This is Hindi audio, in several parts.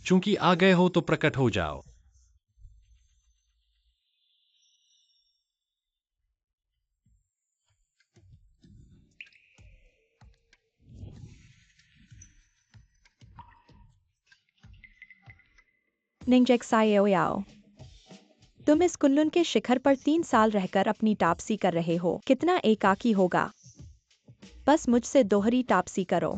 चूंकि आ गए हो तो प्रकट हो जाओ। निंगजेक्साओयाओ, तुम इस कुनलुन के शिखर पर 3 साल रहकर अपनी टापसी कर रहे हो। कितना एकाकी होगा। बस मुझसे दोहरी टापसी करो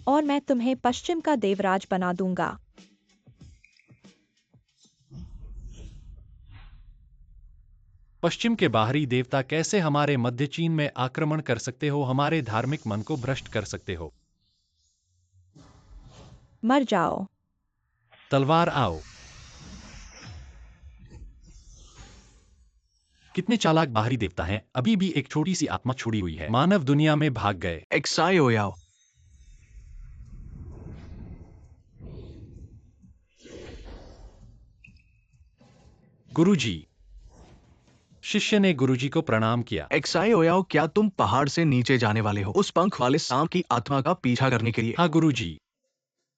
और मैं तुम्हें पश्चिम का देवराज बना दूंगा। पश्चिम के बाहरी देवता कैसे हमारे मध्य चीन में आक्रमण कर सकते हो, हमारे धार्मिक मन को भ्रष्ट कर सकते हो। मर जाओ। तलवार आओ। कितने चालाक बाहरी देवता हैं, अभी भी एक छोटी सी आत्मा छुड़ी हुई है। मानव दुनिया में भाग गए। एक्साओयाओ, गुरुजी। शिष्य ने गुरुजी को प्रणाम किया। एक्साओयाओ, क्या तुम पहाड़ से नीचे जाने वाले हो उस पंख वाले सांप की आत्मा का पीछा करने के लिए? हाँ गुरुजी,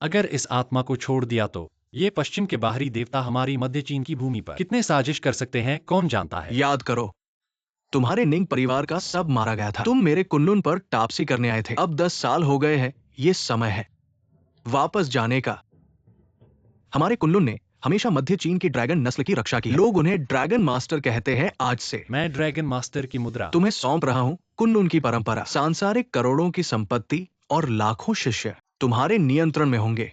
अगर इस आत्मा को छोड़ दिया तो ये पश्चिम के बाहरी देवता हमारी मध्य चीन की भूमि पर कितने साजिश कर सकते हैं, कौन जानता है। याद करो, तुम्हारे निंग परिवार का सब मारा गया था। तुम मेरे कुनलुन पर टापसी करने आए थे। अब 10 साल हो गए हैं, ये समय है वापस जाने का। हमारे कुनलुन ने हमेशा मध्य चीन की ड्रैगन नस्ल की रक्षा की। लोग उन्हें ड्रैगन मास्टर कहते हैं। आज से मैं ड्रैगन मास्टर की मुद्रा तुम्हें सौंप रहा हूं। कुनलुन की परंपरा, सांसारिक करोड़ों की संपत्ति और लाखों शिष्य तुम्हारे नियंत्रण में होंगे।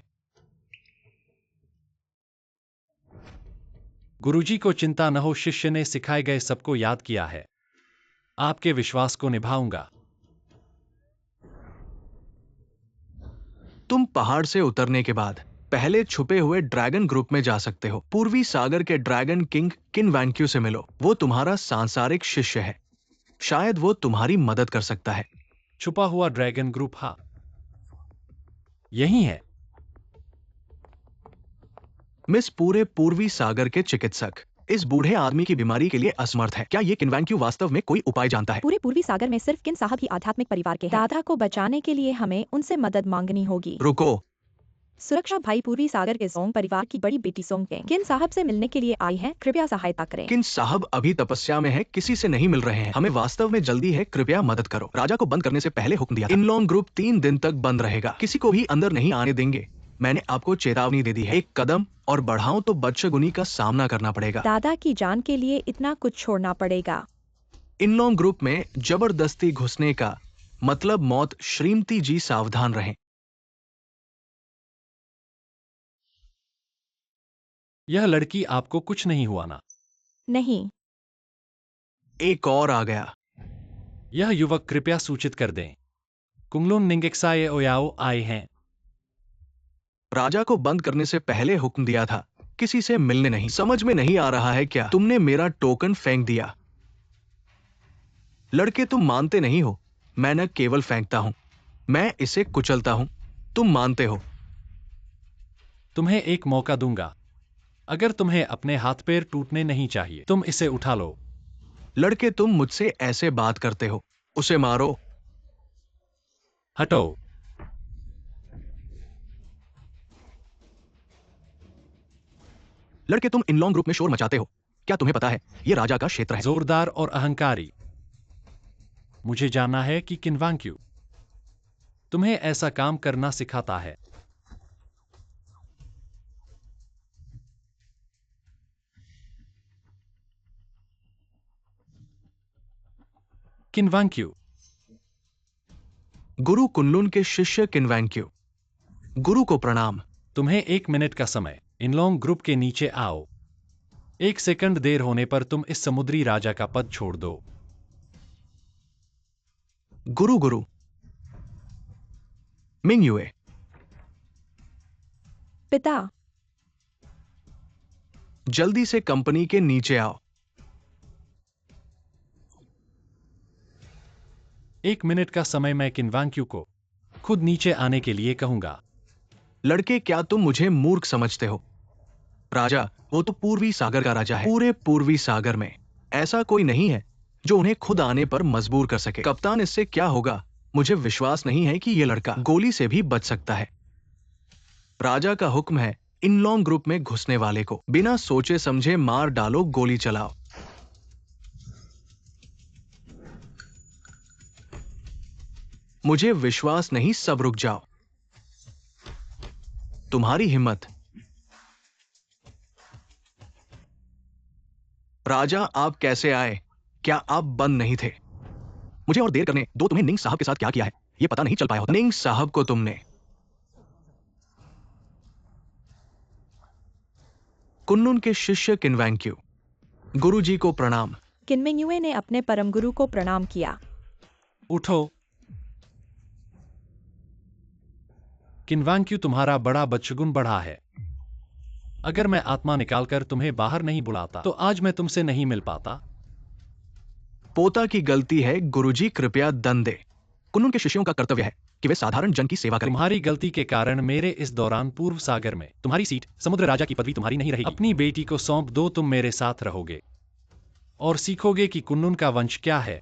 गुरुजी को चिंता न हो, शिष्य ने सिखाए गए सबको याद किया है। आपके विश्वास को निभाऊंगा। तुम पहाड़ से उतरने के बाद पहले छुपे हुए ड्रैगन ग्रुप में जा सकते हो। पूर्वी सागर के ड्रैगन किंग किन वैंक्यू से मिलो। वो तुम्हारा सांसारिक शिष्य है। शायद वो तुम्हारी मदद कर सकता है। छुपा हुआ ड्रैगन ग्रुप, हाँ यही है। मिस पूरे पूर्वी सागर के चिकित्सक इस बूढ़े आदमी की बीमारी के लिए असमर्थ है। क्या ये किन्वैंक्यू वास्तव में कोई उपाय जानता है? पूरे पूर्वी सागर में सिर्फ किन साहब ही आध्यात्मिक परिवार के हैं। दादा को बचाने के लिए हमें उनसे मदद मांगनी होगी। रुको, सुरक्षा भाई पूर्वी सागर के सोंग परिवार की बड़ी बेटी सोंग किंग किन साहब से मिलने के लिए आई है, कृपया सहायता करें। किन साहब अभी तपस्या में है, किसी से नहीं मिल रहे हैं। हमें वास्तव में जल्दी है, कृपया मदद करो। राजा को बंद करने से पहले हुक्म दिया था। इनलॉन्ग ग्रुप 3 दिन तक बंद रहेगा। किसी को भी अंदर नहीं आने देंगे। मैंने आपको चेतावनी दे दी है। एक कदम और बढ़ाऊं तो बदशगुनी का सामना करना पड़ेगा। दादा की जान के लिए इतना कुछ छोड़ना पड़ेगा। इनलॉन्ग ग्रुप में जबरदस्ती घुसने का मतलब मौत। श्रीमती जी सावधान रहें। यह लड़की आपको कुछ नहीं हुआ ना? नहीं। एक और आ गया। यह युवक कृपया सूचित कर दें। कुंगलुन निंगेक्साओयाओ आए हैं। राजा को बंद करने से पहले हुक्म दिया था, किसी से मिलने नहीं। समझ में नहीं आ रहा है क्या? तुमने मेरा टोकन फेंक दिया। लड़के, तुम मानते नहीं हो। मैं न केवल फेंकता हूं, मैं इसे कुचलता हूं। तुम मानते हो। तुम्हें एक मौका दूंगा। अगर तुम्हें अपने हाथ पैर टूटने नहीं चाहिए, तुम इसे उठा लो। लड़के, तुम मुझसे ऐसे बात करते हो। उसे मारो। हटो। लड़के, तुम इनलॉन्ग ग्रुप में शोर मचाते हो। क्या तुम्हें पता है यह राजा का क्षेत्र है? जोरदार और अहंकारी। मुझे जानना है कि किन्वांक्यू तुम्हें ऐसा काम करना सिखाता है। किन्वांक्यू। गुरु कुनलुन के शिष्य किन्वैंक्यू। गुरु को प्रणाम। तुम्हें 1 मिनट का समय। इनलॉन्ग ग्रुप के नीचे आओ। 1 सेकंड देर होने पर तुम इस समुद्री राजा का पद छोड़ दो। गुरु गुरु मिंगयुए। पिता। जल्दी से कंपनी के नीचे आओ। 1 मिनट का समय। मैं किन्वांक्यू को खुद नीचे आने के लिए कहूंगा। लड़के, क्या तुम मुझे मूर्ख समझते हो? राजा, वो तो पूर्वी सागर का राजा है। पूरे पूर्वी सागर में ऐसा कोई नहीं है जो उन्हें खुद आने पर मजबूर कर सके। कप्तान, इससे क्या होगा? मुझे विश्वास नहीं है कि यह लड़का गोली से भी बच सकता है। राजा का हुक्म है, इनलॉन्ग ग्रुप में घुसने वाले को बिना सोचे समझे मार डालो, गोली चलाओ। मुझे विश्वास नहीं, सब रुक जाओ। तुम्हारी हिम्मत। राजा, आप कैसे आए? क्या आप बंद नहीं थे? मुझे और देर करने दो। तुम्हें निंग साहब के साथ क्या किया है ये पता नहीं चल पाया होता। निंग साहब को तुमने। कुन्नुन के शिष्य किन्वैंक्यू, गुरुजी को प्रणाम। किन्मेंगयुए ने अपने परम गुरु को प्रणाम किया। उठो। किन्वांक्यू, तुम्हारा बड़ा बदशगुन बढ़ा है। अगर मैं आत्मा निकालकर तुम्हें बाहर नहीं बुलाता तो आज मैं तुमसे नहीं मिल पाता। पोता की गलती है, गुरुजी कृपया दंड दे। कुन्नुन के शिष्यों का कर्तव्य है कि वे साधारण जन की सेवा करें। तुम्हारी गलती के कारण मेरे इस दौरान पूर्व सागर में तुम्हारी सीट, समुद्र राजा की पदवी तुम्हारी नहीं रहेगी। अपनी बेटी को सौंप दो, तुम मेरे साथ रहोगे और सीखोगे कि कुन्नुन का वंश क्या है।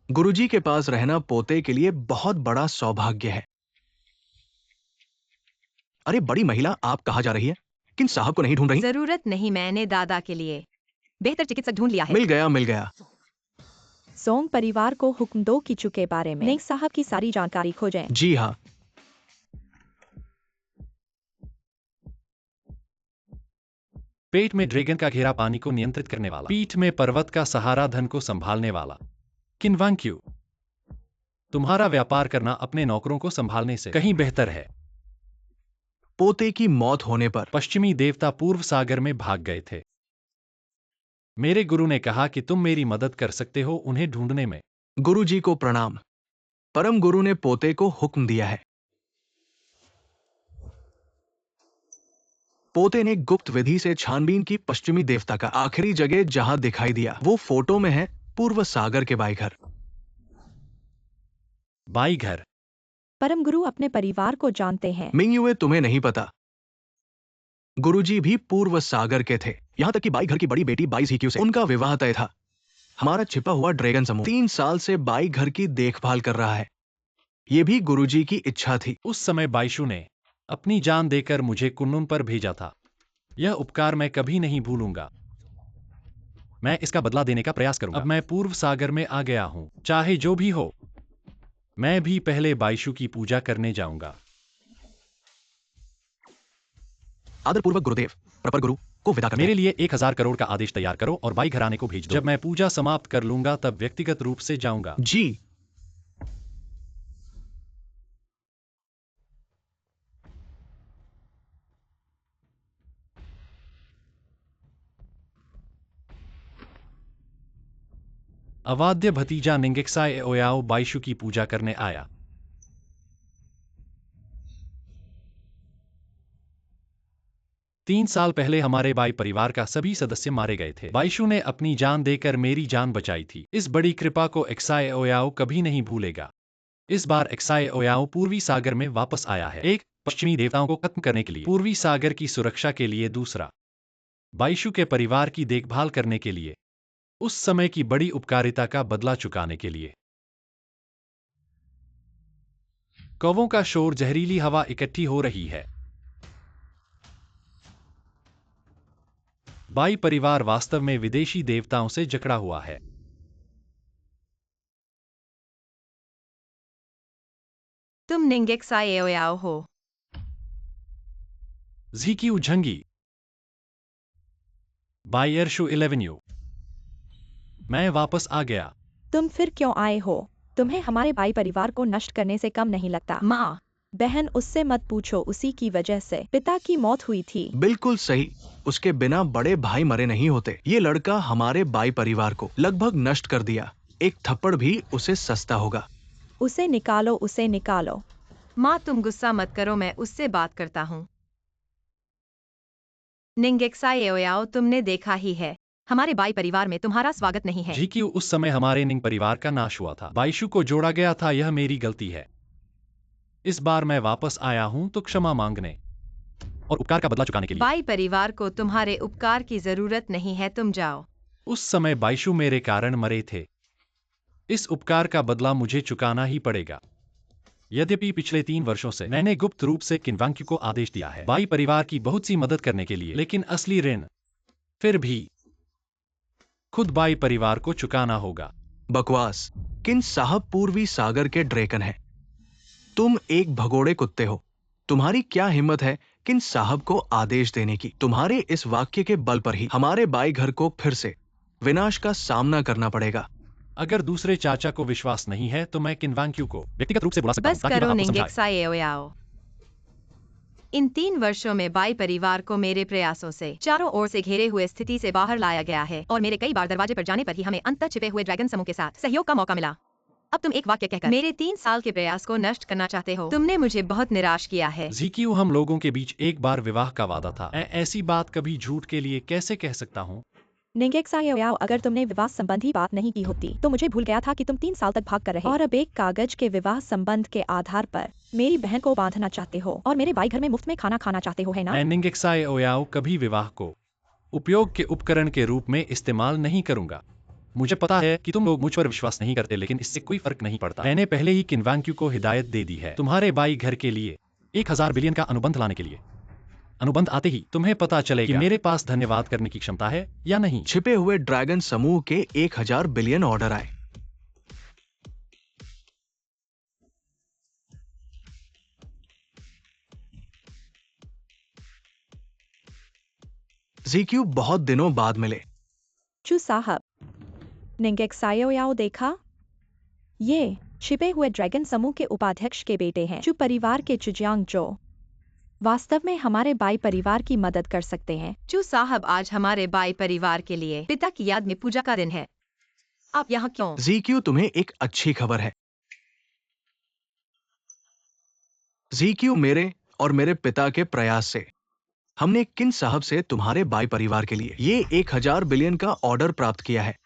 गुरुजी के पास रहना पोते के लिए बहुत बड़ा सौभाग्य है। अरे बड़ी महिला, आप कहाँ जा रही है? किन साहब को नहीं ढूंढ रही? जरूरत नहीं, मैंने दादा के लिए बेहतर चिकित्सक ढूंढ लिया है। मिल गया, मिल गया। सोंग परिवार को हुक्म दो कि चुके बारे में निंग साहब की सारी जानकारी खोजें। जी हाँ। पेट में ड्रैगन का घेरा पानी को नियंत्रित करने वाला, पीठ में पर्वत का सहारा धन को संभालने वाला। किन्वांक्यू, तुम्हारा व्यापार करना अपने नौकरों को संभालने से कहीं बेहतर है। पोते की मौत होने पर पश्चिमी देवता पूर्व सागर में भाग गए थे। मेरे गुरु ने कहा कि तुम मेरी मदद कर सकते हो उन्हें ढूंढने में। गुरुजी को प्रणाम। परम गुरु ने पोते को हुक्म दिया है। पोते ने गुप्त विधि से छानबीन की। पश्चिमी देवता का आखिरी जगह जहां दिखाई दिया वो फोटो में है, पूर्व सागर के बाई घर। बाई घर? परम गुरु अपने परिवार को जानते हैं। मिंगयुए, तुम्हें नहीं पता, गुरुजी भी पूर्व सागर के थे। यहां तक कि बाई घर की बड़ी बेटी बाई झीक्यू से उनका विवाह तय था। हमारा छिपा हुआ ड्रैगन समूह 3 साल से बाई घर की देखभाल कर रहा है। यह भी गुरुजी की इच्छा थी। उस समय बाईशु ने अपनी जान देकर मुझे कुन्नुन पर भेजा था। यह उपकार मैं कभी नहीं भूलूंगा। मैं इसका बदला देने का प्रयास करूंगा। अब मैं पूर्व सागर में आ गया हूं, चाहे जो भी हो। मैं भी पहले बाईशु की पूजा करने जाऊंगा। आदरपूर्वक गुरुदेव। प्रपर गुरु को विदा करते मेरे हैं। लिए 1000 करोड़ का आदेश तैयार करो और बाई घराने को भेज दो। जब मैं पूजा समाप्त कर लूंगा तब व्यक्तिगत रूप से जाऊंगा। जी। अवाध्य भतीजा निंगेक्साय ओयाओ बाईशु की पूजा करने आया। तीन साल पहले हमारे बाई परिवार का सभी सदस्य मारे गए थे। बाईशु ने अपनी जान देकर मेरी जान बचाई थी। इस बड़ी कृपा को एक्साय ओयाओ कभी नहीं भूलेगा। इस बार एक्साय ओयाओ पूर्वी सागर में वापस आया है। एक, पश्चिमी देवताओं को खत्म करने के लिए। पूर्वी सागर की सुरक्षा के लिए। दूसरा, बाईशु के परिवार की देखभाल करने के लिए। उस समय की बड़ी उपकारिता का बदला चुकाने के लिए। कौवों का शोर, जहरीली हवा इकट्ठी हो रही है। बाई परिवार वास्तव में विदेशी देवताओं से जकड़ा हुआ है। तुम निंगेक्साय ओयाओ हो। झीक्यू झंगी। बाई एरशु 11 मैं वापस आ गया। तुम फिर क्यों आए हो? तुम्हें हमारे भाई परिवार को नष्ट करने से कम नहीं लगता। माँ, बहन, उससे मत पूछो, उसी की वजह से पिता की मौत हुई थी। बिल्कुल सही। उसके बिना बड़े भाई मरे नहीं होते। ये लड़का हमारे बाई परिवार को लगभग नष्ट कर दिया। एक थप्पड़ भी उसे सस्ता होगा। उसे निकालो, उसे निकालो। माँ तुम गुस्सा मत करो, मैं उससे बात करता हूँ। निंगेक्साय ओयाओ, तुमने देखा ही है, हमारे बाई परिवार में तुम्हारा स्वागत नहीं है। झीक्यू, उस समय हमारे निंग परिवार का नाश हुआ था। बाईशु को जोड़ा गया था, यह मेरी गलती है। इस बार मैं वापस आया हूं तो क्षमा मांगने और उपकार का बदला चुकाने के लिए। बाई परिवार को तुम्हारे उपकार की जरूरत नहीं है, तुम जाओ। उस समय बाईशु मेरे कारण मरे थे। इस उपकार का बदला मुझे चुकाना ही पड़ेगा। यद्यपि पिछले 3 वर्षों से मैंने गुप्त रूप से किन्वांक्यू को आदेश दिया है बाई परिवार की बहुत सी मदद करने के लिए, लेकिन असली ऋण फिर भी खुद बाई परिवार को चुकाना होगा। बकवास। किन साहब पूर्वी सागर के ड्रैगन हैं। तुम एक भगोड़े कुत्ते हो। तुम्हारी क्या हिम्मत है किन साहब को आदेश देने की। तुम्हारे इस वाक्य के बल पर ही हमारे बाई घर को फिर से विनाश का सामना करना पड़ेगा। अगर दूसरे चाचा को विश्वास नहीं है तो मैं किन्वांक्यू को व्यक्तिगत रूप से बुला सकता हूं बस ताकि वह करो आपको समझाए। निंगेक्साई ओयाओ। इन 3 वर्षों में बाई परिवार को मेरे प्रयासों से चारों ओर से घेरे हुए स्थिति से बाहर लाया गया है और मेरे कई बार दरवाजे पर जाने पर ही हमें अंततः छिपे हुए ड्रैगन समूह के साथ सहयोग का मौका मिला। अब तुम एक वाक्य कहकर मेरे 3 साल के प्रयास को नष्ट करना चाहते हो। तुमने मुझे बहुत निराश किया है। ZQ, हम लोगों के बीच एक बार विवाह का वादा था। मैं ऐसी बात कभी झूठ के लिए कैसे कह सकता हूँ? निंगेक्साओयाओ, अगर तुमने विवाह संबंधी बात नहीं की होती तो मुझे भूल गया था कि तुम 3 साल तक भाग कर रहे और अब एक कागज के विवाह संबंध के आधार पर मेरी बहन को बांधना चाहते हो और मेरे भाई घर में मुफ्त में खाना खाना चाहते हो, है ना? मैं निंगेक्साओयाओ कभी विवाह को उपयोग के उपकरण के रूप में इस्तेमाल नहीं करूंगा। मुझे पता है कि तुम लोग मुझ पर विश्वास नहीं करते, लेकिन इससे कोई फर्क नहीं पड़ता। मैंने पहले ही किन्वांक्यू को हिदायत दे दी है तुम्हारे बाई घर के लिए 1000 बिलियन का अनुबंध लाने के लिए। अनुबंध आते ही तुम्हें पता चलेगा कि मेरे पास धन्यवाद करने की क्षमता है या नहीं। छिपे हुए ड्रैगन समूह के 1000 बिलियन ऑर्डर आए। ZQ बहुत दिनों बाद मिले। चू साहब, निंगेक्साओयाओ देखा? ये छिपे हुए ड्रैगन समूह के उपाध्यक्ष के बेटे हैं, चू परिवार के चुजियांग जो वास्तव में हमारे बाई परिवार की मदद कर सकते हैं। चू साहब, आज हमारे बाई परिवार के लिए पिता की याद में पूजा का दिन है। आप यहाँ क्यों? ZQ, तुम्हें एक अच्छी खबर है। ZQ, मेरे और मेरे पिता के प्रयास से हमने किन साहब से तुम्हारे बाई परिवार के लिए ये 1000 बिलियन का ऑर्डर प्राप्त किया है।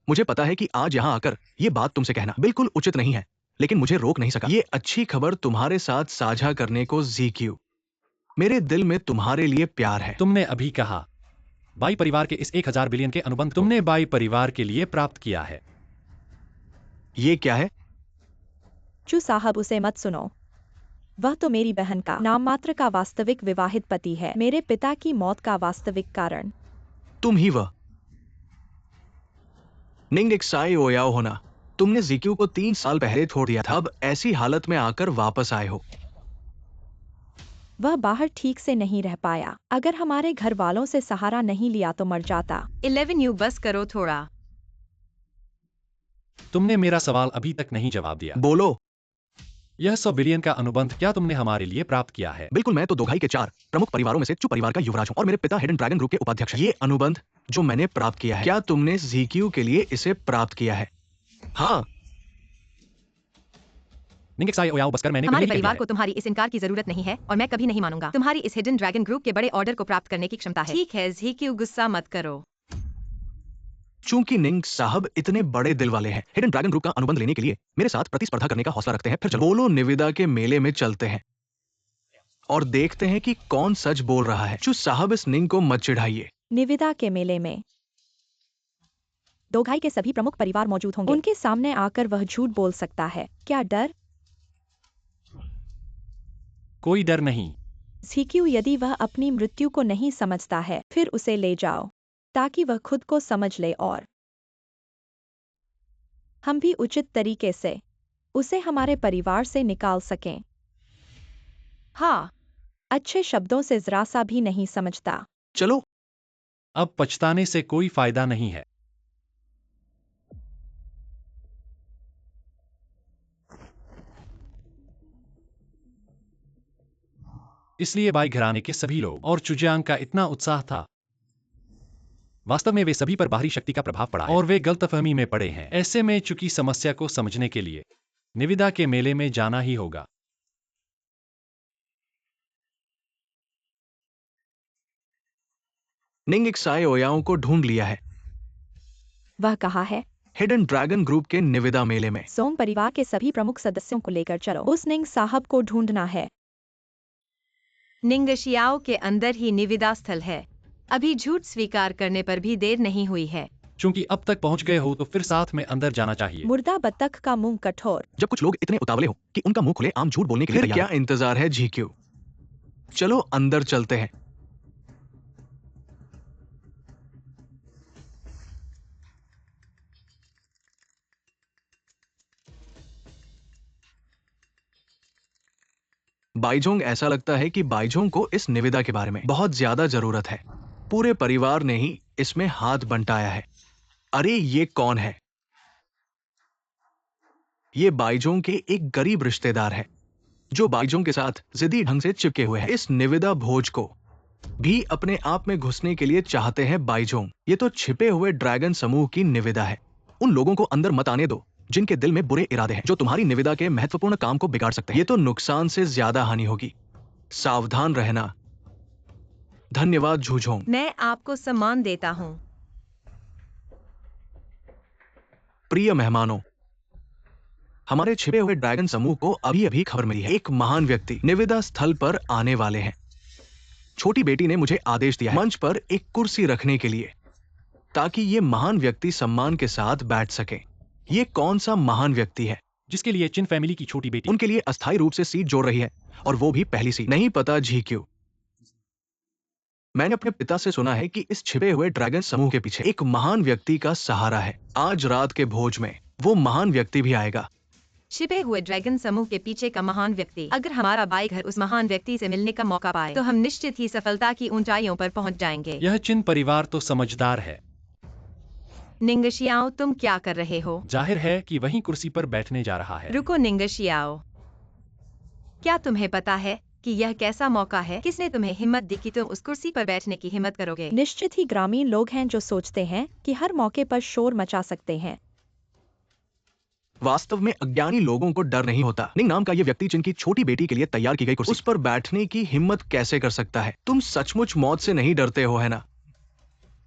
मुझे पता है कि आज यहां आकर ये बात तुमसे कहना बिल्कुल उचित नहीं है, लेकिन मुझे रोक नहीं सका। ये अच्छी खबर तुम्हारे साथ साझा करने को ZQ, मेरे दिल में तुम्हारे लिए प्यार है। तुमने अभी कहा बाई परिवार के इस 1000 बिलियन के अनुबंध तुमने बाई परिवार के लिए प्राप्त किया है। ये क्या है? चू साहब, उसे मत सुनो। वह तो मेरी बहन का नाम मात्र का वास्तविक विवाहित पति है, मेरे पिता की मौत का वास्तविक कारण। तुम ही वह निंगेक्साओयाओ हो ना। तुमने ZQ को 3 साल पहले छोड़ दिया था, अब ऐसी हालत में आकर वापस आए हो। वह बाहर ठीक से नहीं रह पाया। अगर हमारे घर वालों से सहारा नहीं लिया तो मर जाता। 11U, बस करो थोड़ा। तुमने मेरा सवाल अभी तक नहीं जवाब दिया। बोलो। यह 100 बिलियन का अनुबंध क्या तुमने हमारे लिए प्राप्त किया है? बिल्कुल, मैं तो दोघाई के 4 प्रमुख परिवारों में से चू परिवार का युवराज हूं और मेरे पिता हिडन ड्रैगन ग्रुप के उपाध्यक्ष हैं। ये अनुबंध जो मैंने प्राप्त किया है, क्या तुमने ZQ के लिए इसे प्राप्त किया है? हाँ। निंगेक्साओयाओ, बस कर, मैंने हमारे पहले ही कह दिया परिवार है। को तुम्हारी इस इनकार की जरूरत नहीं है और मैं कभी नहीं मानूंगा। तुम्हारी इस हिडन ड्रैगन ग्रुप के बड़े ऑर्डर को प्राप्त करने की क्षमता है। ठीक है ZQ, गुस्सा मत करो। चूंकि निंग साहब इतने बड़े दिल वाले हैं, हिडन ड्रैगन ग्रुप का अनुबंध लेने के लिए मेरे साथ प्रतिस्पर्धा करने का हौसला रखते हैं। फिर चलो बोलो निविदा के मेले में चलते हैं और देखते हैं कि कौन सच बोल रहा है। चू साहब, इस निंग को मत चिढ़ाइए। निविदा के मेले में दोघाई के सभी प्रमुख परिवार मौजूद होंगे। उनके सामने आकर वह झूठ बोल सकता है। क्या डर? कोई डर नहीं। ZQ, यदि वह अपनी मृत्यु को नहीं समझता है फिर उसे ले जाओ ताकि वह खुद को समझ ले और हम भी उचित तरीके से उसे हमारे परिवार से निकाल सकें। हाँ, अच्छे शब्दों से जरा सा भी नहीं समझता। चलो। अब पछताने से कोई फायदा नहीं है। इसलिए बाई घराने के सभी लोग और चुजियांग का इतना उत्साह था। वास्तव में वे सभी पर बाहरी शक्ति का प्रभाव पड़ा है और वे गलतफहमी में पड़े हैं। ऐसे में चूंकि समस्या को समझने के लिए निविदा के मेले में जाना ही होगा। निंगेक्साओयाओ को ढूंढ लिया है वह कहा है हिडन ड्रैगन ग्रुप के निविदा मेले में। सोंग परिवार के सभी प्रमुख सदस्यों को लेकर चलो। उस निंग साहब को ढूंढना है। निंगशियाओ के अंदर ही निविदा स्थल है। अभी झूठ स्वीकार करने पर भी देर नहीं हुई है। चूंकि अब तक पहुंच गए हो तो फिर साथ में अंदर जाना चाहिए। मुर्दा बत्तख का मुंह कठोर। जब कुछ लोग इतने उतावले हो कि उनका मुंह खुले आम झूठ बोलने के लिए तैयार है। क्या इंतजार है झीक्यू? चलो अंदर चलते हैं। बाइजोंग, ऐसा लगता है कि बाइजोंग को इस निविदा के बारे में बहुत ज्यादा जरूरत है। पूरे परिवार ने ही इसमें हाथ बंटाया है। अरे ये कौन है? ये बाइजोंग के एक गरीब रिश्तेदार है जो बाइजोंग के साथ जिद्दी ढंग से चिपके हुए हैं। इस निविदा भोज को भी अपने आप में घुसने के लिए चाहते हैं बाइजोंग। ये तो छिपे हुए ड्रैगन समूह की निविदा है। उन लोगों को अंदर मत आने दो जिनके दिल में बुरे इरादे हैं, जो तुम्हारी निविदा के महत्वपूर्ण काम को बिगाड़ सकते हैं। ये तो नुकसान से ज्यादा हानि होगी। सावधान रहना। धन्यवाद झूझोंग। मैं आपको सम्मान देता हूँ। प्रिय मेहमानों, हमारे छिपे हुए ड्रैगन समूह को अभी अभी खबर मिली है। एक महान व्यक्ति निविदा स्थल पर आने वाले हैं। छोटी बेटी ने मुझे आदेश दिया है मंच पर एक कुर्सी रखने के लिए, ताकि ये महान व्यक्ति सम्मान के साथ बैठ सके। ये कौन सा महान व्यक्ति है जिसके लिए चिन फैमिली की छोटी बेटी उनके लिए अस्थायी रूप से सीट जोड़ रही है, और वो भी पहली सीट? नहीं पता झीक्यू। मैंने अपने पिता से सुना है कि इस छिपे हुए ड्रैगन समूह के पीछे एक महान व्यक्ति का सहारा है। आज रात के भोज में वो महान व्यक्ति भी आएगा। छिपे हुए ड्रैगन समूह के पीछे का महान व्यक्ति, अगर हमारा भाई घर उस महान व्यक्ति से मिलने का मौका पाए तो हम निश्चित ही सफलता की ऊंचाइयों पर पहुंच जाएंगे। यह चिन परिवार तो समझदार है। निंगशियाओ, तुम क्या कर रहे हो? जाहिर है कि वहीं कुर्सी पर बैठने जा रहा है। रुको निंगशियाओ, क्या तुम्हें पता है कि यह कैसा मौका है? किसने तुम्हें हिम्मत दी कि तुम उस कुर्सी पर बैठने की हिम्मत करोगे? निश्चित ही ग्रामीण लोग हैं जो सोचते हैं कि हर मौके पर शोर मचा सकते हैं। वास्तव में अज्ञानी लोगों को डर नहीं होता। निंग नाम का ये व्यक्ति जिनकी छोटी बेटी के लिए तैयार की गई कुर्सी, उस पर बैठने की हिम्मत कैसे कर सकता है? तुम सचमुच मौत से नहीं डरते हो, है ना?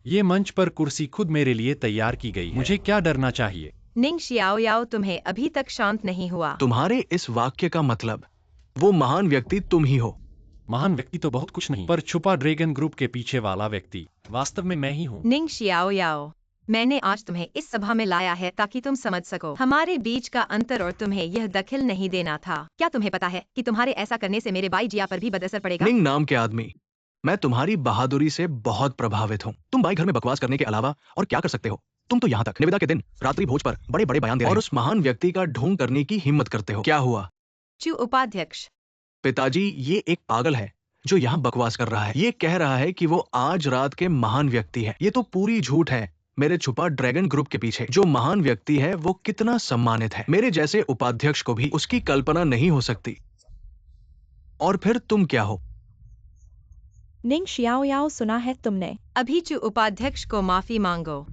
ये मंच पर कुर्सी खुद मेरे लिए तैयार की गई है। मुझे क्या डरना चाहिए? निंगशियाओ याओ, तुम्हें अभी तक शांत नहीं हुआ। तुम्हारे इस वाक्य का मतलब वो महान व्यक्ति तुम ही हो। महान व्यक्ति तो बहुत कुछ नहीं, पर छुपा ड्रैगन ग्रुप के पीछे वाला व्यक्ति वास्तव में मैं ही हूँ। निंगशियाओ याओ, मैंने आज तुम्हें इस सभा में लाया है ताकि तुम समझ सको हमारे बीच का अंतर, और तुम्हें यह दखल नहीं देना था। क्या तुम्हें पता है कि तुम्हारे ऐसा करने से मेरे बाई जिया पर भी बदअसर पड़ेगा? निंग नाम के आदमी, मैं तुम्हारी बहादुरी से बहुत प्रभावित हूँ। तुम भाई घर में बकवास करने के अलावा और क्या कर सकते हो? तुम तो यहाँ तक निविदा के दिन रात्रि भोज पर बड़े बड़े बयान दे रहे हो और उस महान व्यक्ति का ढोंग करने की हिम्मत करते हो। क्या हुआ? चू उपाध्यक्ष, पिताजी, ये एक पागल है जो यहाँ बकवास कर रहा है। ये कह रहा है कि वो आज रात के महान व्यक्ति है। ये तो पूरी झूठ है। मेरे छुपा ड्रैगन ग्रुप के पीछे जो महान व्यक्ति है वो कितना सम्मानित है। मेरे जैसे उपाध्यक्ष को भी उसकी कल्पना नहीं हो सकती। और फिर तुम क्या हो? निंग शियाओ याओ, सुना है तुमने? अभी चू उपाध्यक्ष को माफी मांगो।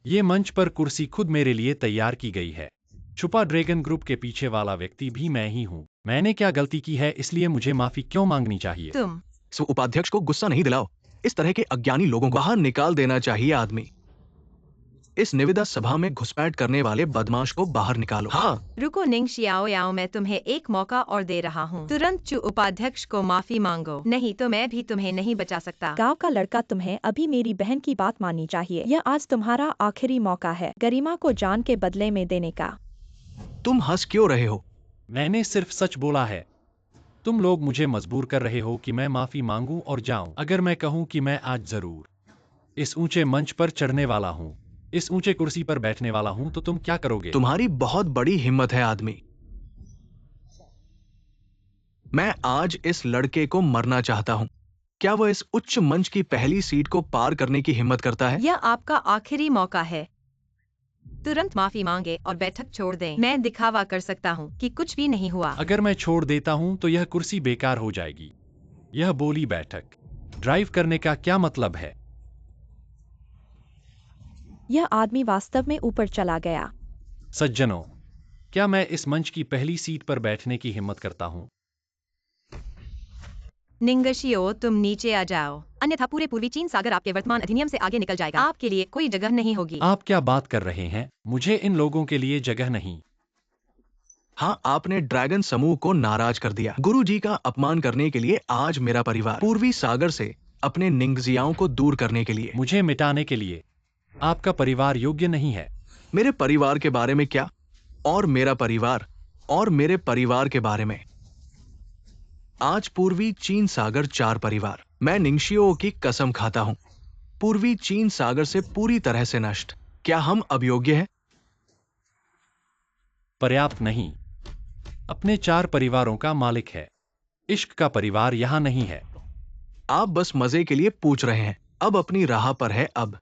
ये मंच पर कुर्सी खुद मेरे लिए तैयार की गई है। छुपा ड्रैगन ग्रुप के पीछे वाला व्यक्ति भी मैं ही हूँ। मैंने क्या गलती की है, इसलिए मुझे माफी क्यों मांगनी चाहिए? तुम सो उपाध्यक्ष को गुस्सा नहीं दिलाओ। इस तरह के अज्ञानी लोगों को बाहर निकाल देना चाहिए। आदमी, इस निविदा सभा में घुसपैठ करने वाले बदमाश को बाहर निकालो। हाँ, रुको निंगशियाओ याओ, मैं तुम्हें एक मौका और दे रहा हूँ। तुरंत चू उपाध्यक्ष को माफी मांगो, नहीं तो मैं भी तुम्हें नहीं बचा सकता। गांव का लड़का, तुम्हें अभी मेरी बहन की बात माननी चाहिए। यह आज तुम्हारा आखिरी मौका है गरिमा को जान के बदले में देने का। तुम हंस क्यों रहे हो? मैंने सिर्फ सच बोला है। तुम लोग मुझे मजबूर कर रहे हो कि मैं माफी मांगूं और जाऊं। अगर मैं कहूं कि मैं आज जरूर इस ऊंचे मंच पर चढ़ने वाला हूं, इस ऊंचे कुर्सी पर बैठने वाला हूं, तो तुम क्या करोगे? तुम्हारी बहुत बड़ी हिम्मत है आदमी। मैं आज इस लड़के को मरना चाहता हूं। क्या वह इस उच्च मंच की पहली सीट को पार करने की हिम्मत करता है? यह आपका आखिरी मौका है। तुरंत माफी मांगे और बैठक छोड़ दें। मैं दिखावा कर सकता हूँ कि कुछ भी नहीं हुआ। अगर मैं छोड़ देता हूं तो यह कुर्सी बेकार हो जाएगी। यह बोली बैठक ड्राइव करने का क्या मतलब है? यह आदमी वास्तव में ऊपर चला गया। सज्जनों, क्या मैं इस मंच की पहली सीट पर बैठने की हिम्मत करता हूं? निंगशियो, तुम नीचे आ जाओ, अन्यथा पूरे पूर्वी चीन सागर आपके वर्तमान अधिनियम से आगे निकल जाएगा। आपके लिए कोई जगह नहीं होगी। आप क्या बात कर रहे हैं? मुझे इन लोगों के लिए जगह नहीं। हाँ, आपने ड्रैगन समूह को नाराज कर दिया। गुरुजी का अपमान करने के लिए आज मेरा परिवार पूर्वी सागर से अपने निंगजियाओं को दूर करने के लिए। मुझे मिटाने के लिए। आपका परिवार योग्य नहीं है। मेरे परिवार के बारे में क्या? और मेरा परिवार और मेरे परिवार के बारे में। आज पूर्वी चीन सागर 4 परिवार। मैं निंगशियो की कसम खाता हूं, पूर्वी चीन सागर से पूरी तरह से नष्ट। क्या हम अब योग्य हैं? पर्याप्त नहीं। अपने 4 परिवारों का मालिक है। इश्क का परिवार यहां नहीं है। आप बस मजे के लिए पूछ रहे हैं। अब अपनी राह पर है। अब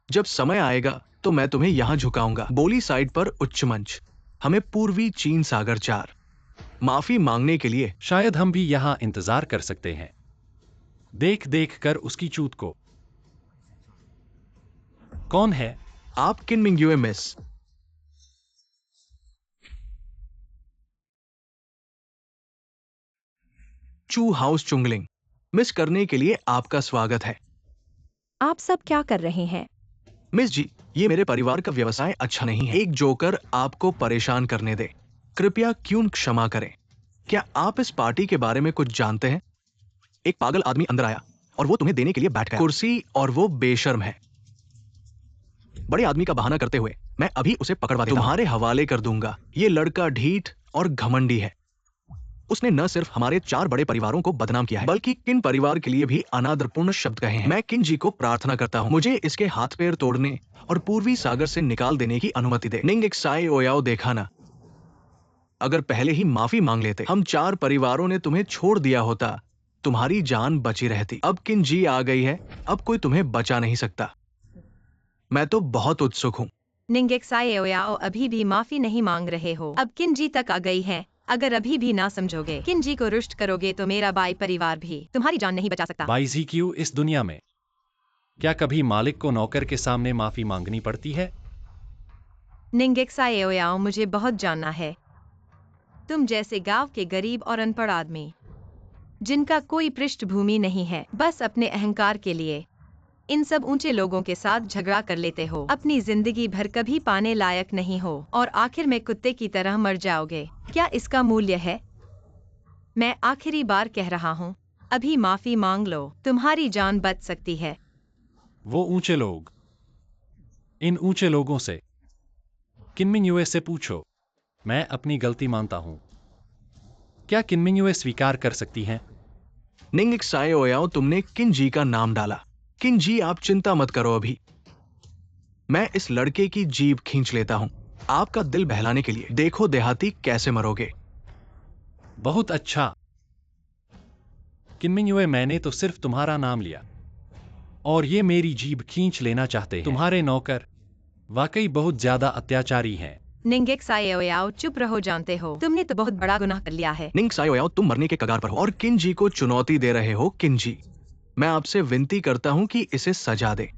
जब समय आएगा तो मैं तुम्हें यहां झुकाऊंगा। बोली साइड पर उच्च मंच। हमें पूर्वी चीन सागर 4 माफी मांगने के लिए। शायद हम भी यहां इंतजार कर सकते हैं, देख देख कर उसकी चूत को। कौन है? आप किन मिंग्युए मिस। चू हाउस चुंगलिंग मिस करने के लिए आपका स्वागत है। आप सब क्या कर रहे हैं? मिस जी, ये मेरे परिवार का व्यवसाय अच्छा नहीं है। एक जोकर आपको परेशान करने दे। कृपया क्यों क्षमा करें। क्या आप इस पार्टी के बारे में कुछ जानते हैं? एक पागल आदमी अंदर आया और वो तुम्हें देने के लिए बैठ गया कुर्सी, और वो बेशर्म है। बड़े आदमी का बहाना करते हुए मैं अभी उसे पकड़वा देता हूं। तुम्हारे हवाले कर दूंगा। ये लड़का ढीठ और घमंडी है। उसने न सिर्फ हमारे 4 बड़े परिवारों को बदनाम किया है, बल्कि किन परिवार के लिए भी अनादरपूर्ण शब्द कहे हैं। मैं किन जी को प्रार्थना करता हूँ, मुझे इसके हाथ पैर तोड़ने और पूर्वी सागर से निकाल देने की अनुमति दे। निंग एक्साई ओयाओ, देखा ना, अगर पहले ही माफी मांग लेते, हम 4 परिवारों ने तुम्हें छोड़ दिया होता, तुम्हारी जान बची रहती। अब किन जी आ गई है, अब कोई तुम्हें बचा नहीं सकता। मैं तो बहुत उत्सुक हूँ। निंगेक्साई ओयाओ, अभी भी माफी नहीं मांग रहे हो? अब किंजी तक आ गई है। अगर अभी भी ना समझोगे, किंजी को रुष्ट करोगे तो मेरा बाई परिवार भी तुम्हारी जान नहीं बचा सकता। बाई ZQ, इस दुनिया में क्या कभी मालिक को नौकर के सामने माफी मांगनी पड़ती है? निंगेक्साई ओयाओ, मुझे बहुत जानना है। तुम जैसे गांव के गरीब और अनपढ़ आदमी, जिनका कोई पृष्ठभूमि नहीं है, बस अपने अहंकार के लिए इन सब ऊंचे लोगों के साथ झगड़ा कर लेते हो। अपनी जिंदगी भर कभी पाने लायक नहीं हो और आखिर में कुत्ते की तरह मर जाओगे। क्या इसका मूल्य है? मैं आखिरी बार कह रहा हूँ, अभी माफी मांग लो, तुम्हारी जान बच सकती है। वो ऊंचे लोग, इन ऊंचे लोगों से, किनमिंग यूए से पूछो। मैं अपनी गलती मानता हूं। क्या किनमिंग यूए स्वीकार कर सकती हैं? निंग एक्साई ओयाओ, तुमने किन जी का नाम डाला। किन जी, आप चिंता मत करो, अभी मैं इस लड़के की जीभ खींच लेता हूं, आपका दिल बहलाने के लिए। देखो देहाती, कैसे मरोगे। बहुत अच्छा किनमिंग यूए, मैंने तो सिर्फ तुम्हारा नाम लिया और ये मेरी जीभ खींच लेना चाहते हैं। तुम्हारे नौकर वाकई बहुत ज्यादा अत्याचारी हैं। निंगेक्साई ओयाओ, चुप रहो, जानते हो तुमने तो बहुत बड़ा गुनाह कर लिया है। निंग एक्साई ओयाओ, तुम मरने के कगार पर हो और किन जी को चुनौती दे रहे हो। किन जी, मैं आपसे विनती करता हूं कि इसे सजा दे।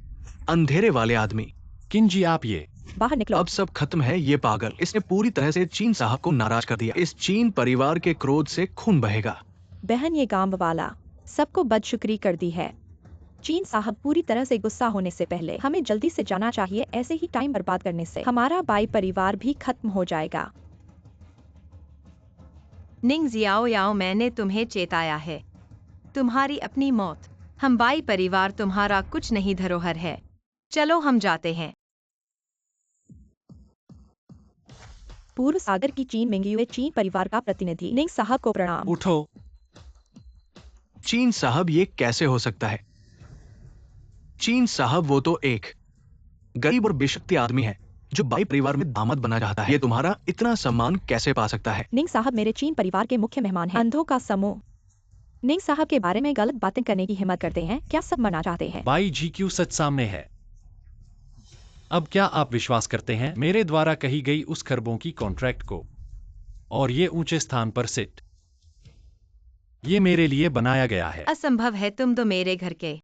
अंधेरे वाले आदमी। किन जी, आप ये बाहर निकलो। अब सब खत्म है। ये पागल, इसने पूरी तरह से चीन साहब को नाराज कर दिया। इस चीन परिवार के क्रोध से खून बहेगा। बहन, ये गांव वाला सबको बदशुक्री कर दी है। चीन साहब पूरी तरह से गुस्सा होने से पहले हमें जल्दी से जाना चाहिए। ऐसे ही टाइम बर्बाद करने से हमारा बाई परिवार भी खत्म हो जाएगा। निंग जियाओ याओ, मैंने तुम्हें चेताया है, तुम्हारी अपनी मौत। हम बाई परिवार तुम्हारा कुछ नहीं धरोहर है। चलो हम जाते हैं। पूर्व सागर की चीन मिंगयुए चीन परिवार का प्रतिनिधि निंग साहब को प्रणाम। उठो। चीन साहब, ये कैसे हो सकता है। चीन साहब, वो तो एक गरीब और बेशक्ति आदमी है जो बाई परिवार में दामाद बना चाहता है। ये तुम्हारा इतना सम्मान कैसे पा सकता है। निंग साहब मेरे चीन परिवार के मुख्य मेहमान हैं। अंधों का समूह निंग साहब के बारे में गलत बातें करने की हिम्मत करते हैं। क्या सब मरना चाहते हैं? बाई GQ, सच सामने है। अब क्या आप विश्वास करते हैं मेरे द्वारा कही गई उस खरबों की कॉन्ट्रैक्ट को? और ये ऊंचे स्थान पर सिट, ये मेरे लिए बनाया गया है। असंभव है, तुम तो मेरे घर के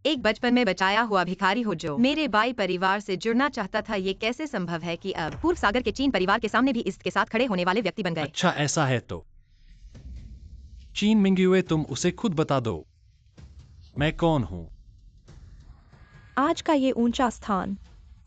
एक बचपन में बचाया हुआ भिखारी हो जो मेरे बाई परिवार से जुड़ना चाहता था। ये कैसे संभव है कि अब पूर्व सागर के चीन परिवार के सामने भी इसके साथ खड़े होने वाले व्यक्ति बन गए? अच्छा, ऐसा है तो चीन मिंगयुए, तुम उसे खुद बता दो मैं कौन हूं। आज का ये ऊंचा स्थान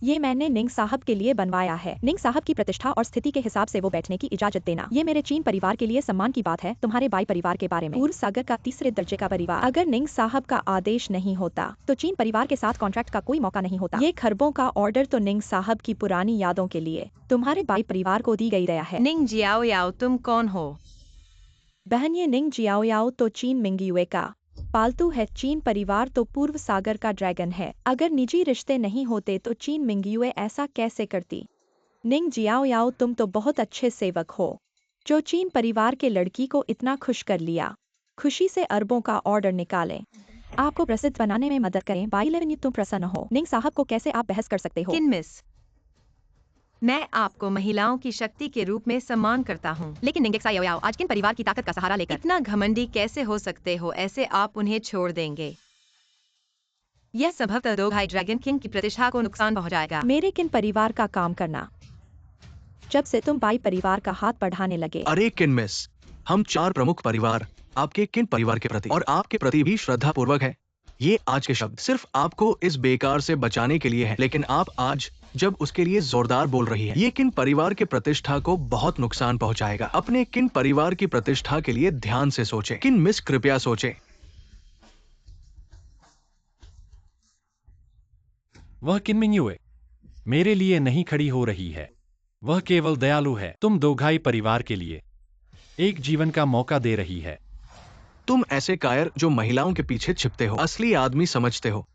ये मैंने निंग साहब के लिए बनवाया है। निंग साहब की प्रतिष्ठा और स्थिति के हिसाब से वो बैठने की इजाजत देना, ये मेरे चीन परिवार के लिए सम्मान की बात है। तुम्हारे बाई परिवार के बारे में, पूर्व सागर का तीसरे दर्जे का परिवार, अगर निंग साहब का आदेश नहीं होता तो चीन परिवार के साथ कॉन्ट्रैक्ट का कोई मौका नहीं होता। ये खरबों का ऑर्डर तो निंग साहब की पुरानी यादों के लिए तुम्हारे बाई परिवार को दी गई रहा है। निंग जियाओ याओ, तुम कौन हो? बहन, ये निंग जियाओयाओ तो चीन मिंगयुए का पालतू है। चीन परिवार तो पूर्व सागर का ड्रैगन है। अगर निजी रिश्ते नहीं होते तो चीन मिंगयुए ऐसा कैसे करती? निंग जियाओयाओ, तुम तो बहुत अच्छे सेवक हो जो चीन परिवार के लड़की को इतना खुश कर लिया। खुशी से अरबों का ऑर्डर निकालें, आपको प्रसिद्ध बनाने में मदद करें। बाई लेवन, तुम प्रसन्न हो। निंग साहब को कैसे आप बहस कर सकते हो? किन मिस, मैं आपको महिलाओं की शक्ति के रूप में सम्मान करता हूँ, लेकिन निंग एक्साओ याओ, आज किन परिवार की ताकत का सहारा लेकर इतना घमंडी कैसे हो सकते हो? ऐसे आप उन्हें छोड़ देंगे? यह संभवतः दो भाई ड्रैगन किंग की प्रतिष्ठा को नुकसान पहुंचाएगा। मेरे किन परिवार का काम करना, जब से तुम बाई परिवार का हाथ बढ़ाने लगे। अरे किन मिस, हम 4 प्रमुख परिवार आपके किन परिवार के प्रति और आपके प्रति भी श्रद्धा पूर्वक है। ये आज के शब्द सिर्फ आपको इस बेकार से बचाने के लिए है, लेकिन आप आज जब उसके लिए जोरदार बोल रही है, ये किन परिवार के प्रतिष्ठा को बहुत नुकसान पहुंचाएगा। अपने किन परिवार की प्रतिष्ठा के लिए ध्यान से सोचें। किन मिस, कृपया सोचें। वह किन मिंगयुए मेरे लिए नहीं खड़ी हो रही है, वह केवल दयालु है। तुम दोघाई परिवार के लिए एक जीवन का मौका दे रही है। तुम ऐसे कायर जो महिलाओं के पीछे छिपते हो, असली आदमी समझते हो।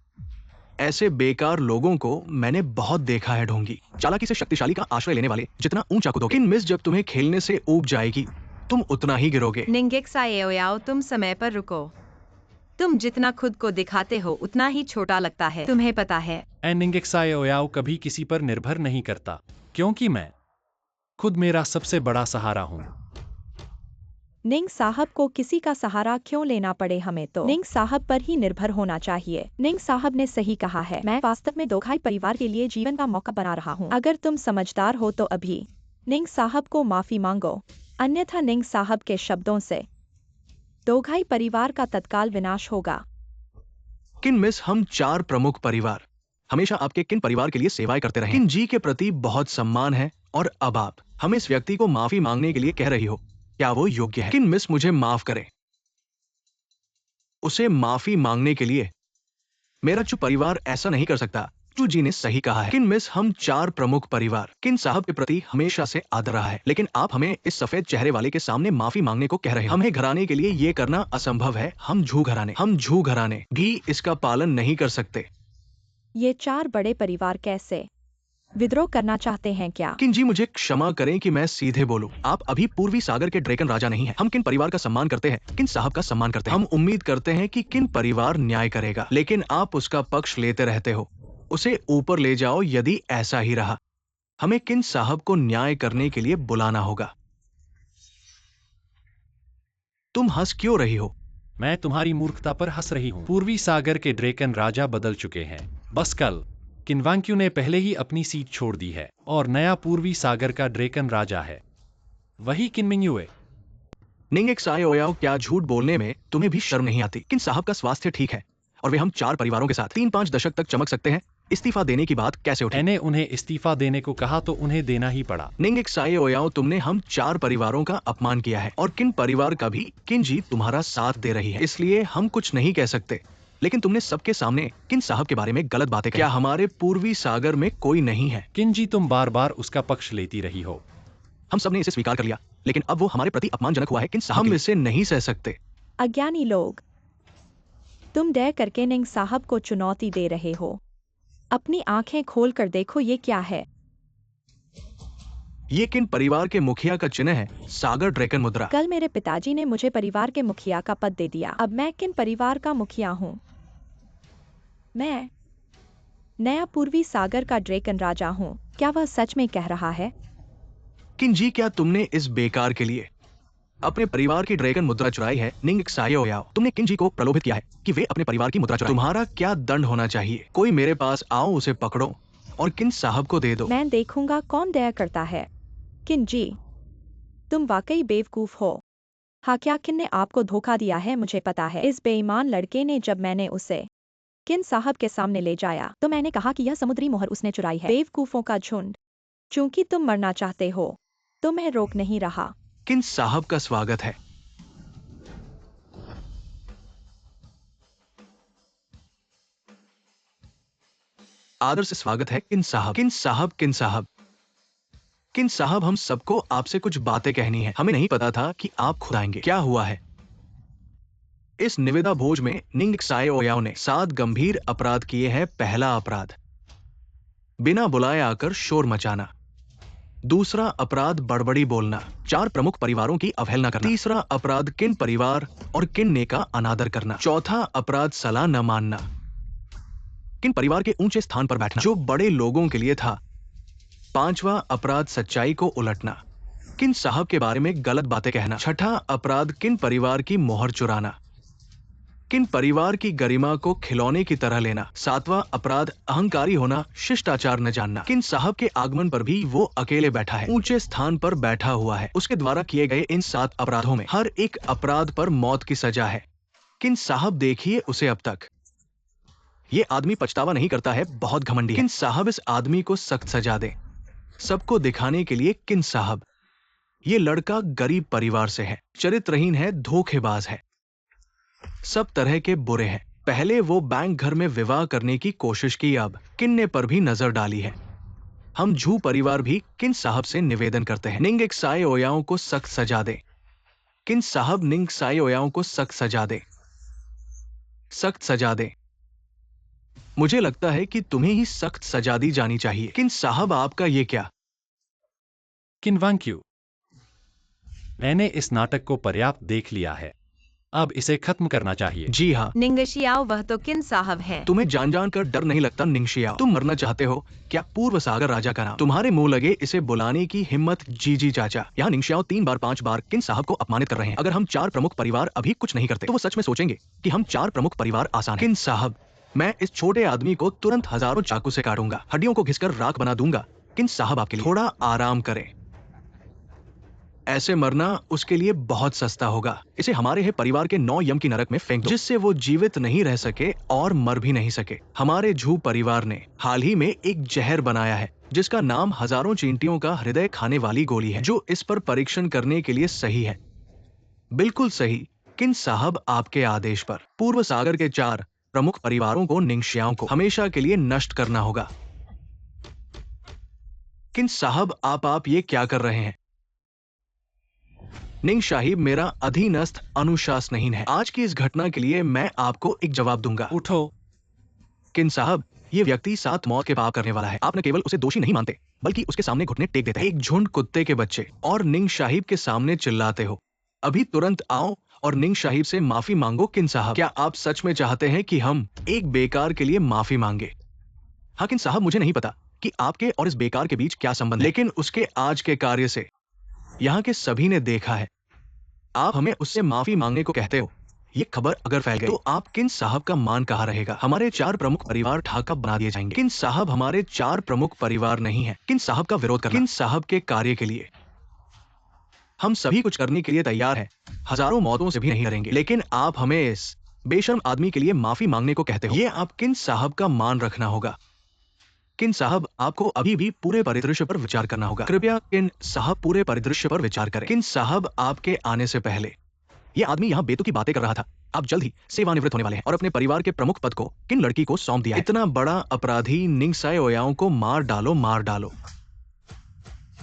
ऐसे बेकार लोगों को मैंने बहुत देखा है। ढोंगी चालाकी से शक्तिशाली का आश्रय लेने वाले जितना ऊंचा कूदोगे, किन मिस, जब तुम्हें खेलने से ऊब जाएगी तुम उतना ही गिरोगे। निंग एक्साओ याओ, तुम समय पर रुको। तुम जितना खुद को दिखाते हो उतना ही छोटा लगता है, तुम्हें पता है। निंग एक्साओ याओ कभी किसी पर निर्भर नहीं करता, क्योंकि मैं खुद मेरा सबसे बड़ा सहारा हूँ। निंग साहब को किसी का सहारा क्यों लेना पड़े? हमें तो निंग साहब पर ही निर्भर होना चाहिए। निंग साहब ने सही कहा है, मैं वास्तव में दोघाई परिवार के लिए जीवन का मौका बना रहा हूँ। अगर तुम समझदार हो तो अभी निंग साहब को माफी मांगो, अन्यथा निंग साहब के शब्दों से दोघाई परिवार का तत्काल विनाश होगा। किन मिस, हम 4 प्रमुख परिवार हमेशा आपके किन परिवार के लिए सेवाएं करते रहे। किन जी के प्रति बहुत सम्मान है और अब आप हम इस व्यक्ति को माफी मांगने के लिए कह रही हो, क्या वो योग्य है? किन मिस, मुझे माफ करें। उसे माफी मांगने के लिए मेरा जो परिवार ऐसा नहीं कर सकता। चू जी ने सही कहा है। किन मिस, हम 4 प्रमुख परिवार किन साहब के प्रति हमेशा से आदर रहा है, लेकिन आप हमें इस सफेद चेहरे वाले के सामने माफी मांगने को कह रहे हैं। हमें घराने के लिए ये करना असंभव है। हम झू घराने भी इसका पालन नहीं कर सकते। ये 4 बड़े परिवार कैसे विद्रोह करना चाहते हैं क्या? किन जी, मुझे क्षमा करें कि मैं सीधे बोलूं। आप अभी पूर्वी सागर के ड्रैगन राजा नहीं हैं। हम किन परिवार का सम्मान करते हैं, किन साहब का सम्मान करते हैं। हम उम्मीद करते हैं कि किन परिवार न्याय करेगा, लेकिन आप उसका पक्ष लेते रहते हो। उसे ऊपर ले जाओ। यदि ऐसा ही रहा, हमें किन साहब को न्याय करने के लिए बुलाना होगा। तुम हंस क्यों रही हो? मैं तुम्हारी मूर्खता पर हंस रही हूँ। पूर्वी सागर के ड्रैगन राजा बदल चुके हैं। बस कल किनवांक्यू ने पहले ही अपनी सीट छोड़ दी है और नया पूर्वी सागर का ड्रैगन राजा है, वही किन मिंगयुए। निंग एक्साओ याओ, क्या झूठ बोलने में तुम्हें भी शर्म नहीं आती? किन साहब का स्वास्थ्य ठीक है और वे हम 4 परिवारों के साथ 3-5 दशक तक चमक सकते हैं। इस्तीफा देने की बात कैसे उठी? मैंने उन्हें इस्तीफा देने को कहा तो उन्हें देना ही पड़ा। निंग एक्साओ याओ, तुमने हम 4 परिवारों का अपमान किया है और किन परिवार का भी किन जी तुम्हारा साथ दे रही है, इसलिए हम कुछ नहीं कह सकते। लेकिन तुमने सबके सामने किन साहब के बारे में गलत बातें कही। क्या हमारे पूर्वी सागर में कोई नहीं है? किन जी, तुम बार बार उसका पक्ष लेती रही हो। हम सबने इसे स्वीकार कर लिया, लेकिन अब वो हमारे प्रति अपमानजनक हुआ है। किन साहब, हम इसे नहीं सह सकते। अज्ञानी लोग, तुम डर करके निंग साहब को चुनौती दे रहे हो। अपनी आंखें खोल कर देखो, ये क्या है? ये किन परिवार के मुखिया का चिन्ह है? सागर ड्रैगन मुद्रा। कल मेरे पिताजी ने मुझे परिवार के मुखिया का पद दे दिया। अब मैं किन परिवार का मुखिया हूँ? मैं नया पूर्वी सागर का ड्रैगन राजा हूँ। क्या वह सच में कह रहा है? किन जी, क्या तुमने इस बेकार के लिए अपने परिवार की ड्रैगन मुद्रा चुराई है? निंग एक्साओ याओ, तुमने किन जी को प्रलोभित किया है कि वे अपने परिवार की मुद्रा चुराएं। तुम्हारा क्या दंड होना चाहिए? कोई मेरे पास आओ, उसे पकड़ो और किन साहब को दे दो। मैं देखूंगा कौन दया करता है। किन जी, तुम वाकई बेवकूफ हो। हाँ, क्या किन ने आपको धोखा दिया है? मुझे पता है। इस बेईमान लड़के ने, जब मैंने उसे किन साहब के सामने ले जाया तो मैंने कहा कि यह समुद्री मोहर उसने चुराई है। बेवकूफों का झुंड, चूंकि तुम मरना चाहते हो तो मैं रोक नहीं रहा। किन साहब का स्वागत है। आदर से स्वागत है किन साहब। किन साहब, किन साहब, किन साहब, हम सबको आपसे कुछ बातें कहनी है। हमें नहीं पता था कि आप खुद आएंगे। क्या हुआ है? इस निविदा भोज में निंग साए ओयाओ ने 7 गंभीर अपराध किए हैं। पहला अपराध, बिना बुलाए आकर शोर मचाना। दूसरा अपराध, बड़बड़ी बोलना। 4 प्रमुख परिवारों की अवहेलना करना। तीसरा अपराध, किन परिवार और किन ने का अनादर करना। चौथा अपराध, सलाह न मानना। किन परिवार के ऊंचे स्थान पर बैठना जो बड़े लोगों के लिए था। पांचवा अपराध, सच्चाई को उलटना, किन साहब के बारे में गलत बातें कहना। छठा अपराध, किन परिवार की मोहर चुराना, किन परिवार की गरिमा को खिलौने की तरह लेना। सातवां अपराध, अहंकारी होना, शिष्टाचार न जानना। किन साहब के आगमन पर भी वो अकेले बैठा है, ऊंचे स्थान पर बैठा हुआ है। उसके द्वारा किए गए इन 7 अपराधों में हर एक अपराध पर मौत की सजा है। किन साहब, देखिए उसे अब तक। ये आदमी पछतावा नहीं करता है, बहुत घमंडी है। किन साहब, इस आदमी को सख्त सजा दे, सबको दिखाने के लिए। किन साहब, ये लड़का गरीब परिवार से है, चरित्रहीन है, धोखेबाज है, सब तरह के बुरे हैं। पहले वो बैंक घर में विवाह करने की कोशिश की, अब किन ने पर भी नजर डाली है। हम झू परिवार भी किन साहब से निवेदन करते हैं, निंग साए ओयाओं को सख्त सजा दे। किन साहब, निंग साए ओयाओं को सख्त सजा दे, सख्त सजा दे। मुझे लगता है कि तुम्हें ही सख्त सजा दी जानी चाहिए। किन साहब, आपका ये क्या? किन वांग्यू, मैंने इस नाटक को पर्याप्त देख लिया है, अब इसे खत्म करना चाहिए। जी हाँ, निंगशियाओ, वह तो किन साहब हैं। तुम्हें जान जान कर डर नहीं लगता निंगशियाओ? तुम मरना चाहते हो क्या? पूर्व सागर राजा का नाम तुम्हारे मुंह लगे, इसे बुलाने की हिम्मत? जी जी चाचा, यहाँ निंगशियाओ 3 बार 5 बार किन साहब को अपमानित कर रहे हैं। अगर हम 4 प्रमुख परिवार अभी कुछ नहीं करते तो वो सच में सोचेंगे कि हम 4 प्रमुख परिवार आसान हैं। किन साहब, मैं इस छोटे आदमी को तुरंत हजारों चाकू से काटूंगा, हड्डियों को घिसकर राख बना दूंगा। किन साहब, आपके लिए थोड़ा आराम करें। ऐसे मरना उसके लिए बहुत सस्ता होगा। इसे हमारे है परिवार के 9 यम की नरक में फेंक दो, जिससे वो जीवित नहीं रह सके और मर भी नहीं सके। हमारे झू परिवार ने हाल ही में एक जहर बनाया है जिसका नाम हजारों चींटियों का हृदय खाने वाली गोली है, जो इस पर परीक्षण करने के लिए सही है, बिल्कुल सही। किन साहब, आपके आदेश पर पूर्व सागर के 4 प्रमुख परिवारों को, निंगशियाओं को हमेशा के लिए नष्ट करना होगा। किन साहब, आप ये क्या कर रहे हैं? निंग साहिब, मेरा अधीनस्थ अनुशासनहीन है। आज की इस घटना के लिए मैं आपको एक जवाब दूंगा। उठो। किन साहब, ये व्यक्ति 7 मौत के पाप करने वाला है। आप न केवल उसे दोषी नहीं मानते बल्कि उसके सामने घुटने टेक देते हैं। एक झुंड कुत्ते के बच्चे और निंग साहिब के सामने चिल्लाते हो। अभी तुरंत आओ और निंग साहिब से माफी मांगो। किन साहब, क्या आप सच में चाहते हैं कि हम एक बेकार के लिए माफी मांगे? हाँ किन साहब, मुझे नहीं पता कि आपके और इस बेकार के बीच क्या संबंध है, लेकिन उसके आज के कार्य से यहाँ के सभी ने देखा है। आप हमें उससे माफी मांगने को कहते हो। ये खबर अगर फैल गई तो आप किन साहब का मान कहाँ रहेगा? हमारे 4 प्रमुख परिवार ढाका बना दिए जाएंगे। किन साहब, हमारे 4 प्रमुख परिवार नहीं है। किन साहब का विरोध करना, किन साहब के कार्य के लिए हम सभी कुछ करने के लिए तैयार हैं, हजारों मौतों से भी नहीं डरेंगे, लेकिन आप हमें इस बेशर्म आदमी के लिए माफी मांगने को कहते हो। ये आप किन साहब का मान रखना होगा। किन साहब, आपको अभी भी पूरे परिदृश्य पर विचार करना होगा। कृपया किन साहब पूरे परिदृश्य पर विचार करें। किन साहब, आपके आने से पहले ये आदमी यहाँ बेतुकी बातें कर रहा था। आप जल्द ही सेवानिवृत्त होने वाले हैं और अपने परिवार के प्रमुख पद को किन लड़की को सौंप दिया है। इतना बड़ा अपराधी निंग साए ओयाओं को मार डालो, मार डालो।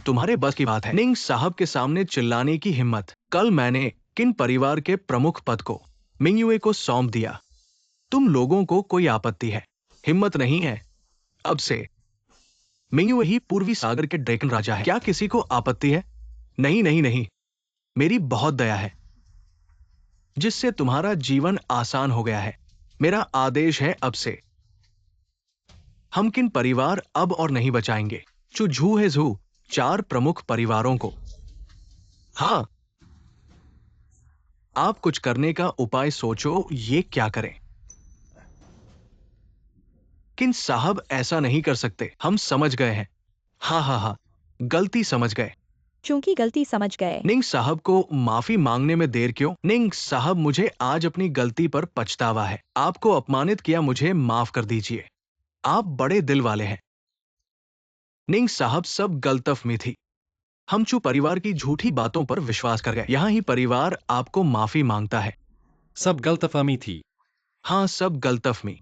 तुम्हारे बस की बात है। निंग साहब के सामने चिल्लाने की हिम्मत। कल मैंने किन परिवार के प्रमुख पद को मिंगयुए को सौंप दिया। तुम लोगों को कोई आपत्ति है, हिम्मत नहीं है? अब से मिंगयुए ही पूर्वी सागर के ड्रैगन राजा है। क्या किसी को आपत्ति है? नहीं नहीं नहीं, मेरी बहुत दया है जिससे तुम्हारा जीवन आसान हो गया है। मेरा आदेश है, अब से हम किन परिवार अब और नहीं बचाएंगे। झू है झू 4 प्रमुख परिवारों को। हाँ, आप कुछ करने का उपाय सोचो, ये क्या करें। किन साहब, ऐसा नहीं कर सकते, हम समझ गए हैं। हाँ हाँ हाँ, गलती समझ गए। चूंकि गलती समझ गए। निंग साहब को माफी मांगने में देर क्यों? निंग साहब, मुझे आज अपनी गलती पर पछतावा है। आपको अपमानित किया, मुझे माफ कर दीजिए। आप बड़े दिल वाले हैं। निंग साहब, सब गलतफहमी थी। हम चू परिवार की झूठी बातों पर विश्वास कर गए। यहाँ ही परिवार आपको माफी मांगता है। सब गलतफहमी थी। हाँ, सब गलतफहमी।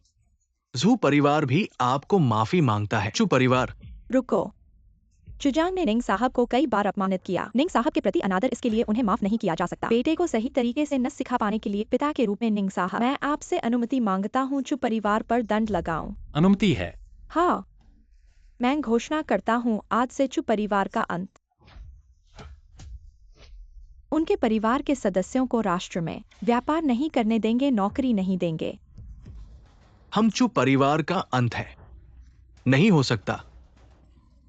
जू परिवार भी आपको माफी मांगता है। चू परिवार। रुको। चुजांग ने निंग साहब को कई बार अपमानित किया। निंग साहब के प्रति अनादर, इसके लिए उन्हें माफ नहीं किया जा सकता। बेटे को सही तरीके से न सिखा पाने के लिए पिता के रूप में निंग साहब, मैं आपसे अनुमति मांगता हूँ चु परिवार पर दंड लगाऊं। अनुमति है। हाँ, मैं घोषणा करता हूँ आज से चु परिवार का अंत। उनके परिवार के सदस्यों को राष्ट्र में व्यापार नहीं करने देंगे, नौकरी नहीं देंगे। हम चू परिवार का अंत है। नहीं हो सकता।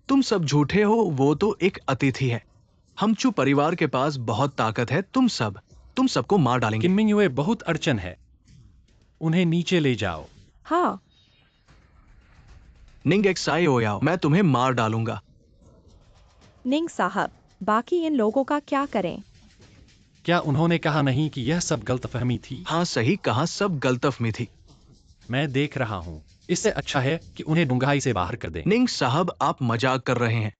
तुम सब झूठे हो। वो तो एक अतिथि है। हम चू परिवार के पास बहुत ताकत है। तुम सबको मार डालेंगे। किनमिंग युए बहुत अड़चन है। उन्हें नीचे ले जाओ। हाँ, निंग एक्साई हो जाओ, मैं तुम्हें मार डालूंगा। निंग साहब, बाकी इन लोगों का क्या करें? क्या उन्होंने कहा नहीं कि यह सब गलतफहमी थी? हाँ, सही कहा, सब गलतफहमी थी। मैं देख रहा हूँ। इससे अच्छा है कि उन्हें डूंघाई से बाहर कर दें। निंग साहब, आप मजाक कर रहे हैं।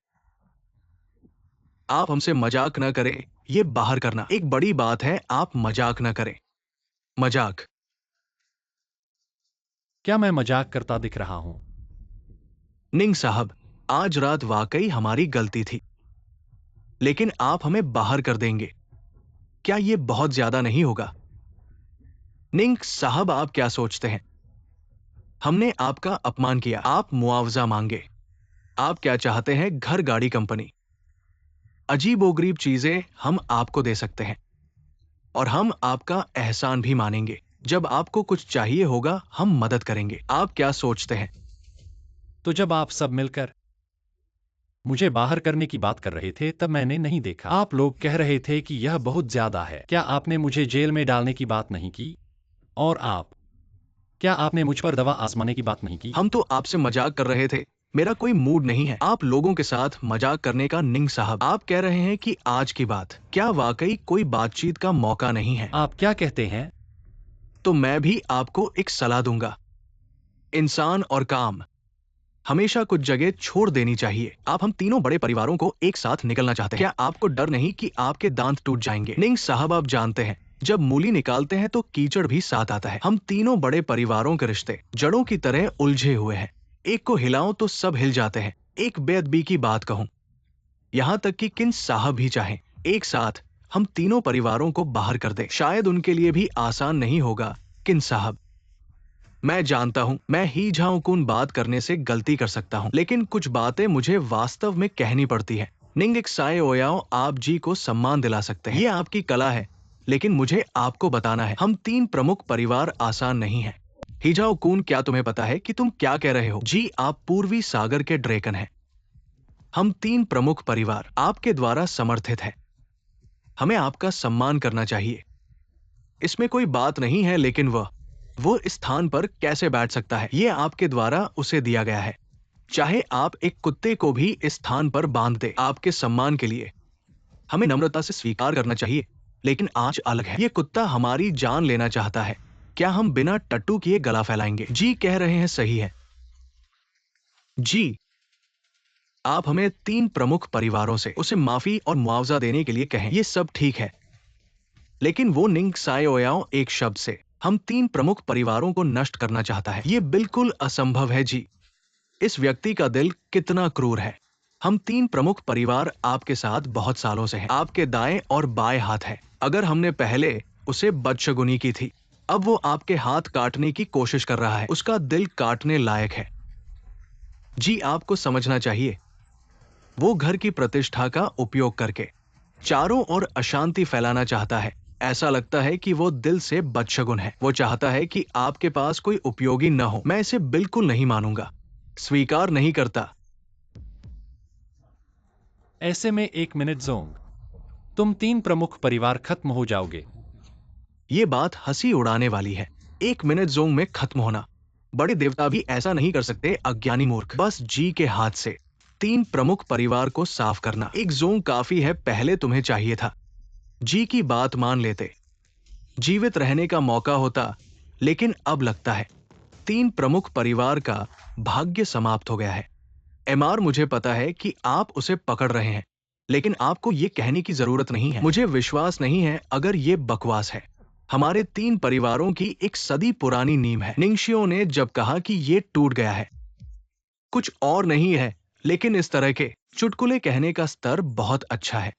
आप हमसे मजाक न करें। ये बाहर करना एक बड़ी बात है। आप मजाक न करें। मजाक? क्या मैं मजाक करता दिख रहा हूँ? निंग साहब, आज रात वाकई हमारी गलती थी, लेकिन आप हमें बाहर कर देंगे। क्या ये बहुत ज्यादा नहीं होगा? निंग साहब, आप क्या सोचते हैं? हमने आपका अपमान किया। आप मुआवजा मांगे। आप क्या चाहते हैं? घर, गाड़ी, कंपनी, अजीबोगरीब चीजें हम आपको दे सकते हैं और हम आपका एहसान भी मानेंगे। जब आपको कुछ चाहिए होगा, हम मदद करेंगे। आप क्या सोचते हैं? तो जब आप सब मिलकर मुझे बाहर करने की बात कर रहे थे, तब मैंने नहीं देखा। आप लोग कह रहे थे कि यह बहुत ज्यादा है। क्या आपने मुझे जेल में डालने की बात नहीं की? और क्या आपने मुझ पर दवा आजमाने की बात नहीं की? हम तो आपसे मजाक कर रहे थे। मेरा कोई मूड नहीं है आप लोगों के साथ मजाक करने का। निंग साहब, आप कह रहे हैं कि आज की बात, क्या वाकई कोई बातचीत का मौका नहीं है? आप क्या कहते हैं? तो मैं भी आपको एक सलाह दूंगा। इंसान और काम, हमेशा कुछ जगह छोड़ देनी चाहिए। हम तीनों बड़े परिवारों को एक साथ निकलना चाहते हैं। क्या आपको डर नहीं कि आपके दांत टूट जाएंगे? निंग साहब, आप जानते हैं, जब मूली निकालते हैं तो कीचड़ भी साथ आता है। हम तीनों बड़े परिवारों के रिश्ते जड़ों की तरह उलझे हुए हैं। एक को हिलाऊं तो सब हिल जाते हैं। एक बेअदबी की बात कहूं, यहाँ तक कि किन साहब भी चाहें एक साथ हम तीनों परिवारों को बाहर कर दें, शायद उनके लिए भी आसान नहीं होगा। किन साहब, मैं जानता हूं, मैं ही झाऊकुन बात करने से गलती कर सकता हूं, लेकिन कुछ बातें मुझे वास्तव में कहनी पड़ती है। निंग एक्साई ओयाओ, आप जी को सम्मान दिला सकते हैं। ये आपकी कला है, लेकिन मुझे आपको बताना है, हम तीन प्रमुख परिवार आसान नहीं है। हिजाओ कून, क्या तुम्हें पता है कि तुम क्या कह रहे हो? जी, आप पूर्वी सागर के ड्रैगन हैं। हम तीन प्रमुख परिवार आपके द्वारा समर्थित है। हमें आपका सम्मान करना चाहिए। इसमें कोई बात नहीं है, लेकिन वो इस स्थान पर कैसे बैठ सकता है? ये आपके द्वारा उसे दिया गया है। चाहे आप एक कुत्ते को भी इस स्थान पर बांध दे, आपके सम्मान के लिए हमें नम्रता से स्वीकार करना चाहिए। लेकिन आज अलग है। ये कुत्ता हमारी जान लेना चाहता है। क्या हम बिना टट्टू किए गला फैलाएंगे? जी कह रहे हैं, सही है। जी, आप हमें तीन प्रमुख परिवारों से उसे माफी और मुआवजा देने के लिए कहें। ये सब ठीक है, लेकिन वो निंग साए ओयाओ एक शब्द से हम तीन प्रमुख परिवारों को नष्ट करना चाहता है। ये बिल्कुल असंभव है। जी, इस व्यक्ति का दिल कितना क्रूर है। हम तीन प्रमुख परिवार आपके साथ बहुत सालों से हैं। आपके दाएं और बाएं हाथ है। अगर हमने पहले उसे बदशगुनी की थी, अब वो आपके हाथ काटने की कोशिश कर रहा है। उसका दिल काटने लायक है। जी, आपको समझना चाहिए, वो घर की प्रतिष्ठा का उपयोग करके चारों ओर अशांति फैलाना चाहता है। ऐसा लगता है कि वो दिल से बदशगुन है। वो चाहता है कि आपके पास कोई उपयोगी न हो। मैं इसे बिल्कुल नहीं मानूंगा, स्वीकार नहीं करता। ऐसे में 1 मिनट जोंग, तुम तीन प्रमुख परिवार खत्म हो जाओगे। ये बात हंसी उड़ाने वाली है। 1 मिनट जोंग में खत्म होना, बड़े देवता भी ऐसा नहीं कर सकते। अज्ञानी मूर्ख, बस जी के हाथ से 3 प्रमुख परिवार को साफ करना। एक जोंग काफी है, पहले तुम्हें चाहिए था। जी की बात मान लेते, जीवित रहने का मौका होता, लेकिन अब लगता है 3 प्रमुख परिवार का भाग्य समाप्त हो गया है। एमआर, मुझे पता है कि आप उसे पकड़ रहे हैं, लेकिन आपको ये कहने की जरूरत नहीं है। मुझे विश्वास नहीं है अगर ये बकवास है। हमारे 3 परिवारों की एक सदी पुरानी नींव है। निंगशियो ने जब कहा कि ये टूट गया है, कुछ और नहीं है, लेकिन इस तरह के चुटकुले कहने का स्तर बहुत अच्छा है।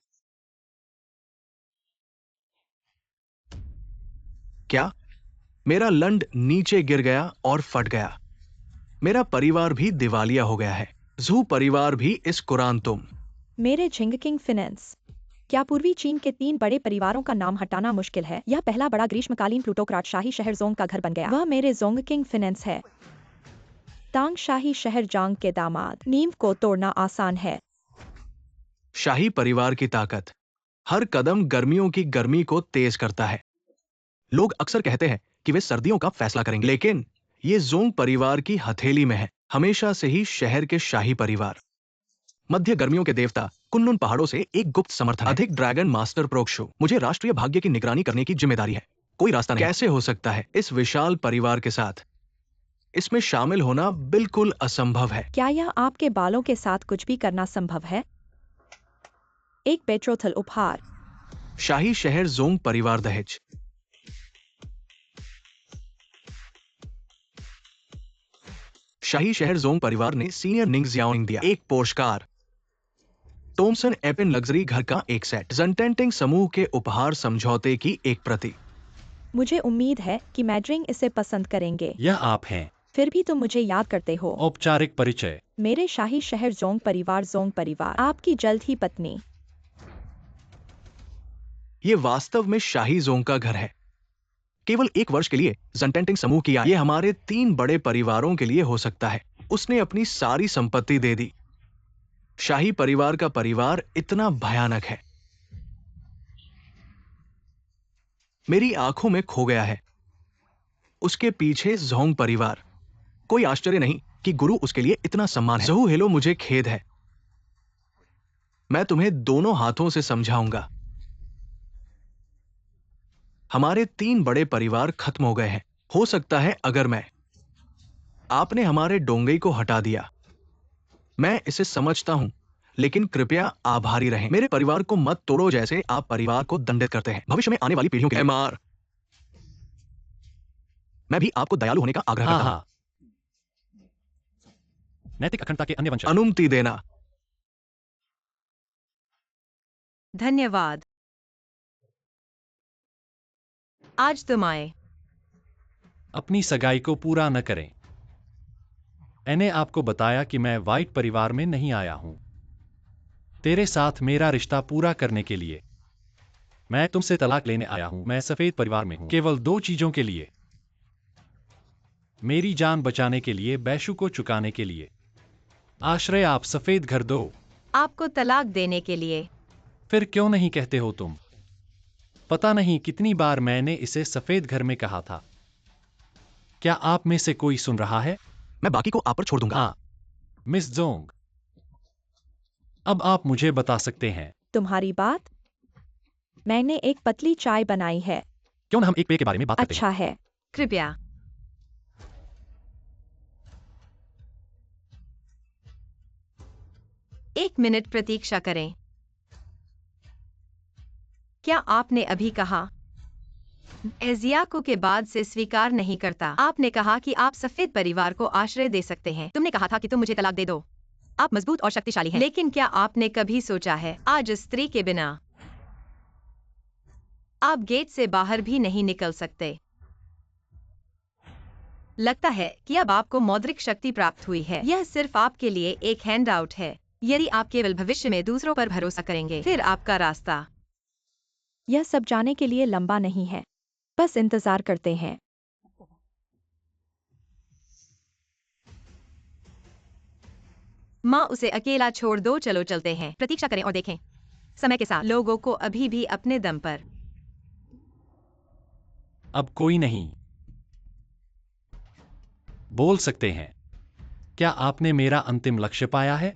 क्या? मेरा लंड नीचे गिर गया और फट गया। मेरा परिवार भी दिवालिया हो गया है। जू परिवार भी इस कुरान तुम। मेरे झिंगकिंग फिनेंस। क्या पूर्वी चीन के 3 बड़े परिवारों का नाम हटाना मुश्किल है? यह पहला बड़ा ग्रीष्मकालीन प्लूटोक्राट शाही शहर जोंग का घर बन गया। वह मेरे जोंगकिंग फिनेंस है। तांग शाही शहर जांग के दामाद। नींव को तोड़ना आसान है। शाही परिवार की ताकत हर कदम गर्मियों की गर्मी को तेज करता है। लोग अक्सर कहते हैं कि वे सर्दियों का फैसला करेंगे, लेकिन ये जोंग परिवार की हथेली में है। हमेशा से ही शहर के शाही परिवार मध्य गर्मियों के देवता कुनलुन पहाड़ों से एक गुप्त समर्थन है। अधिक ड्रैगन मास्टर प्रोक्षु, मुझे राष्ट्रीय भाग्य की निगरानी करने की जिम्मेदारी है। कोई रास्ता नहीं। कैसे हो सकता है इस विशाल परिवार के साथ इसमें शामिल होना बिल्कुल असंभव है। क्या यह आपके बालों के साथ कुछ भी करना संभव है? एक बेट्रोथल उपहार। शाही शहर जोंग परिवार दहेज। शाही शहर जोंग परिवार ने सीनियर निंग जियाओनिंग दिया एक पोर्श कार। टोमसन एपिन लग्जरी घर का एक सेट। जंटेंटिंग समूह के उपहार समझौते की एक प्रति। मुझे उम्मीद है कि मैड्रिंग इसे पसंद करेंगे। यह आप हैं। फिर भी तुम मुझे याद करते हो। औपचारिक परिचय। मेरे शाही शहर जोंग परिवार, आपकी जल्द ही पत्नी। ये वास्तव में शाही जोंग का घर है। केवल 1 वर्ष के लिए जंटेंटिंग समूह की आय। ये हमारे 3 बड़े परिवारों के लिए हो सकता है। उसने अपनी सारी संपत्ति दे दी। शाही परिवार का परिवार इतना भयानक है, मेरी आंखों में खो गया है। उसके पीछे जोंग परिवार। कोई आश्चर्य नहीं कि गुरु उसके लिए इतना सम्मान है। जहू हेलो, मुझे खेद है। मैं तुम्हें दोनों हाथों से समझाऊंगा। हमारे 3 बड़े परिवार खत्म हो गए हैं। हो सकता है अगर आपने हमारे डोंगई को हटा दिया। मैं इसे समझता हूं, लेकिन कृपया आभारी रहें। मेरे परिवार को मत तोड़ो जैसे आप परिवार को दंडित करते हैं। भविष्य में आने वाली पीढ़ियों के लिए। एमआर, मैं भी आपको दयालु होने का आग्रह हाँ करता हूं। हाँ। नैतिक अखंडता के अन्य वंशज। अनुमति देना। धन्यवाद। आज तुम आए। अपनी सगाई को पूरा न करें। मैंने आपको बताया कि मैं व्हाइट परिवार में नहीं आया हूं तेरे साथ मेरा रिश्ता पूरा करने के लिए। मैं तुमसे तलाक लेने आया हूं। मैं सफेद परिवार में हूं केवल 2 चीजों के लिए। मेरी जान बचाने के लिए, बैशु को चुकाने के लिए। आश्रय, आप सफेद घर दो। आपको तलाक देने के लिए। फिर क्यों नहीं कहते हो तुम? पता नहीं कितनी बार मैंने इसे सफेद घर में कहा था। क्या आप में से कोई सुन रहा है? मैं बाकी को आप पर छोड़ दूंगा। हाँ, मिस जोंग। अब आप मुझे बता सकते हैं। तुम्हारी बात? मैंने एक पतली चाय बनाई है। क्यों न हम एक पेय के बारे में बात करते हैं? अच्छा है। कृपया। एक मिनट प्रतीक्षा करें। क्या आपने अभी कहा? एजियाको के बाद से स्वीकार नहीं करता। आपने कहा कि आप सफेद परिवार को आश्रय दे सकते हैं। तुमने कहा था कि तुम मुझे तलाक दे दो। आप मजबूत और शक्तिशाली हैं। लेकिन क्या आपने कभी सोचा है, आज स्त्री के बिना आप गेट से बाहर भी नहीं निकल सकते? लगता है कि अब आपको मौद्रिक शक्ति प्राप्त हुई है। यह सिर्फ आपके लिए एक हैंडआउट है। यदि आप केवल भविष्य में दूसरों पर भरोसा करेंगे, फिर आपका रास्ता। यह सब जाने के लिए लंबा नहीं है। बस इंतजार करते हैं। माँ, उसे अकेला छोड़ दो। चलो चलते हैं। प्रतीक्षा करें और देखें। समय के साथ लोगों को अभी भी अपने दम पर। अब कोई नहीं बोल सकते हैं। क्या आपने मेरा अंतिम लक्ष्य पाया है?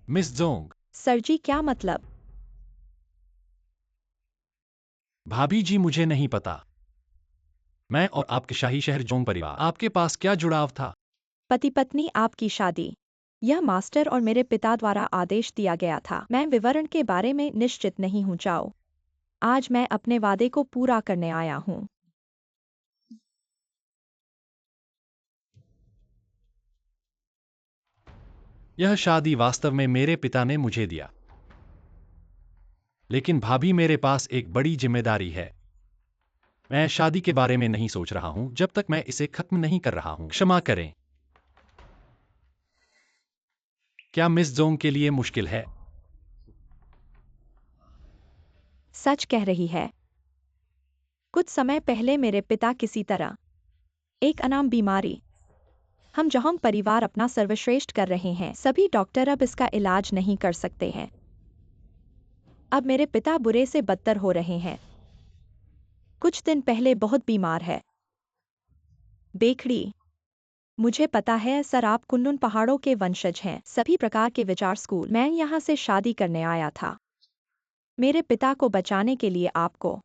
Miss Jong. सर जी, क्या मतलब? भाभी जी, मुझे नहीं पता। मैं और आपके शाही शहर जोंग परिवार, आपके पास क्या जुड़ाव था? पति पत्नी आपकी शादी। यह मास्टर और मेरे पिता द्वारा आदेश दिया गया था। मैं विवरण के बारे में निश्चित नहीं हूँ। जाओ। आज मैं अपने वादे को पूरा करने आया हूँ। यह शादी वास्तव में मेरे पिता ने मुझे दिया। लेकिन भाभी, मेरे पास एक बड़ी जिम्मेदारी है। मैं शादी के बारे में नहीं सोच रहा हूं जब तक मैं इसे खत्म नहीं कर रहा हूं। क्षमा करें। क्या मिस जोंग के लिए मुश्किल है? सच कह रही है। कुछ समय पहले मेरे पिता किसी तरह एक अनाम बीमारी। हम जोंग परिवार अपना सर्वश्रेष्ठ कर रहे हैं। सभी डॉक्टर अब इसका इलाज नहीं कर सकते हैं। अब मेरे पिता बुरे से बदतर हो रहे हैं। कुछ दिन पहले बहुत बीमार है। बेखड़ी। मुझे पता है सर, आप कुनलुन पहाड़ों के वंशज हैं। सभी प्रकार के विचार स्कूल। मैं यहाँ से शादी करने आया था मेरे पिता को बचाने के लिए। आपको,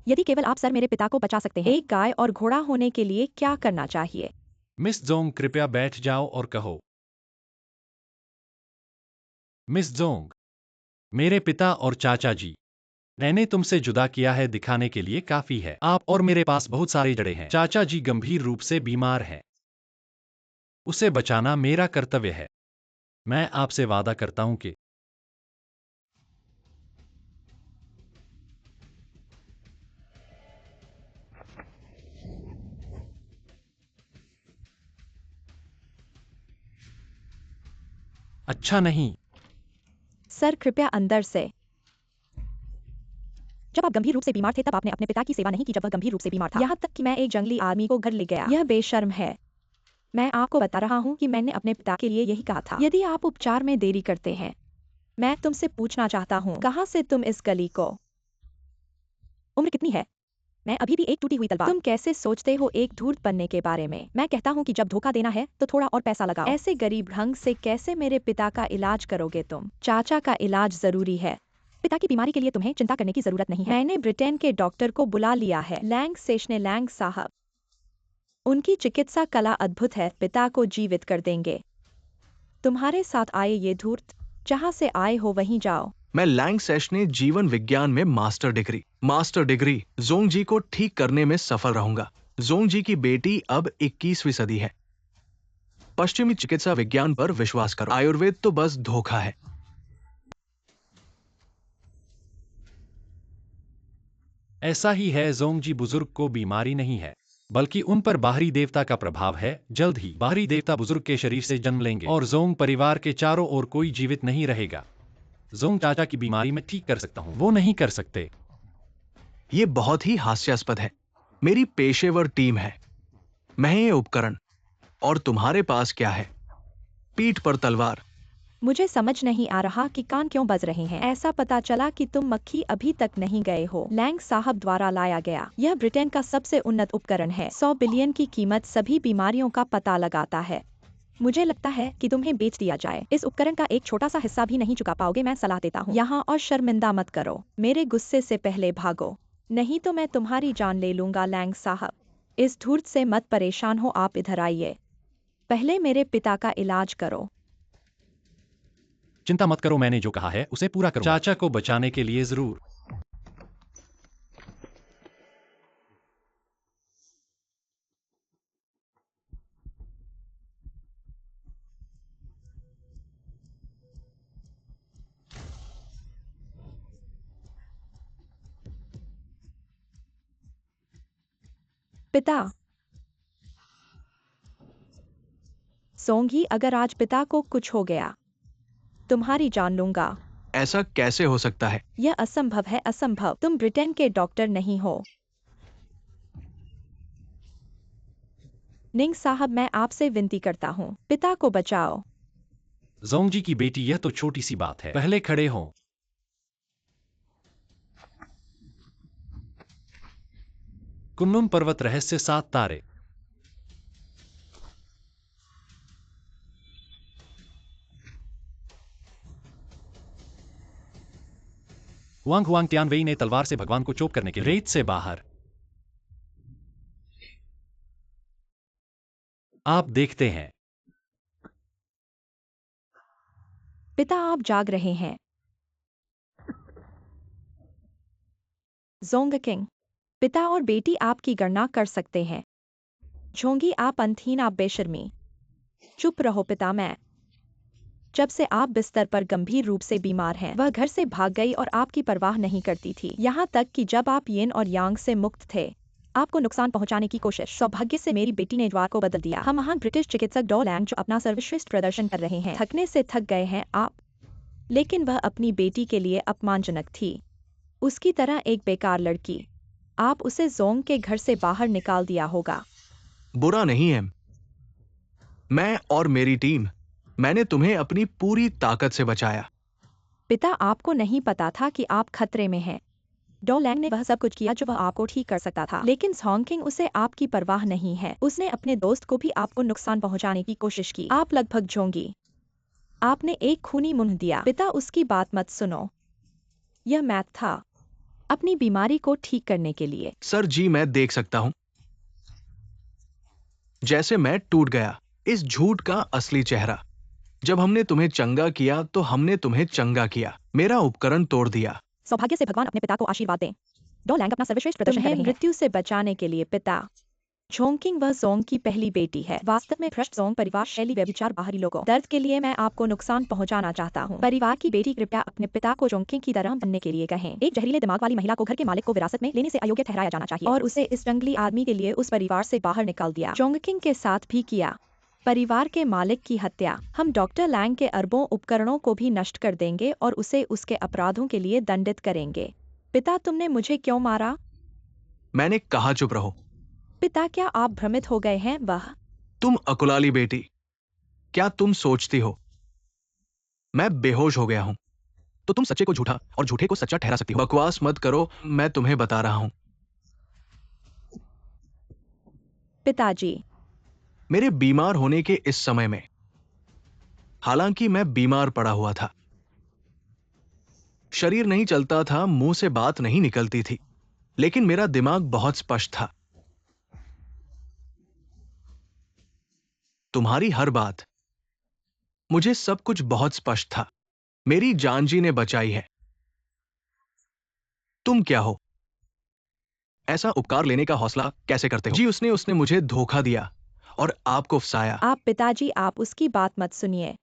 यदि केवल आप सर मेरे पिता को बचा सकते हैं, एक गाय और घोड़ा होने के लिए क्या करना चाहिए? मिस जोंग, कृपया बैठ जाओ और कहो। मिस जोंग, मेरे पिता और चाचा जी, मैंने तुमसे जुदा किया है दिखाने के लिए काफी है। आप और मेरे पास बहुत सारे जड़े हैं। चाचा जी गंभीर रूप से बीमार हैं। उसे बचाना मेरा कर्तव्य है। मैं आपसे वादा करता हूं कि अच्छा नहीं। सर कृपया अंदर से। जब आप गंभीर रूप से बीमार थे तब आपने अपने पिता की सेवा नहीं की जब वह गंभीर रूप से बीमार था। यहाँ तक कि मैं एक जंगली आदमी को घर ले गया। यह बेशर्म है। मैं आपको बता रहा हूँ कि मैंने अपने पिता के लिए यही कहा था। यदि आप उपचार में देरी करते हैं, मैं तुमसे पूछना चाहता हूँ, कहाँ से तुम इस गली को? उम्र कितनी है? मैं अभी भी एक टूटी हुई तलवार। तुम कैसे सोचते हो एक धूर्त बनने के बारे में? मैं कहता हूँ कि जब धोखा देना है तो थोड़ा और पैसा लगाओ। ऐसे गरीब ढंग से कैसे मेरे पिता का इलाज करोगे तुम? चाचा का इलाज जरूरी है। पिता की बीमारी के लिए तुम्हें चिंता करने की जरूरत नहीं है। मैंने ब्रिटेन के डॉक्टर को बुला लिया है, लैंग सेशने लैंग साहब। उनकी चिकित्सा कला अद्भुत है। पिता को जीवित कर देंगे। तुम्हारे साथ आए ये धूर्त, जहाँ से आए हो वहीं जाओ। मैं लैंग सेशने जीवन विज्ञान में मास्टर डिग्री जोंग जी को ठीक करने में सफल रहूंगा। जोंग जी की बेटी अब 21वीं सदी है। पश्चिमी चिकित्सा विज्ञान पर विश्वास करो। आयुर्वेद तो बस धोखा है। ऐसा ही है। जोंग जी बुजुर्ग को बीमारी नहीं है, बल्कि उन पर बाहरी देवता का प्रभाव है। जल्द ही बाहरी देवता बुजुर्ग के शरीर से जन्म लेंगे और जोंग परिवार के चारों ओर कोई जीवित नहीं रहेगा। जोंग चाचा की बीमारी मैं ठीक कर सकता हूँ, वो नहीं कर सकते। ये बहुत ही हास्यास्पद है। मेरी पेशेवर टीम है, मैं ये उपकरण, और तुम्हारे पास क्या है? पीठ पर तलवार। मुझे समझ नहीं आ रहा कि कान क्यों बज रहे हैं। ऐसा पता चला कि तुम मक्खी अभी तक नहीं गए हो। लैंग साहब द्वारा लाया गया। यह ब्रिटेन का सबसे उन्नत उपकरण है। 100 बिलियन की कीमत सभी बीमारियों का पता लगाता है। मुझे लगता है कि तुम्हें बेच दिया जाए। इस उपकरण का एक छोटा सा हिस्सा भी नहीं चुका पाओगे। मैं सलाह देता हूँ, यहाँ और शर्मिंदा मत करो। मेरे गुस्से से पहले भागो, नहीं तो मैं तुम्हारी जान ले लूंगा। लैंग साहब, इस धूर्त से मत परेशान हो। आप इधर आइए। पहले मेरे पिता का इलाज करो। चिंता मत करो, मैंने जो कहा है उसे पूरा करूंगा। चाचा को बचाने के लिए जरूर। पिता, सोंगी, अगर आज पिता को कुछ हो गया, तुम्हारी जान लूंगा। ऐसा कैसे हो सकता है? यह असंभव है, असंभव। तुम ब्रिटेन के डॉक्टर नहीं हो। निंग साहब, मैं आपसे विनती करता हूँ, पिता को बचाओ। जोंग जी की बेटी, यह तो छोटी सी बात है। पहले खड़े हो। कुनलुन पर्वत रहस्य 7 तारे। वांग हुआंग तियानवेई ने तलवार से भगवान को चोप करने के लिए रेत से बाहर। आप देखते हैं पिता आप जाग रहे हैं। जोंग किंग, पिता और बेटी आपकी गणना कर सकते हैं। झोंगी आप अंतहीन, आप बेशर्मी। चुप रहो पिता। मैं जब से आप बिस्तर पर गंभीर रूप से बीमार हैं, वह घर से भाग गई और आपकी परवाह नहीं करती थी, यहाँ तक कि जब आप यिन और यांग से मुक्त थे, आपको नुकसान पहुंचाने की कोशिश। सौभाग्य से मेरी बेटी ने द्वार को बदल दिया। हम महान ब्रिटिश चिकित्सक डॉ लैंग जो अपना सर्वश्रेष्ठ प्रदर्शन कर रहे हैं, थकने से थक गए हैं आप, लेकिन वह अपनी बेटी के लिए अपमानजनक थी। उसकी तरह एक बेकार लड़की। आप उसे जोंग के घर से बाहर निकाल दिया होगा। बुरा नहीं है। मैं और मेरी टीम, मैंने तुम्हें अपनी पूरी ताकत से बचाया। पिता आपको नहीं पता था कि आप खतरे में हैं। डॉ लैंग ने वह सब कुछ किया जो वह आपको ठीक कर सकता था, लेकिन जोंग किंग, उसे आपकी परवाह नहीं है। उसने अपने दोस्त को भी आपको नुकसान पहुंचाने की कोशिश की। आप लगभग झोंगी। आपने एक खूनी मुंह दिया। पिता उसकी बात मत सुनो। यह मैथ था, अपनी बीमारी को ठीक करने के लिए। सर जी, मैं देख सकता हूं जैसे मैं टूट गया। इस झूठ का असली चेहरा। जब हमने तुम्हें चंगा किया तो हमने तुम्हें चंगा किया, मेरा उपकरण तोड़ दिया। सौभाग्य से भगवान अपने पिता को आशीर्वाद दें। डॉ लैंग अपना सर्वश्रेष्ठ प्रदर्शन कर रहे हैं। मृत्यु से बचाने के लिए पिता। झोंकिंग वह जोंग की पहली बेटी है। वास्तव में भ्रष्ट जोंग परिवार शैली व्यभिचार बाहरी लोगों दर्द के लिए मैं आपको नुकसान पहुंचाना चाहता हूं। परिवार की बेटी, कृपया अपने पिता को जोंकिंग की तरह बनने के लिए कहें। एक जहरीले दिमाग वाली महिला को घर के मालिक को विरासत में लेने से अयोग्य ठहराया जाना चाहिए और उसे इस जंगली आदमी के लिए उस परिवार से बाहर निकाल दिया। जोंकिंग के साथ भी किया। परिवार के मालिक की हत्या। हम डॉक्टर लैंग के अरबों उपकरणों को भी नष्ट कर देंगे और उसे उसके अपराधों के लिए दंडित करेंगे। पिता, तुमने मुझे क्यों मारा? मैंने कहा चुप रहो। पिता, क्या आप भ्रमित हो गए हैं? तुम अकुलाली बेटी, क्या तुम सोचती हो मैं बेहोश हो गया हूं तो तुम सच्चे को झूठा और झूठे को सच्चा ठहरा सकती हो? बकवास मत करो, मैं तुम्हें बता रहा हूं। पिताजी। मेरे बीमार होने के इस समय में, हालांकि मैं बीमार पड़ा हुआ था, शरीर नहीं चलता था, मुंह से बात नहीं निकलती थी, लेकिन मेरा दिमाग बहुत स्पष्ट था। तुम्हारी हर बात, मुझे सब कुछ बहुत स्पष्ट था। मेरी जान जी ने बचाई है। तुम क्या हो? ऐसा उपकार लेने का हौसला कैसे करते हो? जी, उसने उसने मुझे धोखा दिया और आपको फंसाया। आप पिताजी, आप उसकी बात मत सुनिए।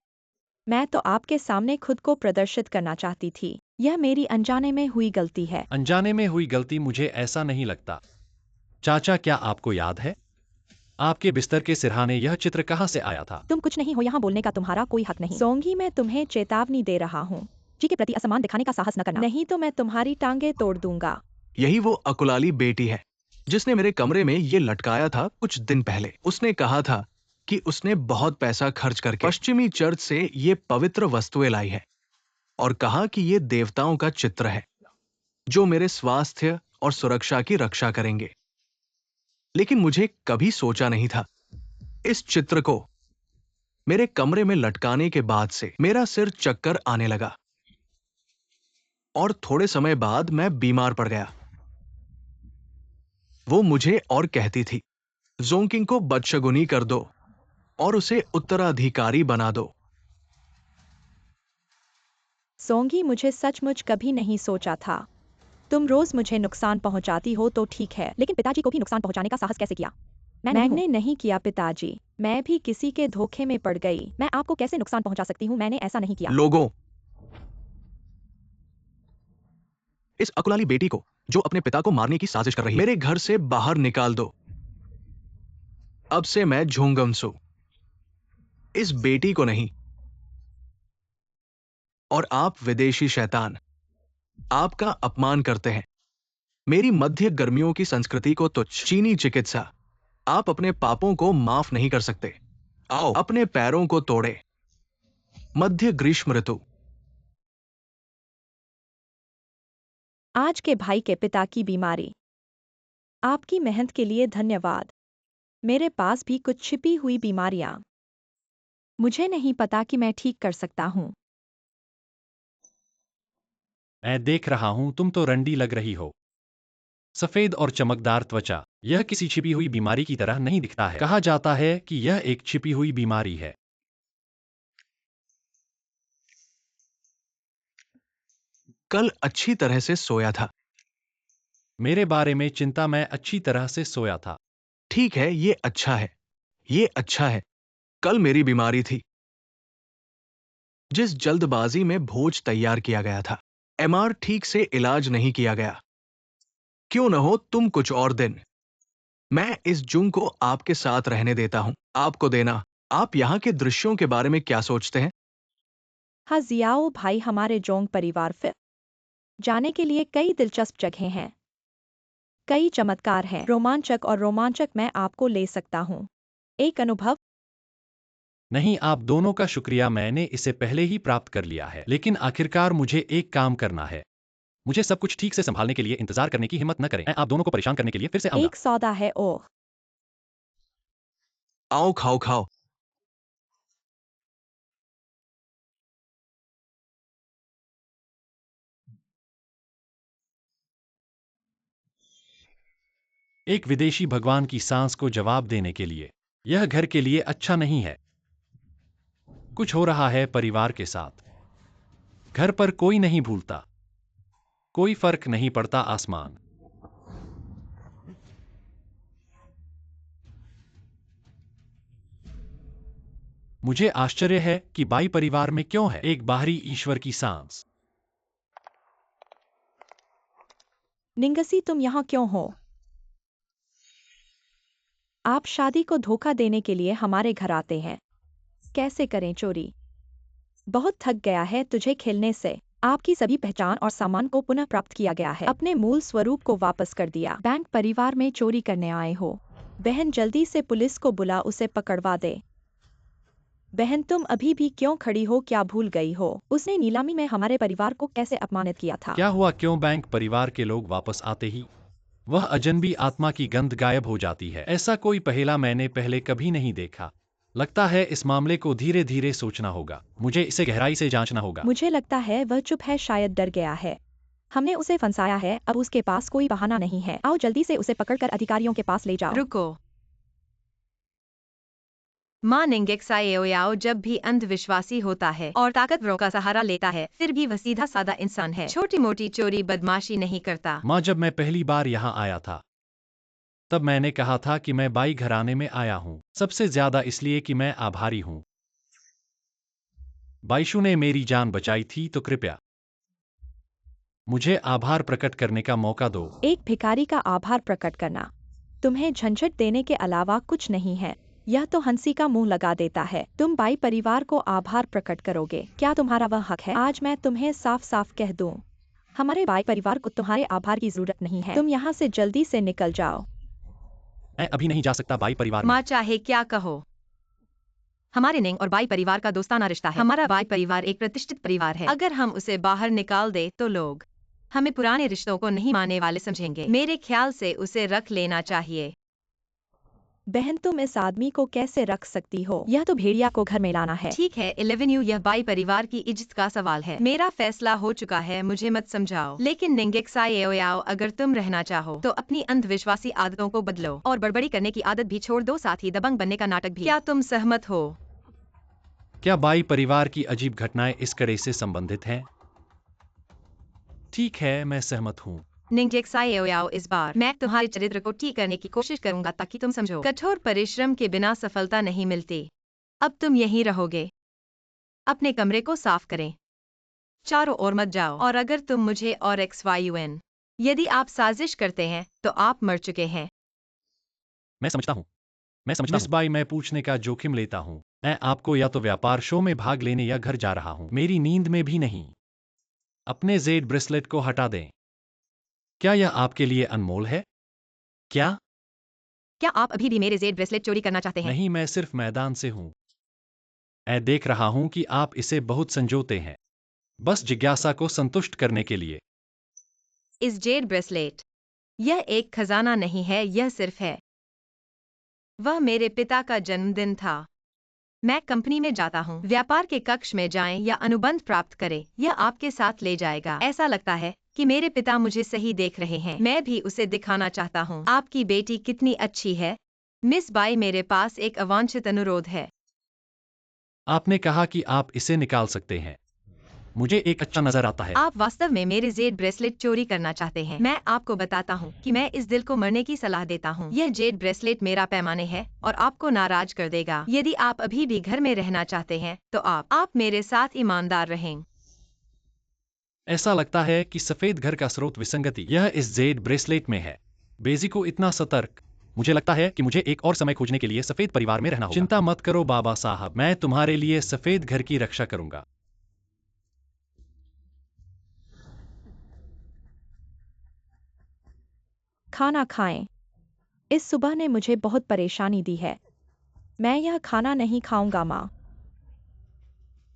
मैं तो आपके सामने खुद को प्रदर्शित करना चाहती थी। यह मेरी अनजाने में हुई गलती है। अनजाने में हुई गलती? मुझे ऐसा नहीं लगता। चाचा, क्या आपको याद है आपके बिस्तर के सिरहाने यह चित्र कहाँ से आया था? तुम कुछ नहीं हो, यहाँ बोलने का तुम्हारा कोई हक नहीं। सोंगी, मैं तुम्हें चेतावनी दे रहा हूँ। जी के प्रति असमान दिखाने का साहस न करना, नहीं तो मैं तुम्हारी टांगे तोड़ दूंगा। यही वो अकुलाली बेटी है जिसने मेरे कमरे में ये लटकाया था कुछ दिन पहले। उसने कहा था कि उसने बहुत पैसा खर्च करके पश्चिमी चर्च से ये पवित्र वस्तुएं लाई है और कहा कि ये देवताओं का चित्र है जो मेरे स्वास्थ्य और सुरक्षा की रक्षा करेंगे। लेकिन मुझे कभी सोचा नहीं था, इस चित्र को मेरे कमरे में लटकाने के बाद से मेरा सिर चक्कर आने लगा और थोड़े समय बाद मैं बीमार पड़ गया। वो मुझे और कहती थी, जोंकिंग को बदशगुनी कर दो और उसे उत्तराधिकारी बना दो। सोंगी, मुझे सचमुच कभी नहीं सोचा था। तुम रोज मुझे नुकसान पहुंचाती हो तो ठीक है, लेकिन पिताजी को भी नुकसान पहुंचाने का साहस कैसे किया? मैंने नहीं किया पिताजी। मैं भी किसी के धोखे में पड़ गई। मैं आपको कैसे नुकसान पहुंचा सकती हूँ? मैंने ऐसा नहीं किया। लोगों, इस अकुलाली बेटी को जो अपने पिता को मारने की साजिश कर रही है, मेरे घर से बाहर निकाल दो। अब से मैं झोंगमसू, इस बेटी को नहीं। और आप विदेशी शैतान, आपका अपमान करते हैं मेरी मध्य गर्मियों की संस्कृति को तुच्छ। चीनी चिकित्सा, आप अपने पापों को माफ नहीं कर सकते। आओ, अपने पैरों को तोड़े। मध्य ग्रीष्म ऋतु। आज के भाई के पिता की बीमारी। आपकी मेहनत के लिए धन्यवाद। मेरे पास भी कुछ छिपी हुई बीमारियां। मुझे नहीं पता कि मैं ठीक कर सकता हूँ। मैं देख रहा हूं तुम तो रंडी लग रही हो। सफेद और चमकदार त्वचा, यह किसी छिपी हुई बीमारी की तरह नहीं दिखता है। कहा जाता है कि यह एक छिपी हुई बीमारी है। कल अच्छी तरह से सोया था। मेरे बारे में चिंता, मैं अच्छी तरह से सोया था। ठीक है, ये अच्छा है। ये अच्छा है। कल मेरी बीमारी थी, जिस जल्दबाजी में भोज तैयार किया गया था। एमआर ठीक से इलाज नहीं किया गया। क्यों न हो तुम कुछ और दिन। मैं इस जुंग को आपके साथ रहने देता हूं, आपको देना। आप यहाँ के दृश्यों के बारे में क्या सोचते हैं? हाँ जियाओ भाई, हमारे जोंग परिवार फिर जाने के लिए कई दिलचस्प जगहें हैं, कई चमत्कार हैं, रोमांचक मैं आपको ले सकता हूँ। एक अनुभव। नहीं, आप दोनों का शुक्रिया, मैंने इसे पहले ही प्राप्त कर लिया है। लेकिन आखिरकार मुझे एक काम करना है। मुझे सब कुछ ठीक से संभालने के लिए इंतजार करने की हिम्मत न करें। मैं आप दोनों को परेशान करने के लिए फिर से आऊंगा। एक सौदा है। ओह, आओ खाओ खाओ। एक विदेशी भगवान की सांस को जवाब देने के लिए। यह घर के लिए अच्छा नहीं है। कुछ हो रहा है परिवार के साथ। घर पर कोई नहीं भूलता। कोई फर्क नहीं पड़ता आसमान। मुझे आश्चर्य है कि बाई परिवार में क्यों है एक बाहरी ईश्वर की सांस। निंगसी तुम यहाँ क्यों हो? आप शादी को धोखा देने के लिए हमारे घर आते हैं। कैसे करें चोरी? बहुत थक गया है तुझे खेलने से। आपकी सभी पहचान और सामान को पुनः प्राप्त किया गया है। अपने मूल स्वरूप को वापस कर दिया। बैंक परिवार में चोरी करने आए हो। बहन जल्दी से पुलिस को बुला, उसे पकड़वा दे। बहन तुम अभी भी क्यों खड़ी हो? क्या भूल गई हो उसने नीलामी में हमारे परिवार को कैसे अपमानित किया था? क्या हुआ? क्यों बैंक परिवार के लोग वापस आते ही वह अजनबी आत्मा की गंध गायब हो जाती है? ऐसा कोई पहेला मैंने पहले कभी नहीं देखा। लगता है इस मामले को धीरे धीरे सोचना होगा। मुझे इसे गहराई से जांचना होगा। मुझे लगता है वह चुप है, शायद डर गया है। हमने उसे फंसाया है, अब उसके पास कोई बहाना नहीं है। आओ जल्दी से उसे पकड़कर अधिकारियों के पास ले जाओ। रुको। मां निंगेक्साओयाओ जब भी अंधविश्वासी होता है और ताकतवरों का सहारा लेता है, फिर भी वह सीधा साधा इंसान है। छोटी मोटी चोरी बदमाशी नहीं करता। माँ, जब मैं पहली बार यहाँ आया था तब मैंने कहा था कि मैं बाई घराने में आया हूँ, सबसे ज्यादा इसलिए कि मैं आभारी हूँ। बाईशु ने मेरी जान बचाई थी, तो कृपया मुझे आभार प्रकट करने का मौका दो। एक भिखारी का आभार प्रकट करना तुम्हें झंझट देने के अलावा कुछ नहीं है। यह तो हंसी का मुंह लगा देता है। तुम बाई परिवार को आभार प्रकट करोगे? क्या तुम्हारा वह हक है? आज मैं तुम्हें साफ साफ कह दूं, हमारे बाई परिवार को तुम्हारे आभार की जरूरत नहीं है। तुम यहाँ से जल्दी से निकल जाओ। मैं अभी नहीं जा सकता बाई परिवार में। माँ चाहे क्या कहो, हमारे निंग और बाई परिवार का दोस्ताना रिश्ता है। हमारा बाई परिवार एक प्रतिष्ठित परिवार है। अगर हम उसे बाहर निकाल दे तो लोग हमें पुराने रिश्तों को नहीं मानने वाले समझेंगे। मेरे ख्याल से उसे रख लेना चाहिए। बहन तुम इस आदमी को कैसे रख सकती हो? यह तो भेड़िया को घर में लाना है। ठीक है 11U, यह बाई परिवार की इज्जत का सवाल है। मेरा फैसला हो चुका है, मुझे मत समझाओ। लेकिन निंगेक्साओयाओ, अगर तुम रहना चाहो तो अपनी अंधविश्वासी आदतों को बदलो और बड़बड़ी करने की आदत भी छोड़ दो, साथ ही दबंग बनने का नाटक भी। क्या तुम सहमत हो? क्या बाई परिवार की अजीब घटनाएं इस कड़े से संबंधित हैं? ठीक है, मैं सहमत हूँ। निंगेक्साओयाओ, इस बार मैं तुम्हारे चरित्र को ठीक करने की कोशिश करूंगा ताकि तुम समझो, कठोर परिश्रम के बिना सफलता नहीं मिलती। अब तुम यहीं रहोगे। अपने कमरे को साफ करें, चारों ओर मत जाओ, और अगर तुम मुझे और XYUN यदि आप साजिश करते हैं तो आप मर चुके हैं। मैं समझता हूँ। मिस बाई, मैं पूछने का जोखिम लेता हूँ। मैं आपको या तो व्यापार शो में भाग लेने या घर जा रहा हूँ, मेरी नींद में भी नहीं। अपने जेड ब्रेसलेट को हटा दें। क्या यह आपके लिए अनमोल है? क्या? क्या आप अभी भी मेरे जेड ब्रेसलेट चोरी करना चाहते हैं? नहीं, मैं सिर्फ मैदान से हूँ। मैं देख रहा हूँ कि आप इसे बहुत संजोते हैं, बस जिज्ञासा को संतुष्ट करने के लिए। इस जेड ब्रेसलेट, यह एक खजाना नहीं है, यह सिर्फ है। वह मेरे पिता का जन्मदिन था। मैं कंपनी में जाता हूँ। व्यापार के कक्ष में जाएं या अनुबंध प्राप्त करें, यह आपके साथ ले जाएगा। ऐसा लगता है कि मेरे पिता मुझे सही देख रहे हैं। मैं भी उसे दिखाना चाहता हूँ। आपकी बेटी कितनी अच्छी है। मिस बाई, मेरे पास एक अवांछित अनुरोध है। आपने कहा कि आप इसे निकाल सकते हैं। मुझे एक अच्छा नजर आता है। आप वास्तव में मेरे जेड ब्रेसलेट चोरी करना चाहते हैं। मैं आपको बताता हूँ कि मैं इस दिल को मरने की सलाह देता हूँ। यह जेड ब्रेसलेट मेरा पैमाने है और आपको नाराज कर देगा। यदि आप अभी भी घर में रहना चाहते हैं तो आप मेरे साथ ईमानदार रहें। ऐसा लगता है कि सफेद घर का स्रोत विसंगति यह इस जेड ब्रेसलेट में है। बेजी को इतना सतर्क। मुझे लगता है कि मुझे एक और समय खोजने के लिए सफेद परिवार में रहना होगा। चिंता मत करो बाबा साहब, मैं तुम्हारे लिए सफेद घर की रक्षा करूंगा। खाना खाएं। इस सुबह ने मुझे बहुत परेशानी दी है। मैं यह खाना नहीं खाऊंगा माँ।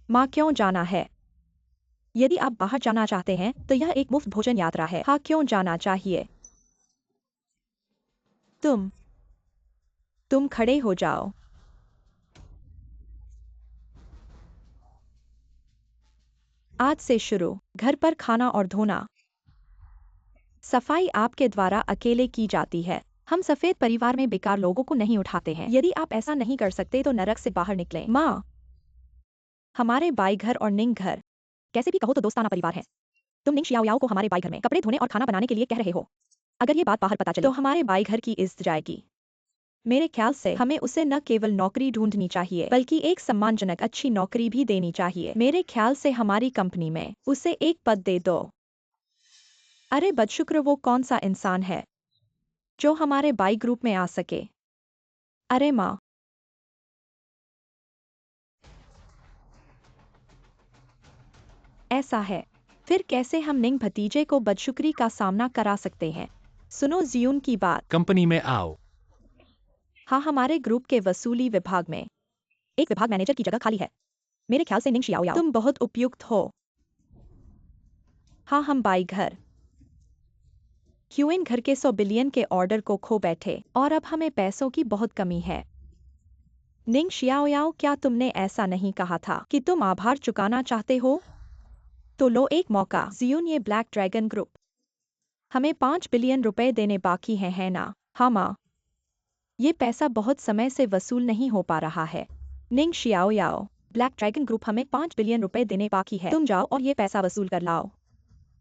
माँ, क्यों जाना है? यदि आप बाहर जाना चाहते हैं तो यह एक मुफ्त भोजन यात्रा है। हाँ, क्यों जाना चाहिए? तुम खड़े हो जाओ। आज से शुरू, घर पर खाना और धोना। सफाई आपके द्वारा अकेले की जाती है। हम सफेद परिवार में बेकार लोगों को नहीं उठाते हैं। यदि आप ऐसा नहीं कर सकते तो नरक से बाहर निकलें। माँ, हमारे बाई घर और निंग घर, कैसे भी कहो तो दोस्ताना परिवार है। तुम निंग शियाओ याओ को हमारे बाई घर में कपड़े धोने और खाना बनाने के लिए कह रहे हो। अगर ये बात बाहर पता चली तो हमारे बाई घर की इज्जत जाएगी। मेरे ख्याल से हमें उसे न केवल नौकरी ढूंढनी चाहिए बल्कि एक सम्मानजनक अच्छी नौकरी भी देनी चाहिए। मेरे ख्याल से हमारी कंपनी में उसे एक पद दे दो। अरे बदशुक्र, वो कौन सा इंसान है जो हमारे बाई ग्रुप में आ सके? अरे माँ, ऐसा है। फिर कैसे हम निंग भतीजे को बदशुक्री का सामना करा सकते हैं? सुनो जियून की बात। कंपनी में आओ। हाँ, हमारे ग्रुप के वसूली विभाग में एक विभाग मैनेजर की जगह खाली है। मेरे ख्याल से निंग शियाओ याओ, तुम बहुत उपयुक्त हो। हाँ, हम बाई घर क्यूइन घर के 100 बिलियन के ऑर्डर को खो बैठे और अब हमें पैसों की बहुत कमी है। निंग शियाओयाओ, क्या तुमने ऐसा नहीं कहा था कि तुम आभार चुकाना चाहते हो? तो लो एक मौका। जियून, ये ब्लैक ड्रैगन ग्रुप हमें 5 बिलियन रुपए देने बाकी हैं, है ना? हाँ माँ, ये पैसा बहुत समय से वसूल नहीं हो पा रहा है। निंग शियाओयाओ, ब्लैक ड्रैगन ग्रुप हमें 5 बिलियन रुपए देने बाकी है। तुम जाओ और ये पैसा वसूल कर लाओ।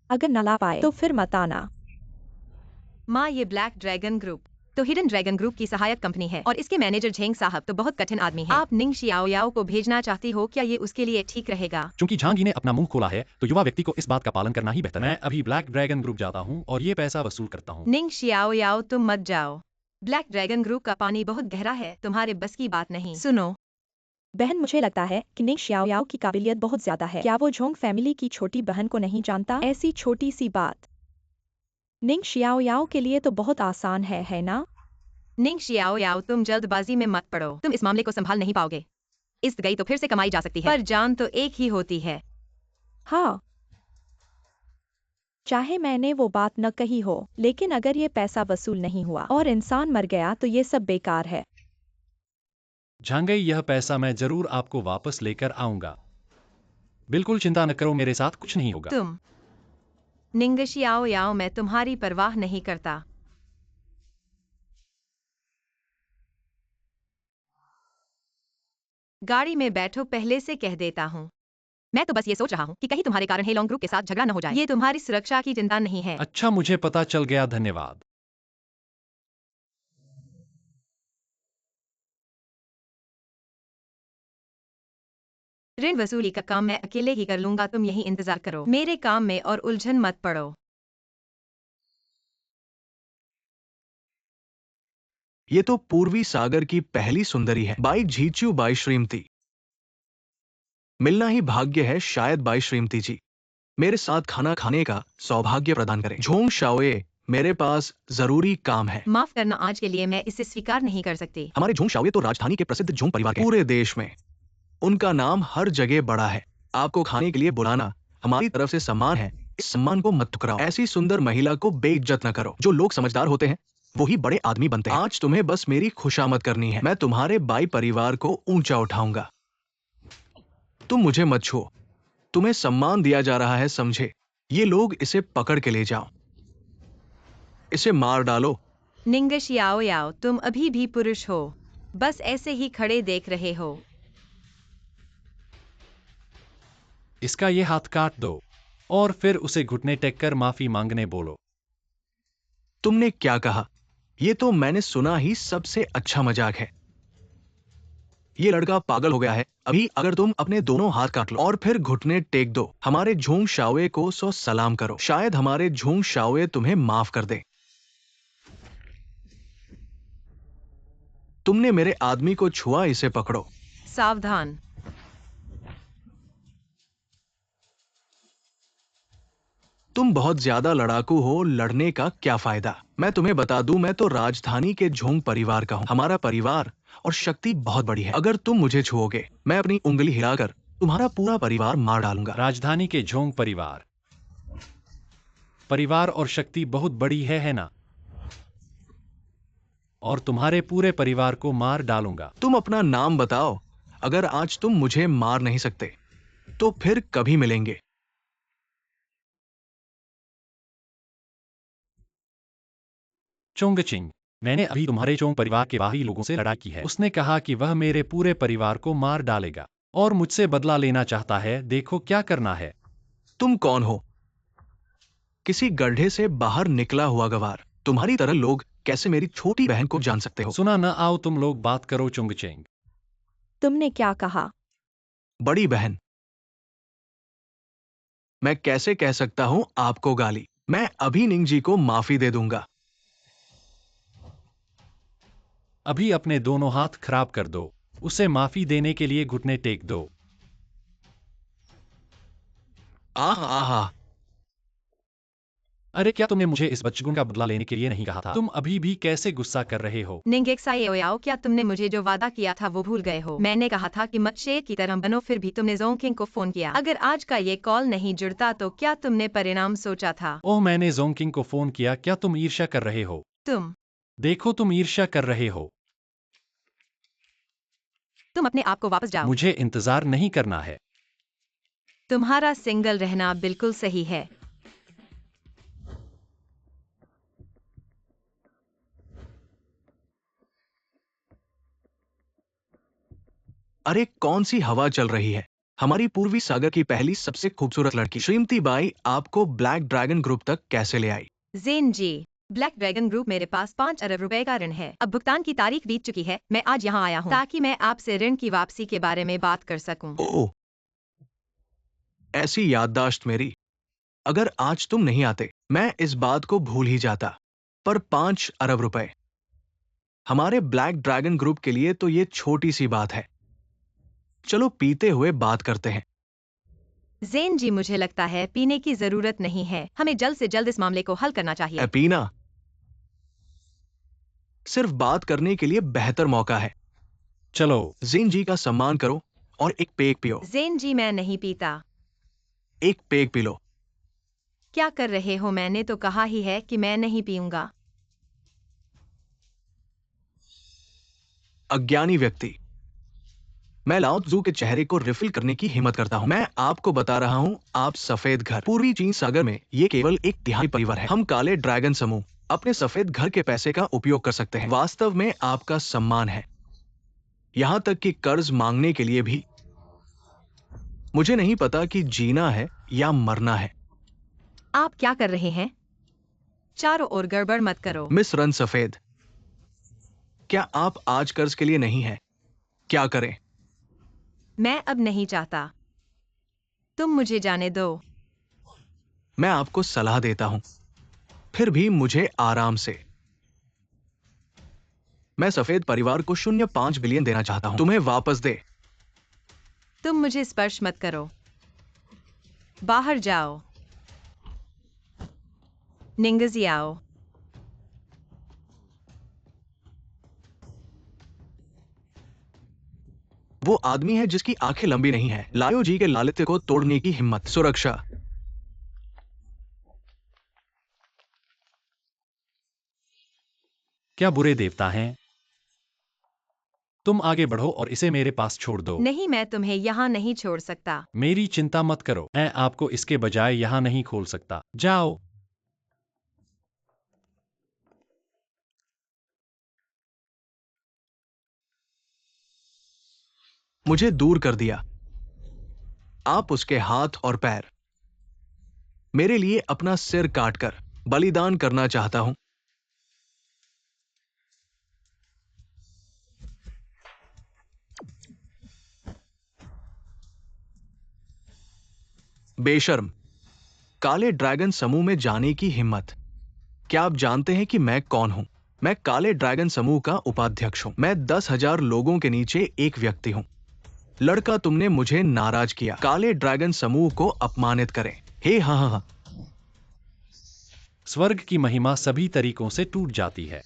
अगर न ला पाए तो फिर मत आना। माँ, ये ब्लैक ड्रैगन ग्रुप तो हिडन ड्रैगन ग्रुप की सहायक कंपनी है और इसके मैनेजर झेंग साहब तो बहुत कठिन आदमी हैं। आप निंग शियाओ याओ को भेजना चाहती हो, क्या ये उसके लिए ठीक रहेगा? चूंकि झांगी ने अपना मुंह खोला है तो युवा व्यक्ति को इस बात का पालन करना ही बेहतर है। मैं अभी ब्लैक ड्रैगन ग्रुप जाता हूँ और ये पैसा वसूल करता हूँ। निंग शियाओ याओ, तुम मत जाओ। ब्लैक ड्रैगन ग्रुप का पानी बहुत गहरा है, तुम्हारे बस की बात नहीं। सुनो बहन, मुझे लगता है कि निंग शियाओयाओ की काबिलियत बहुत ज्यादा है। क्या वो झोंग फैमिली की छोटी बहन को नहीं जानता? ऐसी छोटी सी बात निंग शियाओयाओ के लिए तो बहुत आसान है ना? निंग शियाओ याओ, तुम जल्दबाजी में मत पड़ो। तुम इस मामले को संभाल नहीं पाओगे। इस गई तो फिर से कमाई जा सकती है, पर जान तो एक ही होती है। हाँ, चाहे मैंने वो बात न कही हो, लेकिन अगर ये पैसा वसूल नहीं हुआ और इंसान मर गया तो ये सब बेकार है। झांगई, यह पैसा मैं जरूर आपको वापस लेकर आऊंगा। बिल्कुल चिंता न करो, मेरे साथ कुछ नहीं होगा। तुम निंग शियाओ याओ, मैं तुम्हारी परवाह नहीं करता। गाड़ी में बैठो, पहले से कह देता हूँ। मैं तो बस ये सोच रहा हूँ कि कहीं तुम्हारे कारण हेलोंग ग्रुप के साथ झगड़ा न हो जाए। ये तुम्हारी सुरक्षा की चिंता नहीं है। अच्छा, मुझे पता चल गया, धन्यवाद। ऋण वसूली का काम मैं अकेले ही कर लूंगा, तुम यही इंतजार करो। मेरे काम में और उलझन मत पड़ो। ये तो पूर्वी सागर की पहली सुंदरी है, बाई झीच्यू बाई श्रीमती। मिलना ही भाग्य है, शायद बाई श्रीमती जी मेरे साथ खाना खाने का सौभाग्य प्रदान करें। झोंग शाओए, मेरे पास जरूरी काम है। माफ करना, आज के लिए मैं इसे स्वीकार नहीं कर सकती। हमारे झोंग शाओए तो राजधानी के प्रसिद्ध झोंग परिवार के पूरे देश में उनका नाम हर जगह बड़ा है। आपको खाने के लिए बुलाना हमारी तरफ से सम्मान है। इस सम्मान को मत ठुकराओ। ऐसी सुंदर महिला को बेइज्जत न करो। जो लोग समझदार होते हैं वही बड़े आदमी बनते हैं। आज तुम्हें बस मेरी खुशामद करनी है। मैं तुम्हारे बाई परिवार को ऊंचा उठाऊंगा। तुम मुझे मत छुओ। तुम्हें सम्मान दिया जा रहा है, समझे? ये लोग इसे पकड़ के ले जाओ। इसे मार डालो। निंगश याओ याओ, तुम अभी भी पुरुष हो, बस ऐसे ही खड़े देख रहे हो। इसका ये हाथ काट दो और फिर उसे घुटने टेक कर माफी मांगने बोलो। तुमने क्या कहा? ये तो मैंने सुना ही सबसे अच्छा मजाक है। ये लड़का पागल हो गया है। अभी अगर तुम अपने दोनों हाथ काट लो और फिर घुटने टेक दो, हमारे झोंग शाओए को 100 सलाम करो, शायद हमारे झोंग शाओए तुम्हें माफ कर दे। तुमने मेरे आदमी को छुआ, इसे पकड़ो। सावधान। तुम बहुत ज्यादा लड़ाकू हो, लड़ने का क्या फायदा? मैं तुम्हें बता दूं, मैं तो राजधानी के झोंग परिवार का हूं। हमारा परिवार और शक्ति बहुत बड़ी है। अगर तुम मुझे छुओगे, मैं अपनी उंगली हिलाकर तुम्हारा पूरा परिवार मार डालूंगा। राजधानी के झोंग परिवार। परिवार और शक्ति बहुत बड़ी है ना? और तुम्हारे पूरे परिवार को मार डालूंगा। तुम अपना नाम बताओ। अगर आज तुम मुझे मार नहीं सकते, तो फिर कभी मिलेंगे। चोंगचिंग, मैंने अभी तुम्हारे चोंग परिवार के बाकी लोगों से लड़ाई की है। उसने कहा कि वह मेरे पूरे परिवार को मार डालेगा और मुझसे बदला लेना चाहता है। देखो क्या करना है। तुम कौन हो? किसी गड्ढे से बाहर निकला हुआ गवार। तुम्हारी तरह लोग कैसे मेरी छोटी बहन को जान सकते हो? सुना न? आओ तुम लोग बात करो। चोंगचेंग, तुमने क्या कहा? बड़ी बहन। मैं कैसे कह सकता हूं आपको गाली? मैं अभी निंग जी को माफी दे दूंगा। अभी अपने दोनों हाथ खराब कर दो। उसे माफी देने के लिए घुटने टेक दो। आह आह। अरे क्या तुमने मुझे इस बच्चगुन का बदला लेने के लिए नहीं कहा था? तुम अभी भी कैसे गुस्सा कर रहे हो? निंगेक्साओ, क्या तुमने मुझे जो वादा किया था वो भूल गए हो? मैंने कहा था कि मत शेर की तरह बनो, फिर भी तुमने जोंगकिंग को फोन किया। अगर आज का ये कॉल नहीं जुड़ता तो क्या तुमने परिणाम सोचा था? ओह, मैंने जोंगकिंग को फोन किया। क्या तुम ईर्ष्या कर रहे हो? देखो, तुम ईर्ष्या कर रहे हो। तुम अपने आप को वापस जाओ। मुझे इंतजार नहीं करना है। तुम्हारा सिंगल रहना बिल्कुल सही है। अरे कौन सी हवा चल रही है? हमारी पूर्वी सागर की पहली सबसे खूबसूरत लड़की श्रीमती बाई आपको ब्लैक ड्रैगन ग्रुप तक कैसे ले आई? जेन जी, ब्लैक ड्रैगन ग्रुप मेरे पास 5 अरब रुपए का ऋण है। अब भुगतान की तारीख बीत चुकी है। मैं आज यहाँ आया हूँ ताकि मैं आपसे ऋण की वापसी के बारे में बात कर सकूं। ओह, ऐसी याददाश्त मेरी। अगर आज तुम नहीं आते, मैं इस बात को भूल ही जाता। पर 5 अरब रुपए हमारे ब्लैक ड्रैगन ग्रुप के लिए तो ये छोटी सी बात है। चलो पीते हुए बात करते हैं। जेन जी, मुझे लगता है पीने की जरूरत नहीं है। हमें जल्द से जल्द इस मामले को हल करना चाहिए। पीना सिर्फ बात करने के लिए बेहतर मौका है। चलो। जीन जी का सम्मान करो और एक पेग पियो। जेन जी, मैं नहीं पीता। एक पेग पी लो। क्या कर रहे हो? मैंने तो कहा ही है कि मैं नहीं पीऊंगा। अज्ञानी व्यक्ति। मैं लाओ त्जू के चेहरे को रिफिल करने की हिम्मत करता हूं। मैं आपको बता रहा हूं, आप सफेद घर पूर्वी चीन सागर में ये केवल एक तिहाई परिवार है। हम काले ड्रैगन समूह अपने सफेद घर के पैसे का उपयोग कर सकते हैं। वास्तव में आपका सम्मान है, यहां तक कि कर्ज मांगने के लिए भी। मुझे नहीं पता कि जीना है या मरना है। आप क्या कर रहे हैं? चारों ओर गड़बड़ मत करो। मिस रन सफेद, क्या आप आज कर्ज के लिए नहीं हैं? क्या करें? मैं अब नहीं चाहता। तुम मुझे जाने दो। मैं आपको सलाह देता हूं, फिर भी मुझे आराम से। मैं सफेद परिवार को 0.5 बिलियन देना चाहता हूं। तुम्हें वापस दे। तुम मुझे स्पर्श मत करो। बाहर जाओ। निंगजियाओ। वो आदमी है जिसकी आंखें लंबी नहीं है। लायो जी के लालित्य को तोड़ने की हिम्मत। सुरक्षा। क्या बुरे देवता हैं? तुम आगे बढ़ो और इसे मेरे पास छोड़ दो। नहीं, मैं तुम्हें यहाँ नहीं छोड़ सकता। मेरी चिंता मत करो, मैं आपको इसके बजाय यहाँ नहीं खोल सकता। जाओ। मुझे दूर कर दिया। आप उसके हाथ और पैर, मेरे लिए अपना सिर काटकर बलिदान करना चाहता हूं। बेशर्म, काले ड्रैगन समूह में जाने की हिम्मत। क्या आप जानते हैं कि मैं कौन हूं? मैं काले ड्रैगन समूह का उपाध्यक्ष हूं। मैं 10,000 लोगों के नीचे एक व्यक्ति हूं। लड़का, तुमने मुझे नाराज किया। काले ड्रैगन समूह को अपमानित करें। हे हाँ हाँ हाँ। स्वर्ग की महिमा सभी तरीकों से टूट जाती है।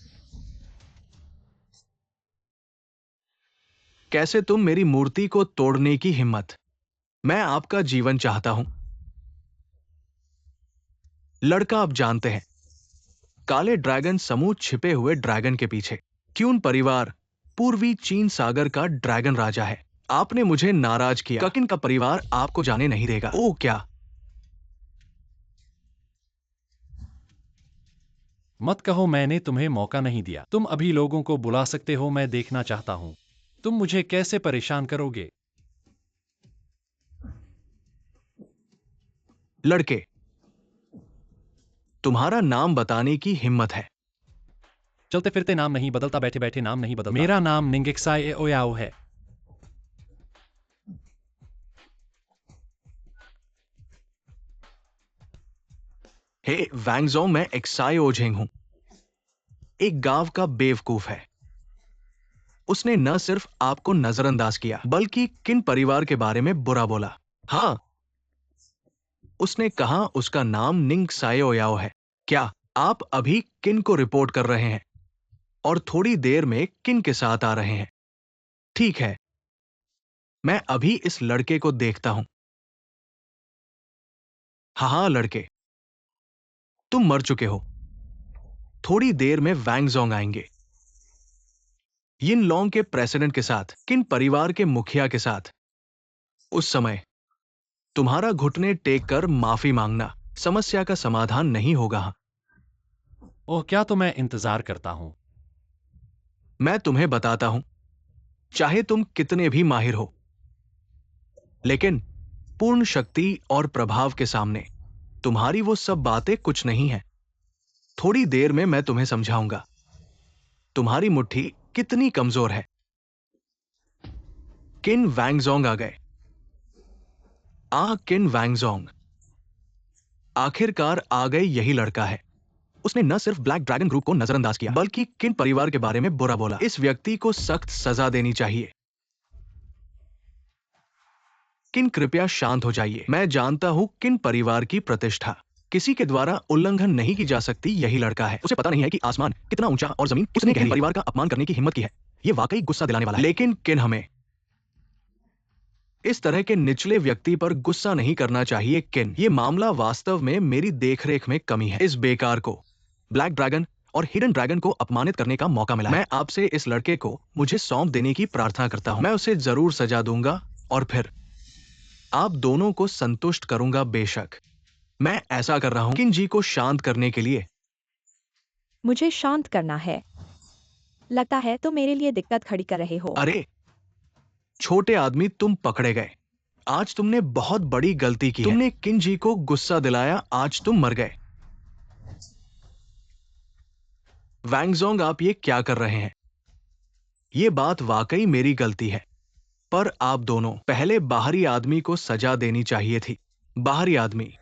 कैसे तुम मेरी मूर्ति को तोड़ने की हिम्मत? मैं आपका जीवन चाहता हूं। लड़का, आप जानते हैं, काले ड्रैगन समूह छिपे हुए ड्रैगन के पीछे। क्यून परिवार पूर्वी चीन सागर का ड्रैगन राजा है। आपने मुझे नाराज किया। ककिन का परिवार आपको जाने नहीं देगा। ओह क्या? मत कहो मैंने तुम्हें मौका नहीं दिया। तुम अभी लोगों को बुला सकते हो, मैं देखना चाहता हूं तुम मुझे कैसे परेशान करोगे। लड़के, तुम्हारा नाम बताने की हिम्मत है। चलते फिरते नाम नहीं बदलता, बैठे बैठे नाम नहीं बदलता। मेरा नाम निंगेक्साई ओयाओ है। हे वैंगजोंग, मैं एक्साई ओझेंग हूं। एक गांव का बेवकूफ है। उसने न सिर्फ आपको नजरअंदाज किया, बल्कि किन परिवार के बारे में बुरा बोला। हाँ, उसने कहा उसका नाम निंग सायोयाओ है। क्या आप अभी किन को रिपोर्ट कर रहे हैं और थोड़ी देर में किन के साथ आ रहे हैं? ठीक है, मैं अभी इस लड़के को देखता हूं। हाँ लड़के, तुम मर चुके हो। थोड़ी देर में वैंगजोंग आएंगे, यिन लोंग के प्रेसिडेंट के साथ, किन परिवार के मुखिया के साथ। उस समय तुम्हारा घुटने टेक कर माफी मांगना समस्या का समाधान नहीं होगा। ओह क्या, तो मैं इंतजार करता हूं। मैं तुम्हें बताता हूं, चाहे तुम कितने भी माहिर हो, लेकिन पूर्ण शक्ति और प्रभाव के सामने तुम्हारी वो सब बातें कुछ नहीं है। थोड़ी देर में मैं तुम्हें समझाऊंगा तुम्हारी मुट्ठी कितनी कमजोर है। किन वैंगजोंग आ गए। किन वैंगजोंग आखिरकार आ गए। यही लड़का है। उसने न सिर्फ ब्लैक ड्रैगन ग्रुप को नजरअंदाज किया, बल्कि किन परिवार के बारे में बुरा बोला। इस व्यक्ति को सख्त सजा देनी चाहिए। किन, कृपया शांत हो जाइए। मैं जानता हूं किन परिवार की प्रतिष्ठा किसी के द्वारा उल्लंघन नहीं की जा सकती। यही लड़का है। उसे पता नहीं है कि आसमान कितना ऊंचा और जमीन कितनी गहरी है। परिवार का अपमान करने की हिम्मत की है। यह वाकई गुस्सा दिलाने वाला है। लेकिन किन, हमें इस तरह के निचले व्यक्ति पर गुस्सा नहीं करना चाहिए। किन, ये मामला वास्तव में मेरी देखरेख में कमी है। इस बेकार को ब्लैक ड्रैगन और हिडन ड्रैगन को अपमानित करने का मौका मिला। मैं आपसे इस लड़के को मुझे सौंप देने की प्रार्थना करता हूं। मैं उसे जरूर सजा दूंगा और फिर आप दोनों को संतुष्ट करूंगा। बेशक मैं ऐसा कर रहा हूं किन जी को शांत करने के लिए। मुझे शांत करना है। लगता है तो मेरे लिए दिक्कत खड़ी कर रहे हो। अरे छोटे आदमी, तुम पकड़े गए। आज तुमने बहुत बड़ी गलती की है। तुमने किन जी को गुस्सा दिलाया। आज तुम मर गए। वैंगजोंग, आप ये क्या कर रहे हैं? ये बात वाकई मेरी गलती है, पर आप दोनों पहले बाहरी आदमी को सजा देनी चाहिए थी। बाहरी आदमी।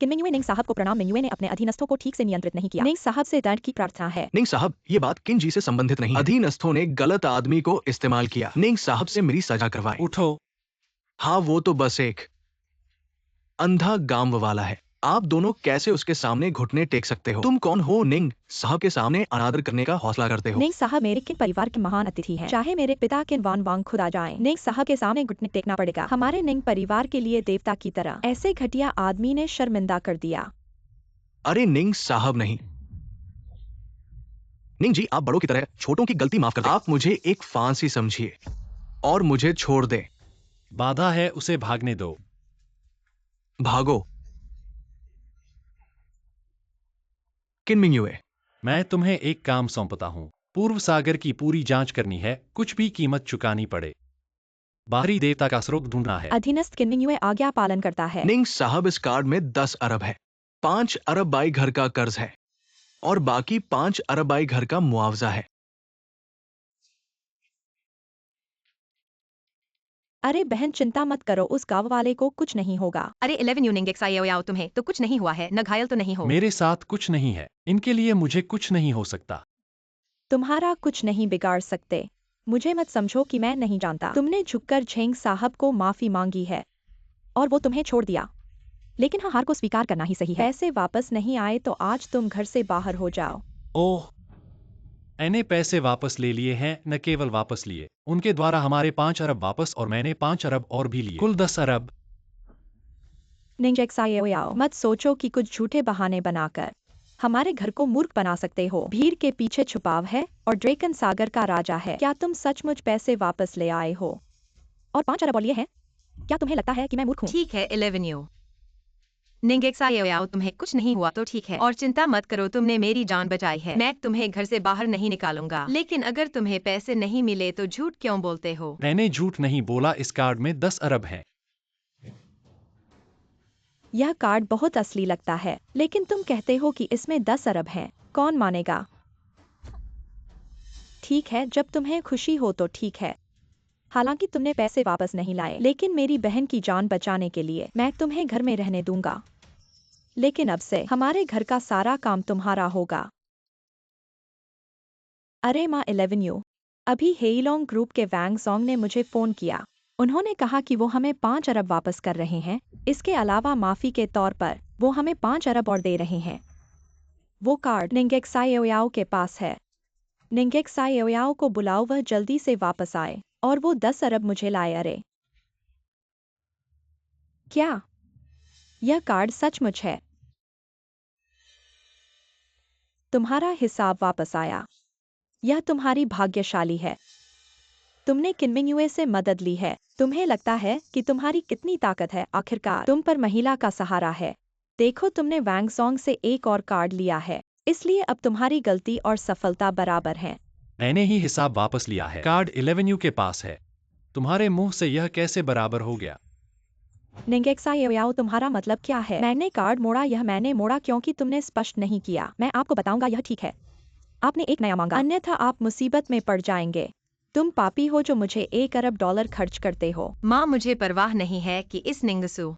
किन मिंगयुए निंग साहब को प्रणाम। मिंगयुए ने अपने अधीनस्थों को ठीक से नियंत्रित नहीं किया। निंग साहब से दंड की प्रार्थना है। निंग साहब, ये बात किन जी से संबंधित नहीं है। अधीनस्थों ने गलत आदमी को इस्तेमाल किया। निंग साहब से मेरी सजा करवाएं। उठो। हाँ, वो तो बस एक अंधा गांव वाला है। आप दोनों कैसे उसके सामने घुटने टेक सकते हो? तुम कौन हो? निंग साहब के सामने अनादर करने का हौसला करते हो? निंग साहब मेरे किन परिवार के महान अतिथि हैं। चाहे मेरे पिता किन वान वांग खुद आ जाएं, निंग साहब के सामने घुटने टेकना पड़ेगा। हमारे निंग परिवार के लिए देवता की तरह। ऐसे घटिया आदमी ने शर्मिंदा कर दिया। अरे निंग साहब नहीं, निंग जी, आप बड़ों की तरह छोटों की गलती माफ कर दें। आप मुझे एक फांसी समझिए और मुझे छोड़ दें। बाधा है, उसे भागने दो। भागो। किन मिंगयुए। मैं तुम्हें एक काम सौंपता हूँ। पूर्व सागर की पूरी जांच करनी है, कुछ भी कीमत चुकानी पड़े। बाहरी देवता का स्रोत ढूंढना है। अधीनस्थ किन्मिंगयुए आज्ञा पालन करता है। निंग साहब, इस कार्ड में 10 अरब है। 5 अरब बाई घर का कर्ज है और बाकी 5 अरब बाई घर का मुआवजा है। अरे बहन, चिंता मत करो, उस गांव वाले को कुछ नहीं होगा। अरे 11 यूनिंग एक्साओ तुम्हें तो कुछ नहीं हुआ है, न घायल तो नहीं हो। मेरे साथ कुछ नहीं है, इनके लिए मुझे कुछ नहीं हो सकता। तुम्हारा कुछ नहीं बिगाड़ सकते। मुझे मत समझो कि मैं नहीं जानता। तुमने झुककर झेंग साहब को माफी मांगी है और वो तुम्हें छोड़ दिया, लेकिन हाँ, हार को स्वीकार करना ही सही है। पैसे वापस नहीं आए तो आज तुम घर से बाहर हो जाओ। ओह, मैंने पैसे वापस ले लिए हैं, न केवल वापस लिए, उनके द्वारा हमारे 5 अरब वापस और मैंने 5 अरब और भी लिए, कुल 10 अरब। निंजेक्साओ, मत सोचो कि कुछ झूठे बहाने बनाकर हमारे घर को मूर्ख बना सकते हो। भीड़ के पीछे छुपाव है और ड्रेकन सागर का राजा है। क्या तुम सचमुच पैसे वापस ले आए हो और 5 अरब और लिए हैं? क्या तुम्हें लगता है कि मैं मूर्ख हूँ? ठीक है 11 यू निंग एक्साओ, तुम्हें कुछ नहीं हुआ तो ठीक है, और चिंता मत करो, तुमने मेरी जान बचाई है। मैं तुम्हें घर से बाहर नहीं निकालूंगा, लेकिन अगर तुम्हें पैसे नहीं मिले तो झूठ क्यों बोलते हो? मैंने झूठ नहीं बोला, इस कार्ड में 10 अरब हैं। यह कार्ड बहुत असली लगता है, लेकिन तुम कहते हो कि इसमें 10 अरब हैं। कौन मानेगा? ठीक है, जब तुम्हें खुशी हो तो ठीक है। हालांकि तुमने पैसे वापस नहीं लाए, लेकिन मेरी बहन की जान बचाने के लिए मैं तुम्हें घर में रहने दूंगा। लेकिन अब से हमारे घर का सारा काम तुम्हारा होगा। अरे माँ 11 यू, अभी हेइलोंग ग्रुप के वैंग सोंग ने मुझे फोन किया। उन्होंने कहा कि वो हमें 5 अरब वापस कर रहे हैं। इसके अलावा माफी के तौर पर वो हमें 5 अरब और दे रहे हैं। वो कार्ड निंगेक्साओ के पास है। निंगेक्साओ को बुलाओ, वह जल्दी से वापस आए और वो 10 अरब मुझे लाए। अरे क्या यह कार्ड सचमुच है? तुम्हारा हिसाब वापस आया। यह तुम्हारी भाग्यशाली है। तुमने किन्मिंगयुए से मदद ली है। तुम्हें लगता है कि तुम्हारी कितनी ताकत है। आखिरकार तुम पर महिला का सहारा है। देखो, तुमने वैंग सोंग से एक और कार्ड लिया है, इसलिए अब तुम्हारी गलती और सफलता बराबर हैं। मैंने ही हिसाब वापस लिया है, कार्ड 11 के पास है। तुम्हारे मुंह से यह कैसे बराबर हो गया? निंगेक्साओ, तुम्हारा मतलब क्या है? मैंने कार्ड मोड़ा। यह मैंने मोड़ा क्योंकि तुमने स्पष्ट नहीं किया। मैं आपको बताऊंगा, यह ठीक है। आपने एक नया मांगा, अन्यथा आप मुसीबत में पड़ जाएंगे। तुम पापी हो जो मुझे 1 अरब डॉलर खर्च करते हो। माँ, मुझे परवाह नहीं है कि इस निंगसू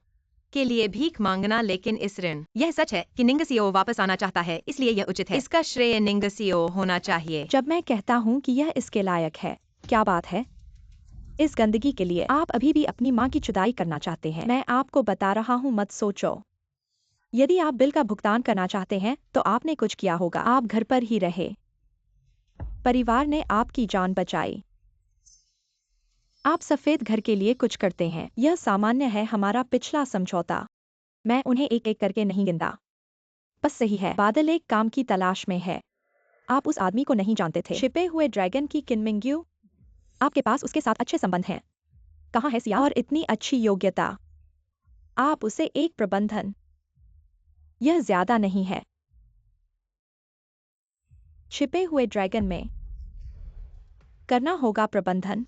के लिए भीख मांगना, लेकिन इस ऋण, यह सच है कि निंगसियो वापस आना चाहता है, इसलिए यह उचित है। इसका श्रेय निंगसियो होना चाहिए। जब मैं कहता हूँ कि यह इसके लायक है, क्या बात है? इस गंदगी के लिए आप अभी भी अपनी माँ की जुदाई करना चाहते हैं। मैं आपको बता रहा हूँ, मत सोचो। यदि आप बिल का भुगतान करना चाहते हैं तो आपने कुछ किया होगा। आप घर पर ही रहे। परिवार ने आपकी जान बचाई। आप सफेद घर के लिए कुछ करते हैं। यह सामान्य है। हमारा पिछला समझौता, मैं उन्हें एक एक करके नहीं गिनता। बस सही है। बादल एक काम की तलाश में है। आप उस आदमी को नहीं जानते थे। छिपे हुए ड्रैगन की किन्मिंगयू, आपके पास उसके साथ अच्छे संबंध हैं। कहाँ है सिया? और इतनी अच्छी योग्यता। आप उसे एक प्रबंधन, यह ज्यादा नहीं है। छिपे हुए ड्रैगन में करना होगा प्रबंधन।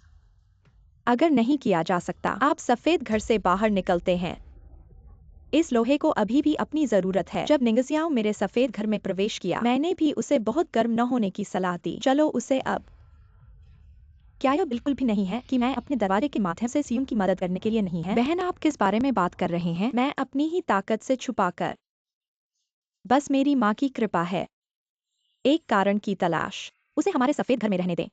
अगर नहीं किया जा सकता, आप सफेद घर से बाहर निकलते हैं। इस लोहे को अभी भी अपनी जरूरत है। जब निंगसियाओ मेरे सफेद घर में प्रवेश किया, मैंने भी उसे बहुत गर्म न होने की सलाह दी। चलो उसे अब। क्या यह बिल्कुल भी नहीं है कि मैं अपने दरवाजे के माध्यम से सियुम की मदद करने के लिए नहीं है? बहन, आप किस बारे में बात कर रहे हैं? मैं अपनी ही ताकत से छुपाकर, बस मेरी माँ की कृपा है। एक कारण की तलाश। उसे हमारे सफेद घर में रहने दें।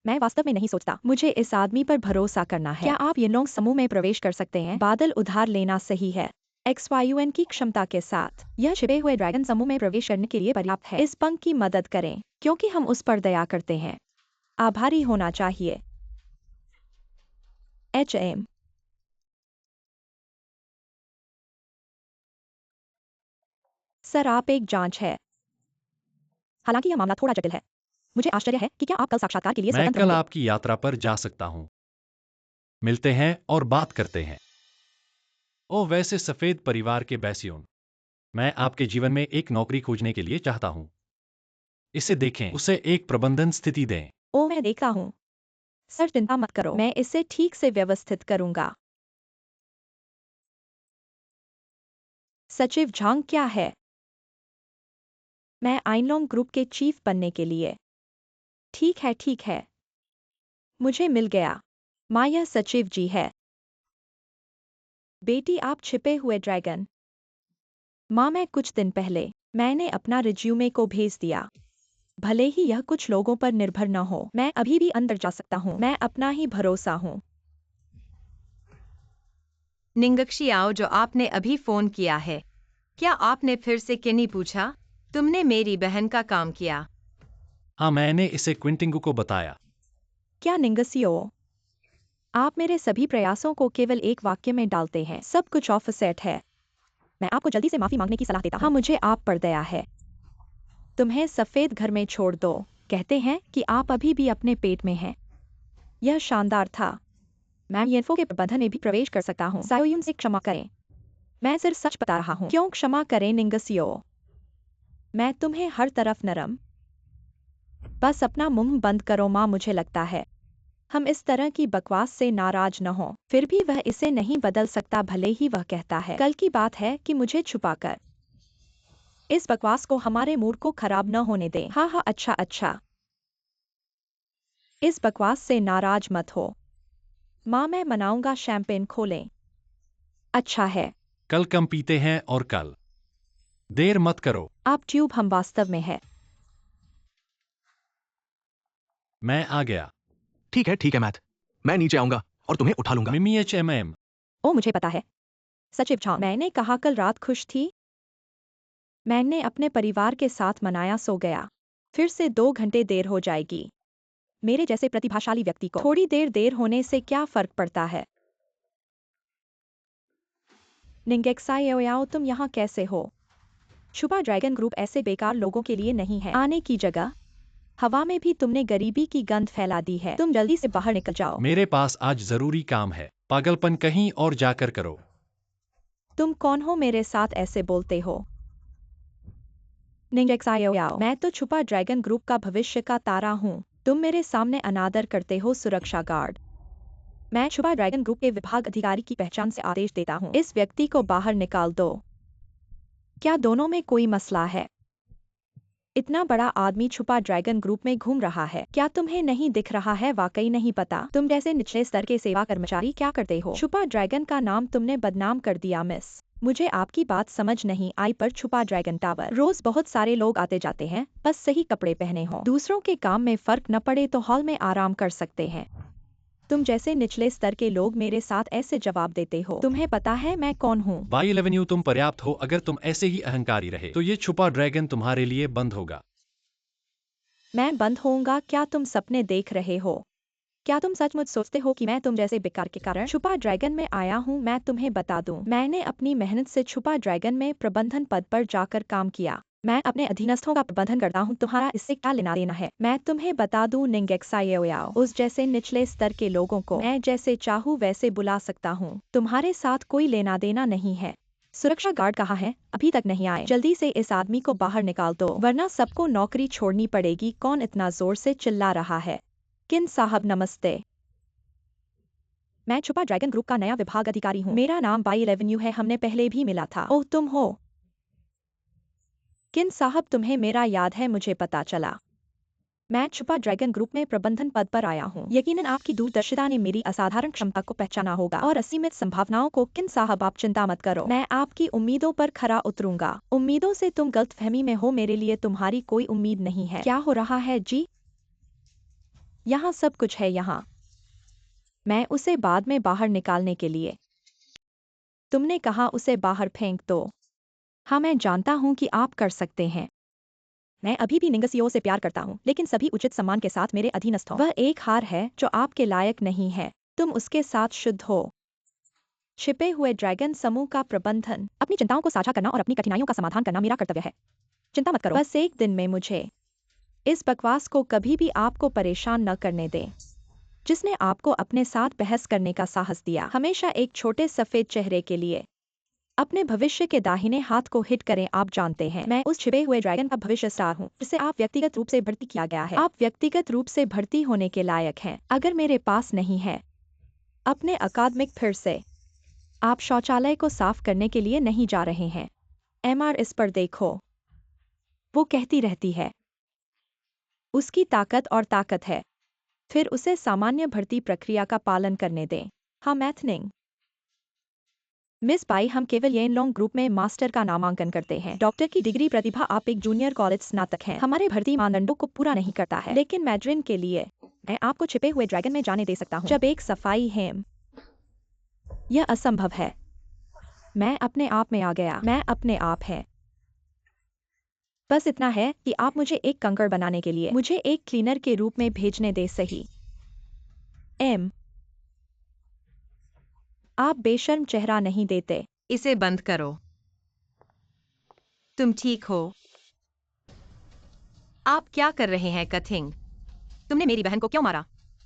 मैं वास्तव में नहीं सोचता। मुझे इस आदमी पर भरोसा करना है। क्या आप यिनलोंग समूह में प्रवेश कर सकते हैं? बादल उधार लेना सही है। XYUN की क्षमता के साथ यह छिपे हुए ड्रैगन समूह में प्रवेश करने के लिए पर्याप्त है। इस पंख की मदद करें, क्योंकि हम उस पर दया करते हैं। आभारी होना चाहिए। HM। सर, आप एक जांच है। हालांकि यह मामला थोड़ा जटिल है। मुझे आश्चर्य है कि क्या आप कल साक्षात्कार के लिए मैं स्वतंत्र कल होंगे? आपकी यात्रा पर जा सकता हूँ। मिलते हैं और बात करते हैं। ओ वैसे सफेद परिवार के बैसियोन, मैं आपके जीवन में एक नौकरी खोजने के लिए चाहता हूँ। इसे देखें, उसे एक प्रबंधन स्थिति दें। ओ मैं देखता हूँ। सर चिंता मत करो, मैं इसे ठीक से व्यवस्थित करूंगा। सचिव झांग क्या है? मैं आइनलोंग ग्रुप के चीफ बनने के लिए। ठीक है ठीक है। मुझे मिल गया। माँ यह सचिव जी है। बेटी आप छिपे हुए ड्रैगन। माँ मैं कुछ दिन पहले मैंने अपना रिज्यूमे को भेज दिया। भले ही यह कुछ लोगों पर निर्भर न हो, मैं अभी भी अंदर जा सकता हूँ। मैं अपना ही भरोसा हूँ। निंगक्षियाओ जो आपने अभी फोन किया है, क्या आपने फिर से किन्हीं पूछा? तुमने मेरी बहन का काम किया। हाँ, मैंने इसे क्विंटिंगू को बताया। क्या निंगसियो? आप मेरे सभी प्रयासों को केवल एक वाक्य में डालते हैं। सब कुछ ऑफसेट है। मैं आपको जल्दी से माफी मांगने की सलाह देता हूँ। हाँ मुझे आप पर दया है। तुम्हें सफेद घर में छोड़ दो। कहते हैं कि आप अभी भी अपने पेट में हैं। यह शानदार था। मैं येनफो के प्रबंधन में भी प्रवेश कर सकता हूँ। सायोयुन से क्षमा करें। मैं सिर्फ सच बता रहा हूँ। क्यों क्षमा करें निंगसियो? मैं तुम्हें हर तरफ नरम। बस अपना मुंह बंद करो माँ, मुझे लगता है हम इस तरह की बकवास से नाराज न हो। फिर भी वह इसे नहीं बदल सकता, भले ही वह कहता है। कल की बात है कि मुझे छुपाकर इस बकवास को हमारे मूड को खराब न होने दें। हाँ हाँ अच्छा अच्छा। इस बकवास से नाराज मत हो माँ, मैं मनाऊंगा। शैंपेन खोलें। अच्छा है। कल कम पीते हैं और कल देर मत करो। आप ट्यूब हम वास्तव में है। मैं आ गया। ठीक है मैथ। मैं नीचे आऊंगा और तुम्हें उठा लूंगा। मिमी HMM। ओ मुझे पता है। सचिव झांग, मैंने कहा कल रात खुश थी। मैंने अपने परिवार के साथ मनाया, सो गया। फिर से 2 घंटे देर हो जाएगी। मेरे जैसे प्रतिभाशाली व्यक्ति को थोड़ी देर होने से क्या फर्क पड़ता है? निंगेक्साओयाओ तुम यहाँ कैसे हो? छुपा ड्रैगन ग्रुप ऐसे बेकार लोगों के लिए नहीं है। आने की जगह हवा में भी तुमने गरीबी की गंध फैला दी है। तुम जल्दी से बाहर निकल जाओ। मेरे पास आज जरूरी काम है। पागलपन कहीं और जाकर करो। तुम कौन हो मेरे साथ ऐसे बोलते हो? निंगेक्साओयाओ, मैं तो छुपा ड्रैगन ग्रुप का भविष्य का तारा हूँ। तुम मेरे सामने अनादर करते हो सुरक्षा गार्ड। मैं छुपा ड्रैगन ग्रुप के विभाग अधिकारी की पहचान से आदेश देता हूँ, इस व्यक्ति को बाहर निकाल दो। क्या दोनों में कोई मसला है? इतना बड़ा आदमी छुपा ड्रैगन ग्रुप में घूम रहा है। क्या तुम्हें नहीं दिख रहा है? वाकई नहीं पता? तुम जैसे निचले स्तर के सेवा कर्मचारी क्या करते हो? छुपा ड्रैगन का नाम तुमने बदनाम कर दिया मिस। मुझे आपकी बात समझ नहीं आई, पर छुपा ड्रैगन टावर रोज बहुत सारे लोग आते जाते हैं, बस सही कपड़े पहने हो। दूसरों के काम में फर्क न पड़े तो हॉल में आराम कर सकते हैं। तुम जैसे निचले स्तर के लोग मेरे साथ ऐसे जवाब देते हो। तुम्हें पता है मैं कौन हूँ? बाई 11 तुम पर्याप्त हो। अगर तुम ऐसे ही अहंकारी रहे तो ये छुपा ड्रैगन तुम्हारे लिए बंद होगा। मैं बंद होऊंगा? क्या तुम सपने देख रहे हो? क्या तुम सचमुच सोचते हो कि मैं तुम जैसे बेकार के कारण छुपा ड्रैगन में आया हूँ? मैं तुम्हें बता दूं, मैंने अपनी मेहनत से छुपा ड्रैगन में प्रबंधन पद पर जाकर काम किया। मैं अपने अधीनस्थों का प्रबंधन करता हूँ, तुम्हारा इससे क्या लेना देना है? मैं तुम्हें बता दूं निंगेक्साओयाओ, उस जैसे निचले स्तर के लोगों को मैं जैसे चाहूँ वैसे बुला सकता हूँ। तुम्हारे साथ कोई लेना देना नहीं है। सुरक्षा गार्ड कहाँ है? अभी तक नहीं आए। जल्दी से इस आदमी को बाहर निकाल दो, वरना सबको नौकरी छोड़नी पड़ेगी। कौन इतना जोर से चिल्ला रहा है? किन साहब नमस्ते। मैं छुपा ड्रैगन ग्रुप का नया विभाग अधिकारी हूँ। मेरा नाम बाई 11 है, हमने पहले भी मिला था। ओह तुम हो। किन साहब, तुम्हें मेरा याद है, मुझे पता चला। मैं छुपा ड्रैगन ग्रुप में प्रबंधन पद पर आया हूँ। यकीनन आपकी दूरदर्शिता ने मेरी असाधारण क्षमता को पहचाना होगा और असीमित संभावनाओं को। किन साहब आप चिंता मत करो, मैं आपकी उम्मीदों पर खरा उतरूंगा। उम्मीदों से तुम गलतफहमी में हो, मेरे लिए तुम्हारी कोई उम्मीद नहीं है। क्या हो रहा है जी? यहाँ सब कुछ है यहाँ। मैं उसे बाद में बाहर निकालने के लिए। तुमने कहा उसे बाहर फेंक दो। हाँ मैं जानता हूँ कि आप कर सकते हैं। मैं अभी भी निंगसियो से प्यार करता हूँ, लेकिन सभी उचित सम्मान के साथ मेरे अधीनस्थ हों। वह एक हार है जो आपके लायक नहीं है। तुम उसके साथ शुद्ध हो। छिपे हुए ड्रैगन समूह का प्रबंधन। अपनी चिंताओं को साझा करना और अपनी कठिनाइयों का समाधान करना मेरा कर्तव्य है। चिंता मत करो, बस एक दिन में मुझे इस बकवास को कभी भी आपको परेशान न करने दें। जिसने आपको अपने साथ बहस करने का साहस दिया, हमेशा एक छोटे सफेद चेहरे के लिए अपने भविष्य के दाहिने हाथ को हिट करें। आप जानते हैं, मैं उस छिपे हुए ड्रैगन का भविष्य स्टार हूँ जिसे आप व्यक्तिगत रूप से भर्ती किया गया है। आप व्यक्तिगत रूप से भर्ती होने के लायक हैं। अगर मेरे पास नहीं है अपने अकादमिक फिर से आप शौचालय को साफ करने के लिए नहीं जा रहे हैं। एमआर इस पर देखो, वो कहती रहती है उसकी ताकत और ताकत है। फिर उसे सामान्य भर्ती प्रक्रिया का पालन करने दें। हाँ मैथनिंग मिस पाई, हम केवल येनलोंग ग्रुप में मास्टर का नामांकन करते हैं। डॉक्टर की डिग्री प्रतिभा, आप एक जूनियर कॉलेज स्नातक हैं, हमारे भर्ती मानदंडों को पूरा नहीं करता है, लेकिन मैड्रिन के लिए मैं आपको छिपे हुए ड्रैगन में जाने दे सकता हूँ। जब एक सफाई हेम, यह असंभव है। मैं अपने आप में आ गया, मैं अपने आप है। बस इतना है कि आप मुझे एक कंकड़ बनाने के लिए मुझे एक क्लीनर के रूप में भेजने दे। सही एम, आप बेशर्म चेहरा नहीं देते। इसे बंद करो। तुम ठीक हो? आप क्या कर रहे हैं कथिंग? तुमने मेरी बहन को क्यों मारा?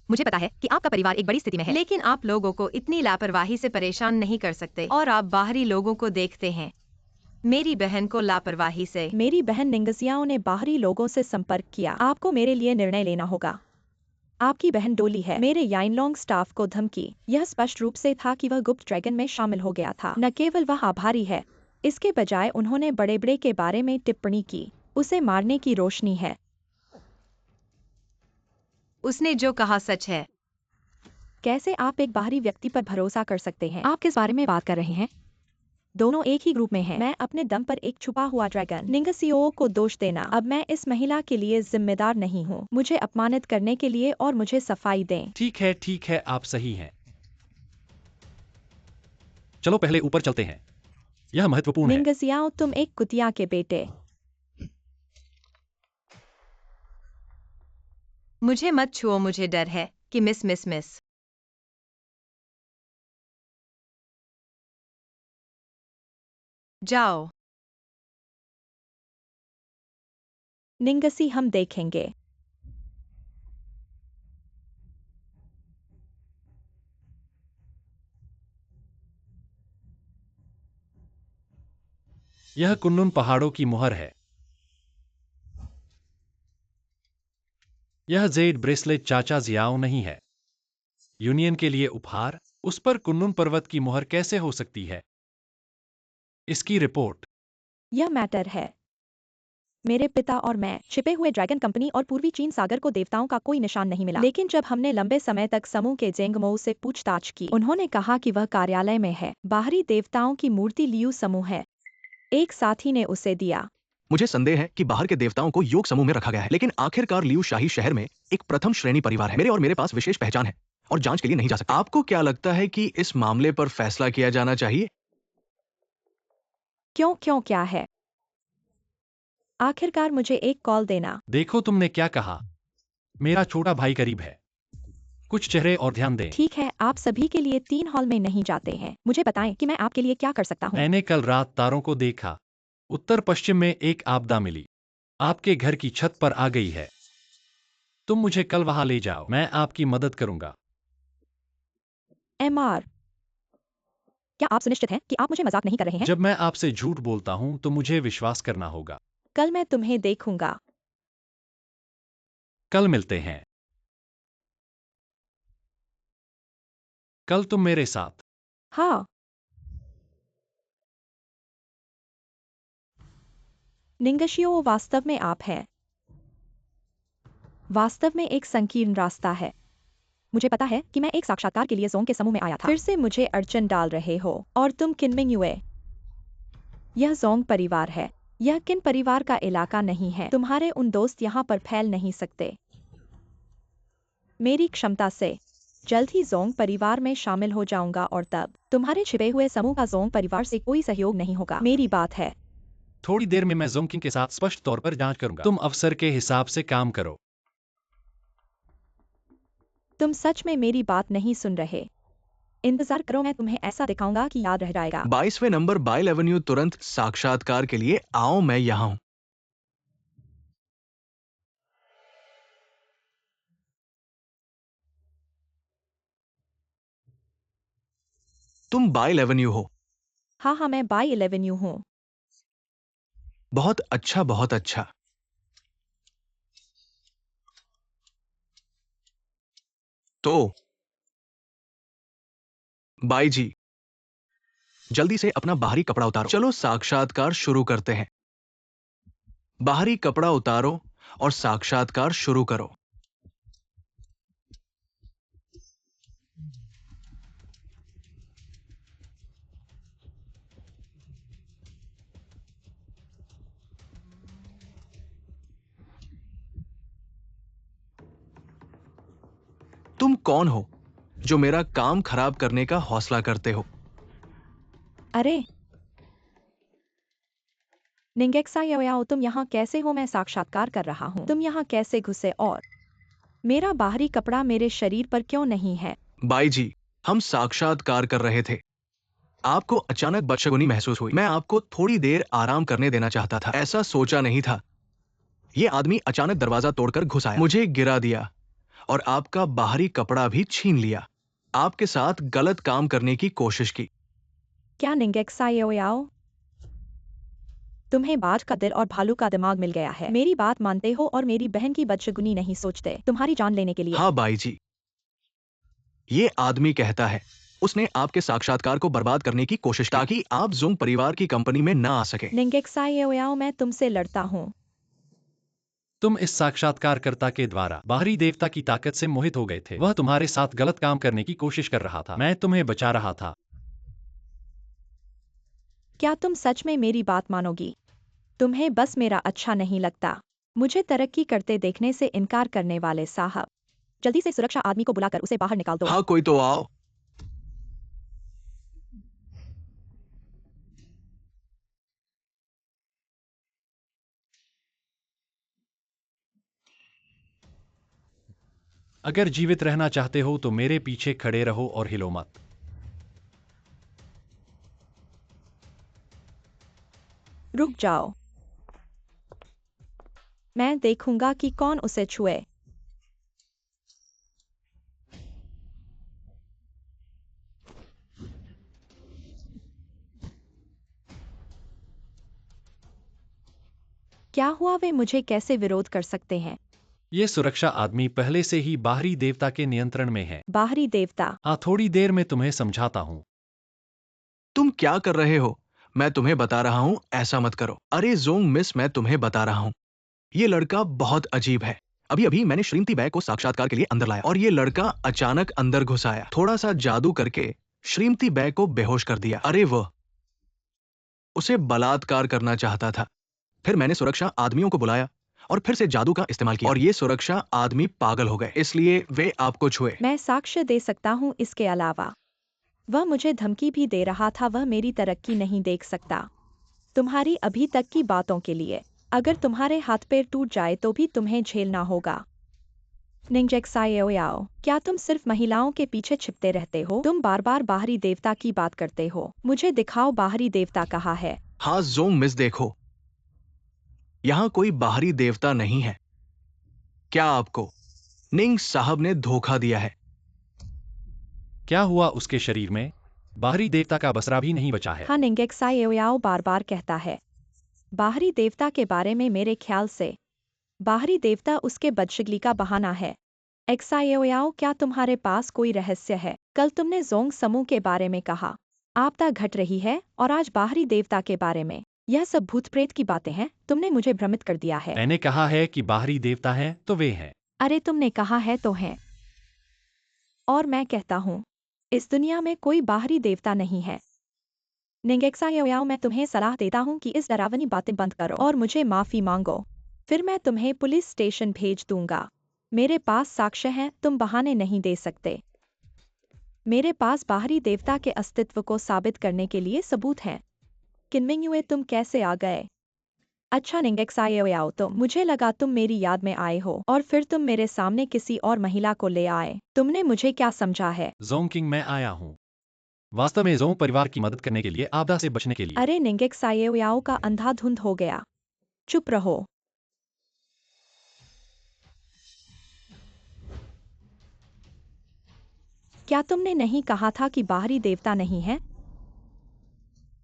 मुझे पता है कि आपका परिवार एक बड़ी स्थिति में है, लेकिन आप लोगों को इतनी लापरवाही से परेशान नहीं कर सकते और आप बाहरी लोगों को देखते हैं। मेरी बहन को लापरवाही से। मेरी बहन निंगसियाओं ने बाहरी लोगों से संपर्क किया। आपको मेरे लिए निर्णय लेना होगा। आपकी बहन डोली है। मेरे याइनलोंग स्टाफ को धमकी। यह स्पष्ट रूप से था कि वह गुप्त ड्रैगन में शामिल हो गया था। न केवल वह आभारी है, इसके बजाय उन्होंने बड़े बड़े के बारे में टिप्पणी की। उसे मारने की रोशनी है। उसने जो कहा सच है। कैसे आप एक बाहरी व्यक्ति पर भरोसा कर सकते हैं? आप किस बारे में बात कर रहे हैं? दोनों एक ही ग्रुप में हैं। मैं अपने दम पर एक छुपा हुआ ड्रैगन। निंगसियो को दोष देना। अब मैं इस महिला के लिए जिम्मेदार नहीं हूँ। मुझे अपमानित करने के लिए और मुझे सफाई दें। ठीक है, आप सही हैं। चलो पहले ऊपर चलते हैं, यह महत्वपूर्ण है। निंगसियाओ, तुम एक कुतिया के बेटे। मुझे मत छुओ, मुझे डर है कि मिस। जाओ। निंगसी, हम देखेंगे। यह कुन्नुन पहाड़ों की मुहर है। यह जेड ब्रेसलेट चाचा जियाओ नहीं है। यूनियन के लिए उपहार, उस पर कुन्नुन पर्वत की मुहर कैसे हो सकती है? इसकी रिपोर्ट। यह मैटर है। मेरे पिता और मैं छिपे हुए ड्रैगन कंपनी और पूर्वी चीन सागर को देवताओं का कोई निशान नहीं मिला। लेकिन जब हमने लंबे समय तक समूह के जेंगमो से पूछताछ की, उन्होंने कहा कि वह कार्यालय में है। बाहरी देवताओं की मूर्ति लियू समूह है। एक साथी ने उसे दिया। मुझे संदेह है कि बाहर के देवताओं को योग समूह में रखा गया है, लेकिन आखिरकार लियू शाही शहर में एक प्रथम श्रेणी परिवार है। मेरे पास विशेष पहचान है और जांच के लिए नहीं जा सकता। आपको क्या लगता है कि इस मामले पर फैसला किया जाना चाहिए? क्यों क्या है? आखिरकार मुझे एक कॉल देना। देखो तुमने क्या कहा, मेरा छोटा भाई करीब है। कुछ चेहरे और ध्यान दें। ठीक है, आप सभी के लिए 3 हॉल में नहीं जाते हैं। मुझे बताएं कि मैं आपके लिए क्या कर सकता हूँ। मैंने कल रात तारों को देखा। उत्तर पश्चिम में एक आपदा मिली, आपके घर की छत पर आ गई है। तुम मुझे कल वहां ले जाओ, मैं आपकी मदद करूंगा। एमआर, क्या आप सुनिश्चित हैं कि आप मुझे मजाक नहीं कर रहे हैं? जब मैं आपसे झूठ बोलता हूं तो मुझे विश्वास करना होगा। कल मैं तुम्हें देखूंगा। कल मिलते हैं। कल तुम मेरे साथ। हाँ। निंगशियो, वास्तव में आप हैं। वास्तव में एक संकीर्ण रास्ता है। मुझे पता है कि मैं एक साक्षात्कार के लिए जोंग के समूह में आया था। फिर से मुझे अड़चन डाल रहे हो और तुम किनमिंग युए। यह जोंग परिवार है। यह किन परिवार का इलाका नहीं है। तुम्हारे उन दोस्त यहाँ पर फैल नहीं सकते। मेरी क्षमता से जल्द ही जोंग परिवार में शामिल हो जाऊंगा और तब तुम्हारे छिपे हुए समूह का जोंग परिवार से कोई सहयोग नहीं होगा। मेरी बात है। थोड़ी देर में मैं जोंकिंग के साथ स्पष्ट तौर पर जांच करूंगा। तुम अफसर के हिसाब से काम करो। तुम सच में मेरी बात नहीं सुन रहे। इंतजार करो, मैं तुम्हें ऐसा दिखाऊंगा कि याद रह जाएगा। 22वें नंबर बाइल एवेन्यू, तुरंत साक्षात्कार के लिए आओ, मैं यहाँ हूँ। तुम बाय 11 यू हो। हाँ हाँ, मैं बाय 11 यू हूँ। बहुत अच्छा, बहुत अच्छा। तो बाई जी, जल्दी से अपना बाहरी कपड़ा उतारो। चलो साक्षात्कार शुरू करते हैं। बाहरी कपड़ा उतारो और साक्षात्कार शुरू करो। तुम कौन हो जो मेरा काम खराब करने का हौसला करते हो? अरे निंगेक्सायाओ, तुम यहाँ कैसे हो? मैं साक्षात्कार कर रहा हूँ। तुम यहाँ कैसे घुसे और मेरा बाहरी कपड़ा मेरे शरीर पर क्यों नहीं है? बाई जी, हम साक्षात्कार कर रहे थे। आपको अचानक बदशगुनी महसूस हुई। मैं आपको थोड़ी देर आराम करने देना चाहता था। ऐसा सोचा नहीं था। ये आदमी अचानक दरवाजा तोड़कर घुस आया, मुझे गिरा दिया और आपका बाहरी कपड़ा भी छीन लिया। आपके साथ गलत काम करने की कोशिश की। क्या निंगेक्सायाओ, तुम्हें बाज का दिल और भालू का दिमाग मिल गया है? मेरी बात मानते हो और मेरी बहन की बदशगुनी नहीं सोचते तुम्हारी जान लेने के लिए? हाँ बाई जी, ये आदमी कहता है उसने आपके साक्षात्कार को बर्बाद करने की कोशिश की ताकि आप जोंग परिवार की कंपनी में ना आ सके। निंगेक्सायाओ, मैं तुमसे लड़ता हूँ। तुम इस साक्षात्कारकर्ता के द्वारा बाहरी देवता की ताकत से मोहित हो गए थे। वह तुम्हारे साथ गलत काम करने की कोशिश कर रहा था। मैं तुम्हें बचा रहा था। क्या तुम सच में मेरी बात मानोगी? तुम्हें बस मेरा अच्छा नहीं लगता। मुझे तरक्की करते देखने से इनकार करने वाले साहब, जल्दी से सुरक्षा आदमी को बुलाकर उसे बाहर निकाल दो। हाँ कोई तो आओ। अगर जीवित रहना चाहते हो तो मेरे पीछे खड़े रहो और हिलो मत। रुक जाओ, मैं देखूंगा कि कौन उसे छुए। क्या हुआ? वे मुझे कैसे विरोध कर सकते हैं? ये सुरक्षा आदमी पहले से ही बाहरी देवता के नियंत्रण में है। बाहरी देवता? हाँ, थोड़ी देर में तुम्हें समझाता हूँ। तुम क्या कर रहे हो? मैं तुम्हें बता रहा हूं, ऐसा मत करो। अरे जोंग मिस, मैं तुम्हें बता रहा हूं, ये लड़का बहुत अजीब है। अभी अभी मैंने श्रीमती बै को साक्षात्कार के लिए अंदर लाया और ये लड़का अचानक अंदर घुस आया, थोड़ा सा जादू करके श्रीमती बै को बेहोश कर दिया। अरे वह उसे बलात्कार करना चाहता था। फिर मैंने सुरक्षा आदमियों को बुलाया और फिर से जादू का इस्तेमाल किया और ये सुरक्षा आदमी पागल हो गए, इसलिए वे आपको छुए। मैं साक्ष्य दे सकता हूँ। इसके अलावा वह मुझे धमकी भी दे रहा था। वह मेरी तरक्की नहीं देख सकता। तुम्हारी अभी तक की बातों के लिए अगर तुम्हारे हाथ पैर टूट जाए तो भी तुम्हें झेलना होगा। निंगेक्सायाओ, क्या तुम सिर्फ महिलाओं के पीछे छिपते रहते हो? तुम बार बार बाहरी देवता की बात करते हो। मुझे दिखाओ बाहरी देवता कहाँ है। हाँ जोंग मिस, देखो, यहां कोई बाहरी देवता नहीं है। क्या आपको निंग साहब ने धोखा दिया है? क्या हुआ उसके शरीर में? बाहरी देवता का बसरा भी नहीं बचा है। हाँ, निंगेक्सायाओ बार बार कहता है बाहरी देवता के बारे में। मेरे ख्याल से बाहरी देवता उसके बदशगली का बहाना है। एक्सायाओ, क्या तुम्हारे पास कोई रहस्य है? कल तुमने जोंग समूह के बारे में कहा, आपदा घट रही है, और आज बाहरी देवता के बारे में। यह सब भूत प्रेत की बातें हैं। तुमने मुझे भ्रमित कर दिया है। मैंने कहा है कि बाहरी देवता है तो वे हैं। अरे तुमने कहा है तो हैं, और मैं कहता हूँ इस दुनिया में कोई बाहरी देवता नहीं है। निंगेक्सायाओ, मैं तुम्हें सलाह देता हूँ कि इस डरावनी बातें बंद करो और मुझे माफी मांगो। फिर मैं तुम्हें पुलिस स्टेशन भेज दूंगा। मेरे पास साक्ष्य हैं, तुम बहाने नहीं दे सकते। मेरे पास बाहरी देवता के अस्तित्व को साबित करने के लिए सबूत हैं। किन्मिंगयुए, तुम कैसे आ गए? अच्छा निंगेक्सायाओ, तो मुझे लगा तुम मेरी याद में आए हो और फिर तुम मेरे सामने किसी और महिला को ले आए। तुमने मुझे क्या समझा है? जोंग किंग, मैं आया हूँ वास्तव में जोंग परिवार की मदद करने के लिए, आपदा से बचने के लिए। अरे निंगेक्सायाओ का अंधाधुंध हो गया। चुप रहो। क्या तुमने नहीं कहा था कि बाहरी देवता नहीं है?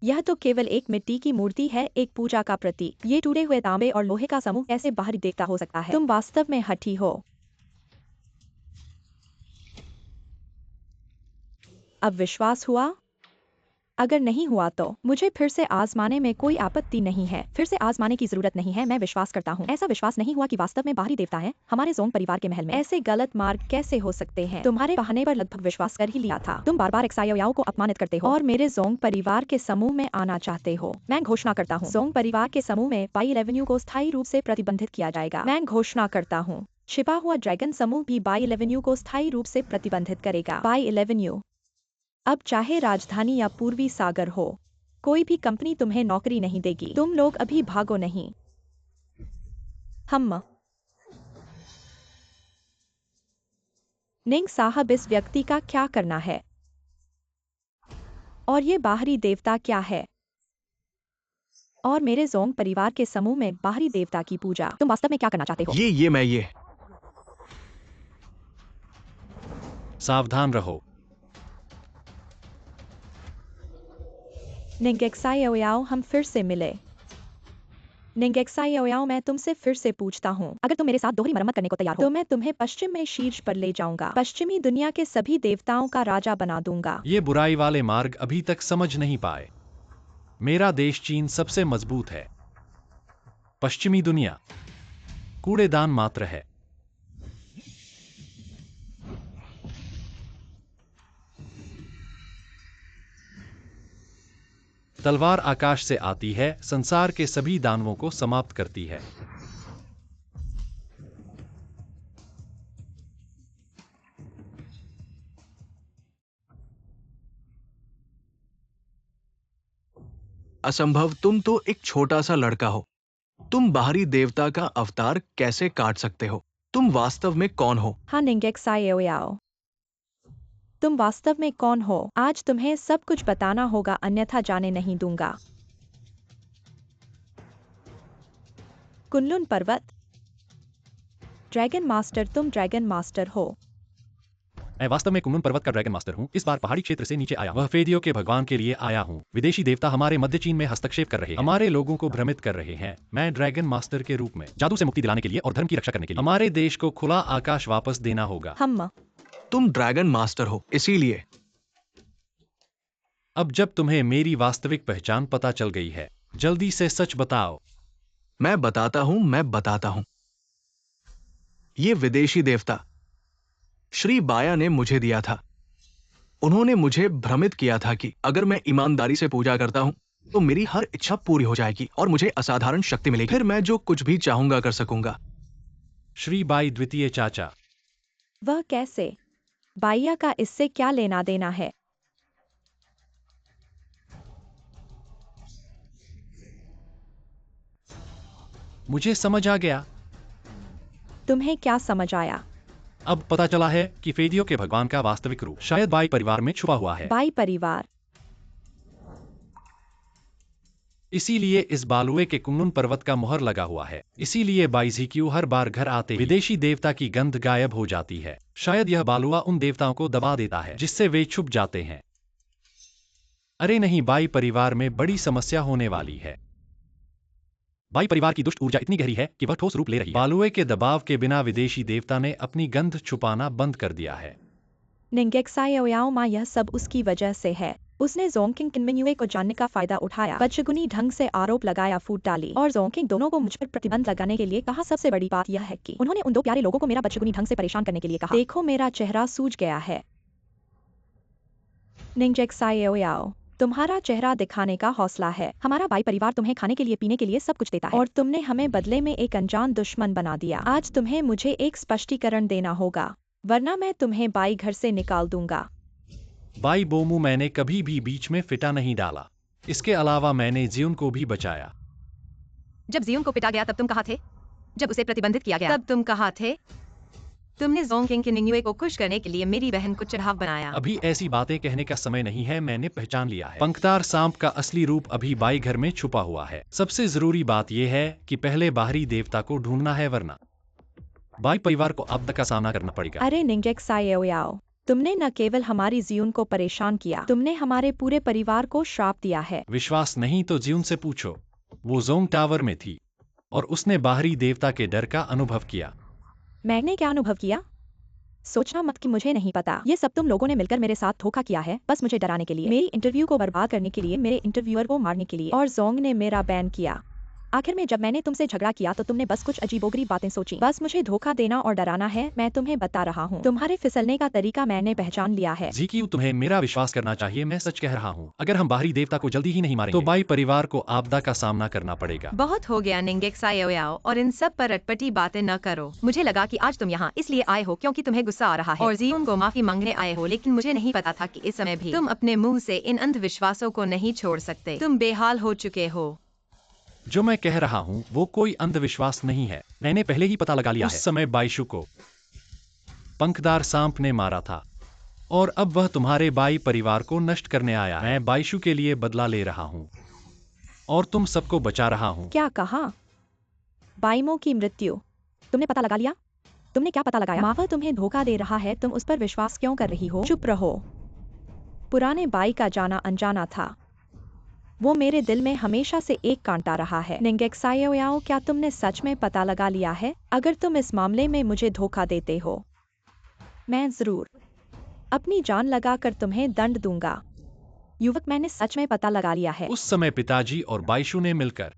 यह तो केवल एक मिट्टी की मूर्ति है, एक पूजा का प्रतीक। ये टूटे हुए तांबे और लोहे का समूह कैसे बाहरी देवता हो सकता है? तुम वास्तव में हठी हो। अब विश्वास हुआ? अगर नहीं हुआ तो मुझे फिर से आजमाने में कोई आपत्ति नहीं है। फिर से आजमाने की जरूरत नहीं है, मैं विश्वास करता हूँ। ऐसा विश्वास नहीं हुआ कि वास्तव में बाहरी देवता है हमारे जोंग परिवार के महल में। ऐसे गलत मार्ग कैसे हो सकते हैं? तुम्हारे बहाने पर लगभग विश्वास कर ही लिया था। तुम बार बार एक्सायोयाओ को अपमानित करते हो और मेरे जोंग परिवार के समूह में आना चाहते हो। मैं घोषणा करता हूँ, जोंग परिवार के समूह में बाई रेवेन्यू को स्थायी रूप से प्रतिबंधित किया जाएगा। मैं घोषणा करता हूँ, छिपा हुआ ड्रैगन समूह भी बाई रेवेन्यू को स्थायी रूप से प्रतिबंधित करेगा। बाई रेवेन्यू, अब चाहे राजधानी या पूर्वी सागर हो, कोई भी कंपनी तुम्हें नौकरी नहीं देगी। तुम लोग अभी भागो नहीं। हम निंग साहब, इस व्यक्ति का क्या करना है? और ये बाहरी देवता क्या है? और मेरे जोंग परिवार के समूह में बाहरी देवता की पूजा। तुम वास्तव में क्या करना चाहते हो? ये सावधान रहो। निंगेक्सायोयाओ, हम फिर से मिले। निंगेक्सायोयाओ, मैं तुमसे फिर से पूछता हूँ, अगर तुम मेरे साथ दोहरी मरम्मत करने को तैयार हो तो मैं तुम्हें पश्चिम में शीर्ष पर ले जाऊंगा। पश्चिमी दुनिया के सभी देवताओं का राजा बना दूंगा। ये बुराई वाले मार्ग अभी तक समझ नहीं पाए। मेरा देश चीन सबसे मजबूत है। पश्चिमी दुनिया कूड़ेदान मात्र है। तलवार आकाश से आती है, संसार के सभी दानवों को समाप्त करती है। असंभव, तुम तो एक छोटा सा लड़का हो। तुम बाहरी देवता का अवतार कैसे काट सकते हो? तुम वास्तव में कौन हो? हाँ निंगेक्सायोयाओ, तुम वास्तव में कौन हो? आज तुम्हें सब कुछ बताना होगा, अन्यथा जाने नहीं दूंगा। कुनलुन पर्वत, ड्रैगन मास्टर, तुम ड्रैगन मास्टर हो। मैं वास्तव में कुनलुन पर्वत का ड्रैगन मास्टर हूँ। इस बार पहाड़ी क्षेत्र से नीचे आया। वह फेदियों के भगवान के लिए आया हूँ। विदेशी देवता हमारे मध्य चीन में हस्तक्षेप कर रहे हैं, हमारे लोगों को भ्रमित कर रहे हैं। मैं ड्रैगन मास्टर के रूप में जादू से मुक्ति दिलाने के लिए और धर्म की रक्षा करने के लिए हमारे देश को खुला आकाश वापस देना होगा। तुम ड्रैगन मास्टर हो, इसीलिए अब जब तुम्हें मेरी वास्तविक पहचान पता चल गई है, जल्दी से सच बताओ। मैं बताता हूं। ये विदेशी देवता श्री बाया ने मुझे दिया था। उन्होंने मुझे भ्रमित किया था कि अगर मैं ईमानदारी से पूजा करता हूं तो मेरी हर इच्छा पूरी हो जाएगी और मुझे असाधारण शक्ति मिलेगी। फिर मैं जो कुछ भी चाहूंगा कर सकूंगा। श्री बाई द्वितीय चाचा। वह कैसे? बाइया का इससे क्या लेना देना है? मुझे समझ आ गया। तुम्हें क्या समझ आया? अब पता चला है कि फेदियों के भगवान का वास्तविक रूप शायद बाई परिवार में छुपा हुआ है। बाई परिवार? इसीलिए इस बालुए के कुनलुन पर्वत का मुहर लगा हुआ है। इसीलिए बाईजीक्यू हर बार घर आते विदेशी देवता की गंध गायब हो जाती है। शायद यह बालुआ उन देवताओं को दबा देता है जिससे वे छुप जाते हैं। अरे नहीं, बाई परिवार में बड़ी समस्या होने वाली है। बाई परिवार की दुष्ट ऊर्जा इतनी गहरी है कि वह ठोस रूप ले रही है। बालुए के दबाव के बिना विदेशी देवता ने अपनी गंध छुपाना बंद कर दिया है। निंगेक्सायोयाओ माँ, यह सब उसकी वजह से है। उसने जोंगकिंग किनमिन्युए को जानने का फायदा उठाया, बदशगुनी ढंग से आरोप लगाया, फूट डाली और जोंगकिंग दोनों को मुझ पर प्रतिबंध लगाने के लिए कहा। सबसे बड़ी बात यह है कि उन्होंने उन दो प्यारे लोगों को मेरा बदशगुनी ढंग से परेशान करने के लिए कहा। देखो, मेरा चेहरा सूज गया है। निंगेक्सायोयाओ, तुम्हारा चेहरा दिखाने का हौसला है। हमारा बाई परिवार तुम्हें खाने के लिए, पीने के लिए सब कुछ देता है और तुमने हमें बदले में एक अनजान दुश्मन बना दिया। आज तुम्हें मुझे एक स्पष्टीकरण देना होगा, वरना मैं तुम्हें बाई घर से निकाल दूंगा। बाई बोमू, मैंने कभी भी बीच में फिटा नहीं डाला। इसके अलावा मैंने जियुन को भी बचाया। जब जियुन को पिटा गया तब तुम कहाँ थे? जब उसे प्रतिबंधित किया गया तब तुम कहाँ थे? तुमने जोंगकिंग किनमिन्युए को खुश करने के लिए मेरी बहन को चढ़ाव बनाया। अभी ऐसी बातें कहने का समय नहीं है, मैंने पहचान लिया है। पंखतार सांप का असली रूप अभी बाई घर में छुपा हुआ है। सबसे जरूरी बात यह है कि पहले बाहरी देवता को ढूंढना है, वरना बाई परिवार को आपदा का सामना करना पड़ेगा। अरे निंगेक्सायोयाओ, तुमने न केवल हमारी जियून को परेशान किया, तुमने हमारे पूरे परिवार को श्राप दिया है। विश्वास नहीं तो जियून से पूछो। वो जोंग टावर में थी और उसने बाहरी देवता के डर का अनुभव किया। मैंने क्या अनुभव किया? सोचना मत कि मुझे नहीं पता। ये सब तुम लोगों ने मिलकर मेरे साथ धोखा किया है, बस मुझे डराने के लिए, मेरी इंटरव्यू को बर्बाद करने के लिए, मेरे इंटरव्यूअर को मारने के लिए। और जोंग ने मेरा बैन किया। आखिर में जब मैंने तुमसे झगड़ा किया तो तुमने बस कुछ अजीबोगरीब बातें सोची। बस मुझे धोखा देना और डराना है। मैं तुम्हें बता रहा हूँ, तुम्हारे फिसलने का तरीका मैंने पहचान लिया है। जीक्यू, तुम्हें मेरा विश्वास करना चाहिए, मैं सच कह रहा हूँ। अगर हम बाहरी देवता को जल्दी ही नहीं मारेंगे तो बाई परिवार को आपदा का सामना करना पड़ेगा। बहुत हो गया निंगेक्साओयाओ, और इन सब पर अटपटी बातें न करो। मुझे लगा कि आज तुम यहाँ इसलिए आए हो क्योंकि तुम्हें गुस्सा आ रहा है और जियून को माफी मांगने आए हो, लेकिन मुझे नहीं पता था कि इस समय भी तुम अपने मुंह से इन अंधविश्वासों को नहीं छोड़ सकते। तुम बेहाल हो चुके हो। जो मैं कह रहा हूँ वो कोई अंधविश्वास नहीं है, मैंने पहले ही पता लगा लिया है। उस समय बाइशु को पंखदार सांप ने मारा था और अब वह तुम्हारे बाई परिवार को नष्ट करने आया है। मैं बाइशु के लिए बदला ले रहा हूँ और तुम सबको बचा रहा हूँ। क्या कहा? बाइमो की मृत्यु तुमने पता लगा लिया? तुमने क्या पता लगाया? मावा तुम्हें धोखा दे रहा है, तुम उस पर विश्वास क्यों कर रही हो? चुप रहो। पुराने बाई का जाना अनजाना था, वो मेरे दिल में हमेशा से एक कांटा रहा है। निंगेक्साओयाओ, क्या तुमने सच में पता लगा लिया है? अगर तुम इस मामले में मुझे धोखा देते हो, मैं जरूर अपनी जान लगाकर तुम्हें दंड दूंगा। युवक, मैंने सच में पता लगा लिया है। उस समय पिताजी और बाइशु ने मिलकर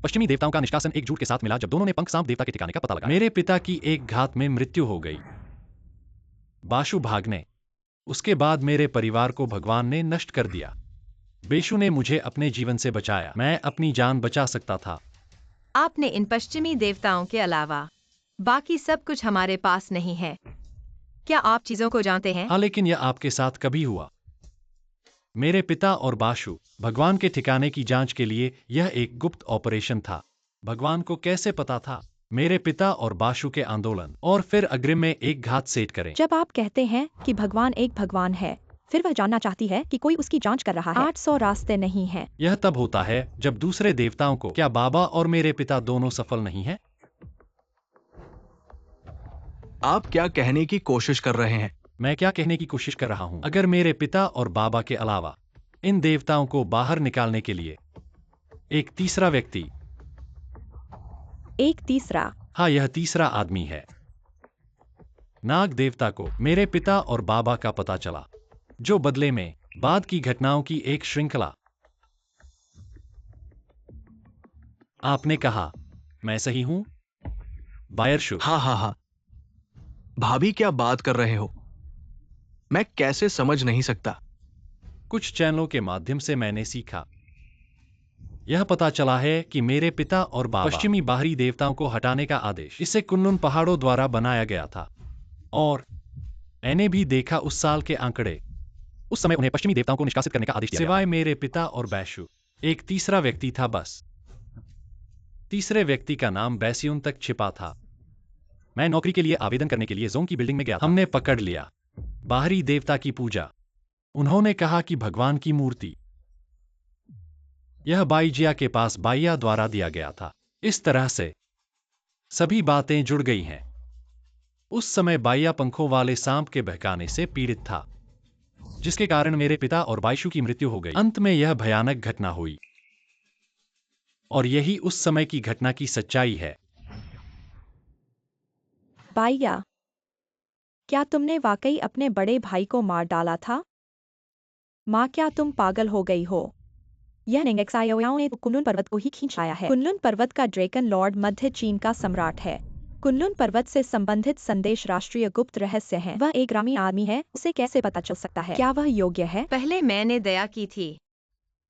पश्चिमी देवताओं का निष्कासन एकजुट के साथ मिला जब दोनों ने पंख सांप देवता के ठिकाने का पता लगा। मेरे पिता की एक घात में मृत्यु हो गई, बाशु भागने, उसके बाद मेरे परिवार को भगवान ने नष्ट कर दिया। बेशु ने मुझे अपने जीवन से बचाया, मैं अपनी जान बचा सकता था। आपने इन पश्चिमी देवताओं के अलावा बाकी सब कुछ हमारे पास नहीं है। क्या आप चीजों को जानते हैं? हाँ, लेकिन यह आपके साथ कभी हुआ? मेरे पिता और बाशु भगवान के ठिकाने की जांच के लिए यह एक गुप्त ऑपरेशन था। भगवान को कैसे पता था? मेरे पिता और बाशु के आंदोलन और फिर अग्रिम में एक घात सेट करें। जब आप कहते हैं कि भगवान एक भगवान है, फिर वह जानना चाहती है कि कोई उसकी जांच कर रहा है। 800 रास्ते नहीं हैं। यह तब होता है जब दूसरे देवताओं को, क्या बाबा और मेरे पिता दोनों सफल नहीं हैं? आप क्या कहने की कोशिश कर रहे हैं? मैं क्या कहने की कोशिश कर रहा हूं? अगर मेरे पिता और बाबा के अलावा इन देवताओं को बाहर निकालने के लिए एक तीसरा व्यक्ति, एक तीसरा? हाँ, यह तीसरा आदमी है। नाग देवता को मेरे पिता और बाबा का पता चला, जो बदले में बाद की घटनाओं की एक श्रृंखला। आपने कहा, मैं सही हूं? बायरशु। हाँ। भाभी, क्या बात कर रहे हो? मैं कैसे समझ नहीं सकता। कुछ चैनलों के माध्यम से मैंने सीखा, यह पता चला है कि मेरे पिता और बाबा पश्चिमी बाहरी देवताओं को हटाने का आदेश इसे कुनलुन पहाड़ों द्वारा बनाया गया था। और मैंने भी देखा उस साल के आंकड़े, उस समय उन्हें पश्चिमी देवताओं को निष्कासित करने का आदेश दिया गया। सिवाय मेरे पिता और बैशु, एक तीसरा व्यक्ति था बस। तीसरे व्यक्ति का नाम बैसियुन तक छिपा था। मैं नौकरी के लिए आवेदन करने के लिए जोंग की बिल्डिंग में गया था। हमने पकड़ लिया बाहरी देवता की पूजा। उन्होंने कहा कि भगवान की मूर्ति, यह बाईजिया के पास बाइया द्वारा दिया गया था। इस तरह से सभी बातें जुड़ गई हैं। उस समय बाइया पंखों वाले सांप के बहकाने से पीड़ित था, जिसके कारण मेरे पिता और बाइशु की मृत्यु हो गई। अंत में यह भयानक घटना हुई और यही उस समय की घटना की सच्चाई है। बाइया, क्या तुमने वाकई अपने बड़े भाई को मार डाला था? माँ, क्या तुम पागल हो गई हो? यह निंगेक्साओयाओ ने कुनलुन पर्वत को ही खींच लाया है। कुनलुन पर्वत का ड्रैगन लॉर्ड मध्य चीन का सम्राट है। कुनलुन पर्वत से संबंधित संदेश राष्ट्रीय गुप्त रहस्य हैं। वह एक ग्रामीण आदमी है, उसे कैसे पता चल सकता है? क्या वह योग्य है? पहले मैंने दया की थी,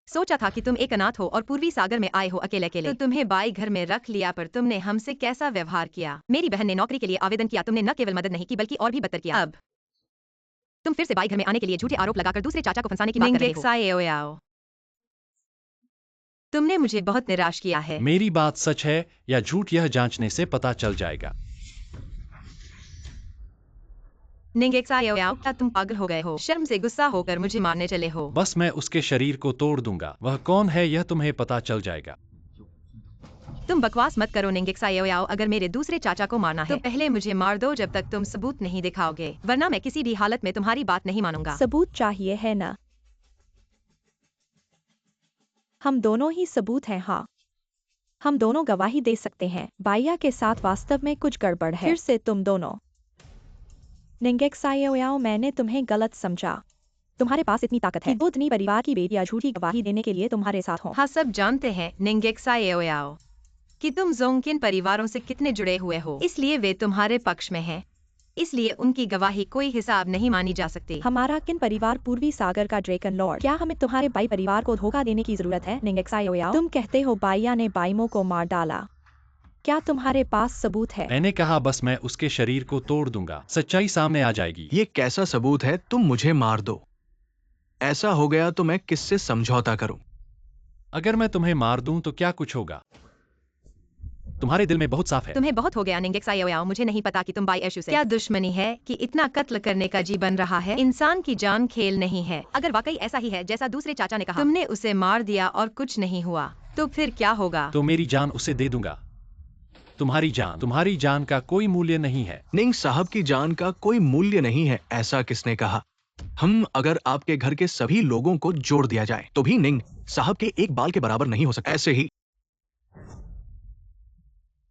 सोचा था कि तुम एक अनाथ हो और पूर्वी सागर में आए हो अकेले अकेले, तो तुम्हें बाई घर में रख लिया, पर तुमने हमसे कैसा व्यवहार किया। मेरी बहन ने नौकरी के लिए आवेदन किया, तुमने न केवल मदद नहीं की बल्कि और भी बदतर किया। अब तुम फिर से बाई घर में आने के लिए झूठे आरोप लगाकर दूसरे चाचा को फंसाने की बात कर रहे हो। तुमने मुझे बहुत निराश किया है। मेरी बात सच है या झूठ, यह जांचने से पता चल जाएगा। निंगेक्साओयाओ, क्या तुम पागल हो गए हो? शर्म से गुस्सा होकर मुझे मारने चले हो? बस मैं उसके शरीर को तोड़ दूंगा। वह कौन है यह तुम्हें पता चल जाएगा। तुम बकवास मत करो निंगेक्साओयाओ, अगर मेरे दूसरे चाचा को मारना है तो पहले मुझे मार दो जब तक तुम सबूत नहीं दिखाओगे, वरना मैं किसी भी हालत में तुम्हारी बात नहीं मानूंगा। सबूत चाहिए है ना? हम दोनों ही सबूत हैं। हाँ, हम दोनों गवाही दे सकते हैं। बाइया के साथ वास्तव में कुछ गड़बड़ है। फिर से तुम दोनों। निंगेक्साओयाओ, मैंने तुम्हें गलत समझा। तुम्हारे पास इतनी ताकत है कि दो धनी परिवार की बेटियां झूठी गवाही देने के लिए तुम्हारे साथ हों। हाँ, सब जानते हैं निंगेक्साओयाओ कि तुम जोंगकिन परिवारों से कितने जुड़े हुए हो, इसलिए वे तुम्हारे पक्ष में हैं। इसलिए उनकी गवाही कोई हिसाब नहीं मानी जा सकती। हमारा किन परिवार पूर्वी सागर का ड्रैगन लॉर्ड। क्या हमें तुम्हारे बाई परिवार को धोखा देने की जरूरत है? निंगेक्साओयाओ, तुम कहते हो बाइया ने बाइमो को मार डाला। क्या तुम्हारे पास सबूत है? मैंने कहा बस मैं उसके शरीर को तोड़ दूंगा, सच्चाई सामने आ जाएगी। ये कैसा सबूत है? तुम मुझे मार दो। ऐसा हो गया तो मैं किससे समझौता करूं? अगर मैं तुम्हें मार दूं तो क्या कुछ होगा? तुम्हारे दिल में बहुत साफ है। तुम्हें बहुत हो गया निंगेक्साओयाओ, मुझे नहीं पता कि तुम बाई एशु से क्या दुश्मनी है कि इतना कत्ल करने का जी बन रहा है। इंसान की जान खेल नहीं है। अगर वाकई ऐसा ही है जैसा दूसरे चाचा ने कहा, तुमने उसे मार दिया और कुछ नहीं हुआ, तो फिर क्या होगा? तो मेरी जान उसे दे दूंगा। तुम्हारी जान का कोई मूल्य नहीं है। निंग साहब की जान का कोई मूल्य नहीं है, ऐसा किसने कहा? हम अगर आपके घर के सभी लोगों को जोड़ दिया जाए तो भी निंग साहब के एक बाल के बराबर नहीं हो सकता। ऐसे ही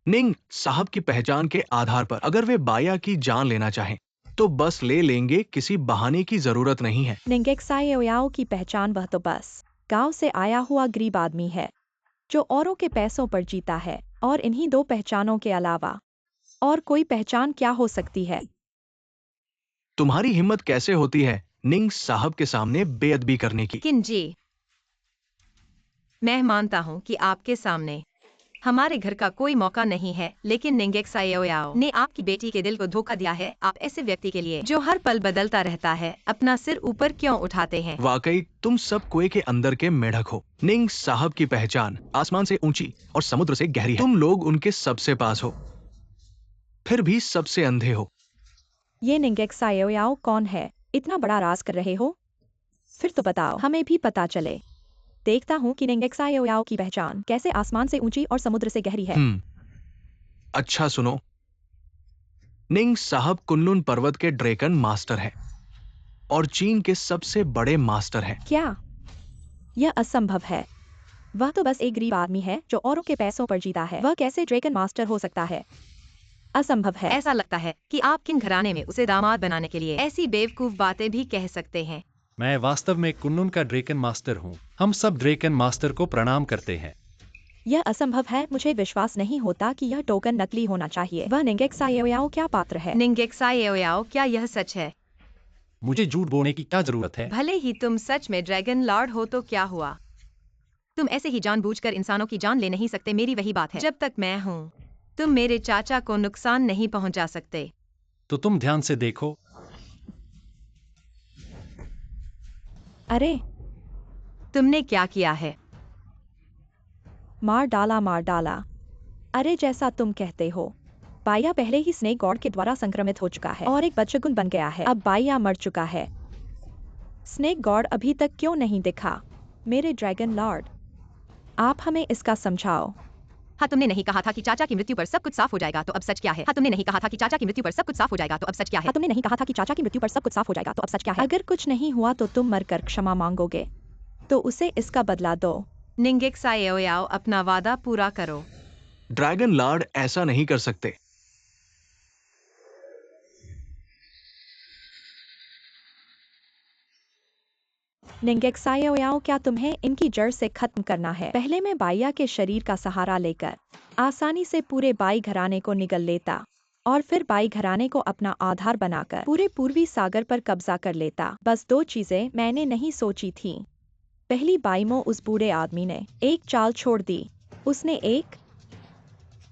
निंग साहब की पहचान के आधार पर अगर वे बाया की जान लेना चाहें तो बस ले लेंगे, किसी बहाने की जरूरत नहीं है। निंगेक्साओयाओ की पहचान वह तो बस गांव से आया हुआ गरीब आदमी है जो औरों के पैसों पर जीता है, और इन्हीं दो पहचानों के अलावा और कोई पहचान क्या हो सकती है? तुम्हारी हिम्मत कैसे होती है निंग साहब के सामने बेअदबी करने की? किन जी, मैं मानता हूँ कि आपके सामने हमारे घर का कोई मौका नहीं है, लेकिन निंगेक्साओयाओ ने आपकी बेटी के दिल को धोखा दिया है। आप ऐसे व्यक्ति के लिए जो हर पल बदलता रहता है अपना सिर ऊपर क्यों उठाते हैं? वाकई तुम सब कुएं के अंदर के मेढक हो। निंग साहब की पहचान आसमान से ऊंची और समुद्र से गहरी है। तुम लोग उनके सबसे पास हो, फिर भी सबसे अंधे हो। ये निंगेक्साओयाओ कौन है? इतना बड़ा राज कर रहे हो? फिर तो बताओ, हमें भी पता चले। देखता हूँ कि निंगेक्साओयाओ की पहचान कैसे आसमान से ऊंची और समुद्र से गहरी है। अच्छा सुनो, निंग साहब कुनलुन पर्वत के ड्रैगन मास्टर हैं और चीन के सबसे बड़े मास्टर हैं। क्या? यह असंभव है। वह तो बस एक गरीब आदमी है जो औरों के पैसों पर जीता है। वह कैसे ड्रैगन मास्टर हो सकता है? असंभव है। ऐसा लगता है कि आप किन घराने में उसे दामाद बनाने के लिए ऐसी बेवकूफ बातें भी कह सकते हैं। मैं वास्तव में कुन्नुन का ड्रैगन मास्टर हूँ। हम सब ड्रैगन मास्टर को प्रणाम करते हैं। यह असंभव है। मुझे विश्वास नहीं होता कि यह टोकन नकली होना चाहिए। वह निंगेक्साओयाओ क्या पात्र है? निंगेक्साओयाओ, क्या यह सच है? मुझे झूठ बोलने की क्या जरूरत है? भले ही तुम सच में ड्रैगन लॉर्ड हो तो क्या हुआ? तुम ऐसे ही जानबूझकर इंसानों की जान ले नहीं सकते। मेरी वही बात है, जब तक मैं हूँ तुम मेरे चाचा को नुकसान नहीं पहुंचा सकते। तो तुम ध्यान से देखो। अरे, तुमने क्या किया है? मार डाला, मार डाला। अरे, जैसा तुम कहते हो, बाइया पहले ही स्नेक गॉड के द्वारा संक्रमित हो चुका है और एक बदशगुन बन गया है। अब बाइया मर चुका है। स्नेक गॉड अभी तक क्यों नहीं दिखा? मेरे ड्रैगन लॉर्ड, आप हमें इसका समझाओ। हाँ, तुमने नहीं कहा था कि चाचा की मृत्यु पर सब कुछ साफ हो जाएगा, तो अब सच क्या है? हाँ, तुमने नहीं कहा था कि चाचा की मृत्यु पर सब कुछ साफ हो जाएगा, तो अब सच क्या है? हाँ, तुमने नहीं कहा था कि चाचा की मृत्यु पर सब कुछ साफ हो जाएगा, तो अब सच क्या है? अगर कुछ नहीं हुआ तो तुम मरकर क्षमा मांगोगे, तो उसे इसका बदला दो। निंगेक्साओयाओ, अपना वादा पूरा करो। ड्रैगन लॉर्ड ऐसा नहीं कर सकते। निंगेक्साओयाओ, क्या तुम्हें इनकी जड़ से खत्म करना है? पहले मैं बाइया के शरीर का सहारा लेकर आसानी से पूरे बाई घराने को निगल लेता और फिर बाई घराने को अपना आधार बनाकर पूरे पूर्वी सागर पर कब्जा कर लेता। बस दो चीजें मैंने नहीं सोची थी। पहली, बाइमो उस बूढ़े आदमी ने एक चाल छोड़ दी। उसने एक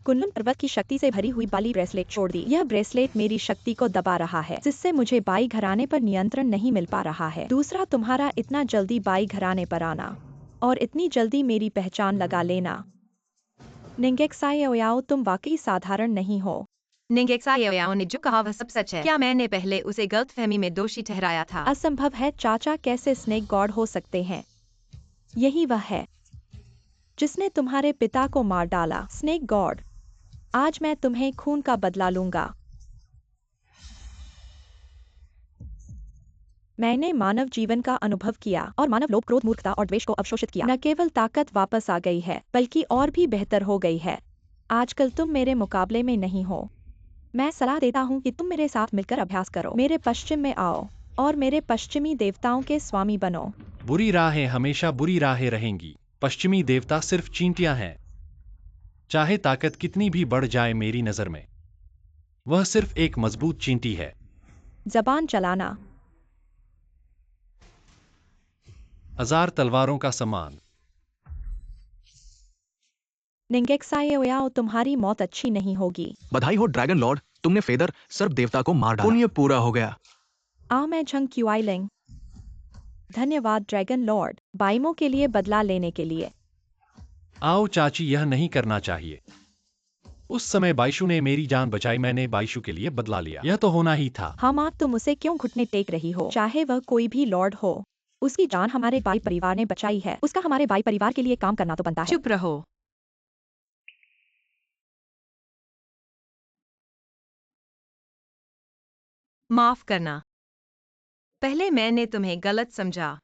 कुनलुन पर्वत की शक्ति से भरी हुई बाली ब्रेसलेट छोड़ दी। यह ब्रेसलेट मेरी शक्ति को दबा रहा है, जिससे मुझे बाई घराने पर नियंत्रण नहीं मिल पा रहा है। दूसरा, तुम्हारा इतना जल्दी बाई घराने पर आना और इतनी जल्दी मेरी पहचान लगा लेना। निंगेक्साओयाओ, तुम वाकई साधारण नहीं हो। निंगेक्साओयाओ ने जो कहा वह सब सच है। क्या मैंने पहले उसे गलतफहमी में दोषी ठहराया था? असंभव है। चाचा कैसे स्नेक गॉड हो सकते हैं? यही वह है। जिसने तुम्हारे पिता को मार डाला। स्नेक गॉड, आज मैं तुम्हें खून का बदला लूंगा। मैंने मानव जीवन का अनुभव किया और मानव लोभ, क्रोध, मूर्खता और द्वेष को अवशोषित किया। न केवल ताकत वापस आ गई है, बल्कि और भी बेहतर हो गई है। आजकल तुम मेरे मुकाबले में नहीं हो। मैं सलाह देता हूँ कि तुम मेरे साथ मिलकर अभ्यास करो। मेरे पश्चिम में आओ और मेरे पश्चिमी देवताओं के स्वामी बनो। बुरी राहें हमेशा बुरी राहें रहेंगी। पश्चिमी देवता सिर्फ चींटियां हैं। चाहे ताकत कितनी भी बढ़ जाए मेरी नजर में, वह सिर्फ एक मजबूत चींटी है। जबान चलाना। हजार तलवारों का समान। निंगेक्साओयाओ, तुम्हारी मौत अच्छी नहीं होगी। बधाई हो ड्रैगन लॉर्ड, तुमने फेदर सर्प देवता को मार डाला। पुण्य पूरा हो गया। आ मैं झंग क्यूआईलिंग। धन्यवाद ड्रैगन लॉर्ड, बाइमो के लिए बदला लेने के लिए। आओ चाची, यह नहीं करना चाहिए। उस समय बाइशु ने मेरी जान बचाई, मैंने बाइशु के लिए बदला लिया। यह तो होना ही था। हाँ माँ, तुम उसे क्यों घुटने टेक रही हो? चाहे वह कोई भी लॉर्ड हो, उसकी जान हमारे बाई परिवार ने बचाई है। उसका हमारे बाई परिवार के लिए काम करना तो बनता है। चुप रहो। माफ करना, पहले मैंने तुम्हें गलत समझा।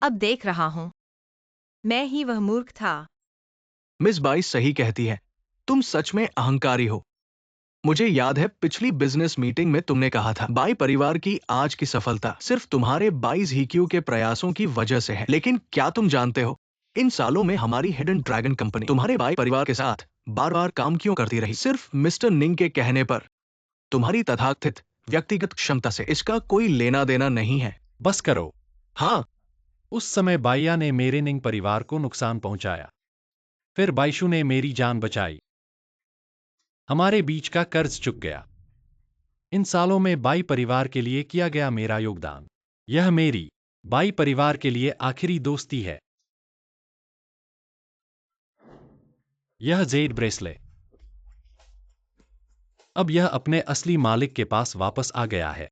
अब देख रहा हूं, मैं ही वह मूर्ख था। मिस बाई सही कहती है, तुम सच में अहंकारी हो। मुझे याद है पिछली बिजनेस मीटिंग में तुमने कहा था बाई परिवार की आज की सफलता सिर्फ तुम्हारे बाईस हीक्यू के प्रयासों की वजह से है। लेकिन क्या तुम जानते हो, इन सालों में हमारी हिडन ड्रैगन कंपनी तुम्हारे बाई परिवार के साथ बार बार काम क्यों करती रही? सिर्फ मिस्टर निंग के कहने पर। तुम्हारी तथाकथित व्यक्तिगत क्षमता से इसका कोई लेना देना नहीं है। बस करो। हाँ, उस समय बाइया ने मेरे निंग परिवार को नुकसान पहुंचाया, फिर बाइशु ने मेरी जान बचाई। हमारे बीच का कर्ज चुक गया। इन सालों में बाई परिवार के लिए किया गया मेरा योगदान, यह मेरी बाई परिवार के लिए आखिरी दोस्ती है। यह जेड ब्रेसलेट अब यह अपने असली मालिक के पास वापस आ गया है।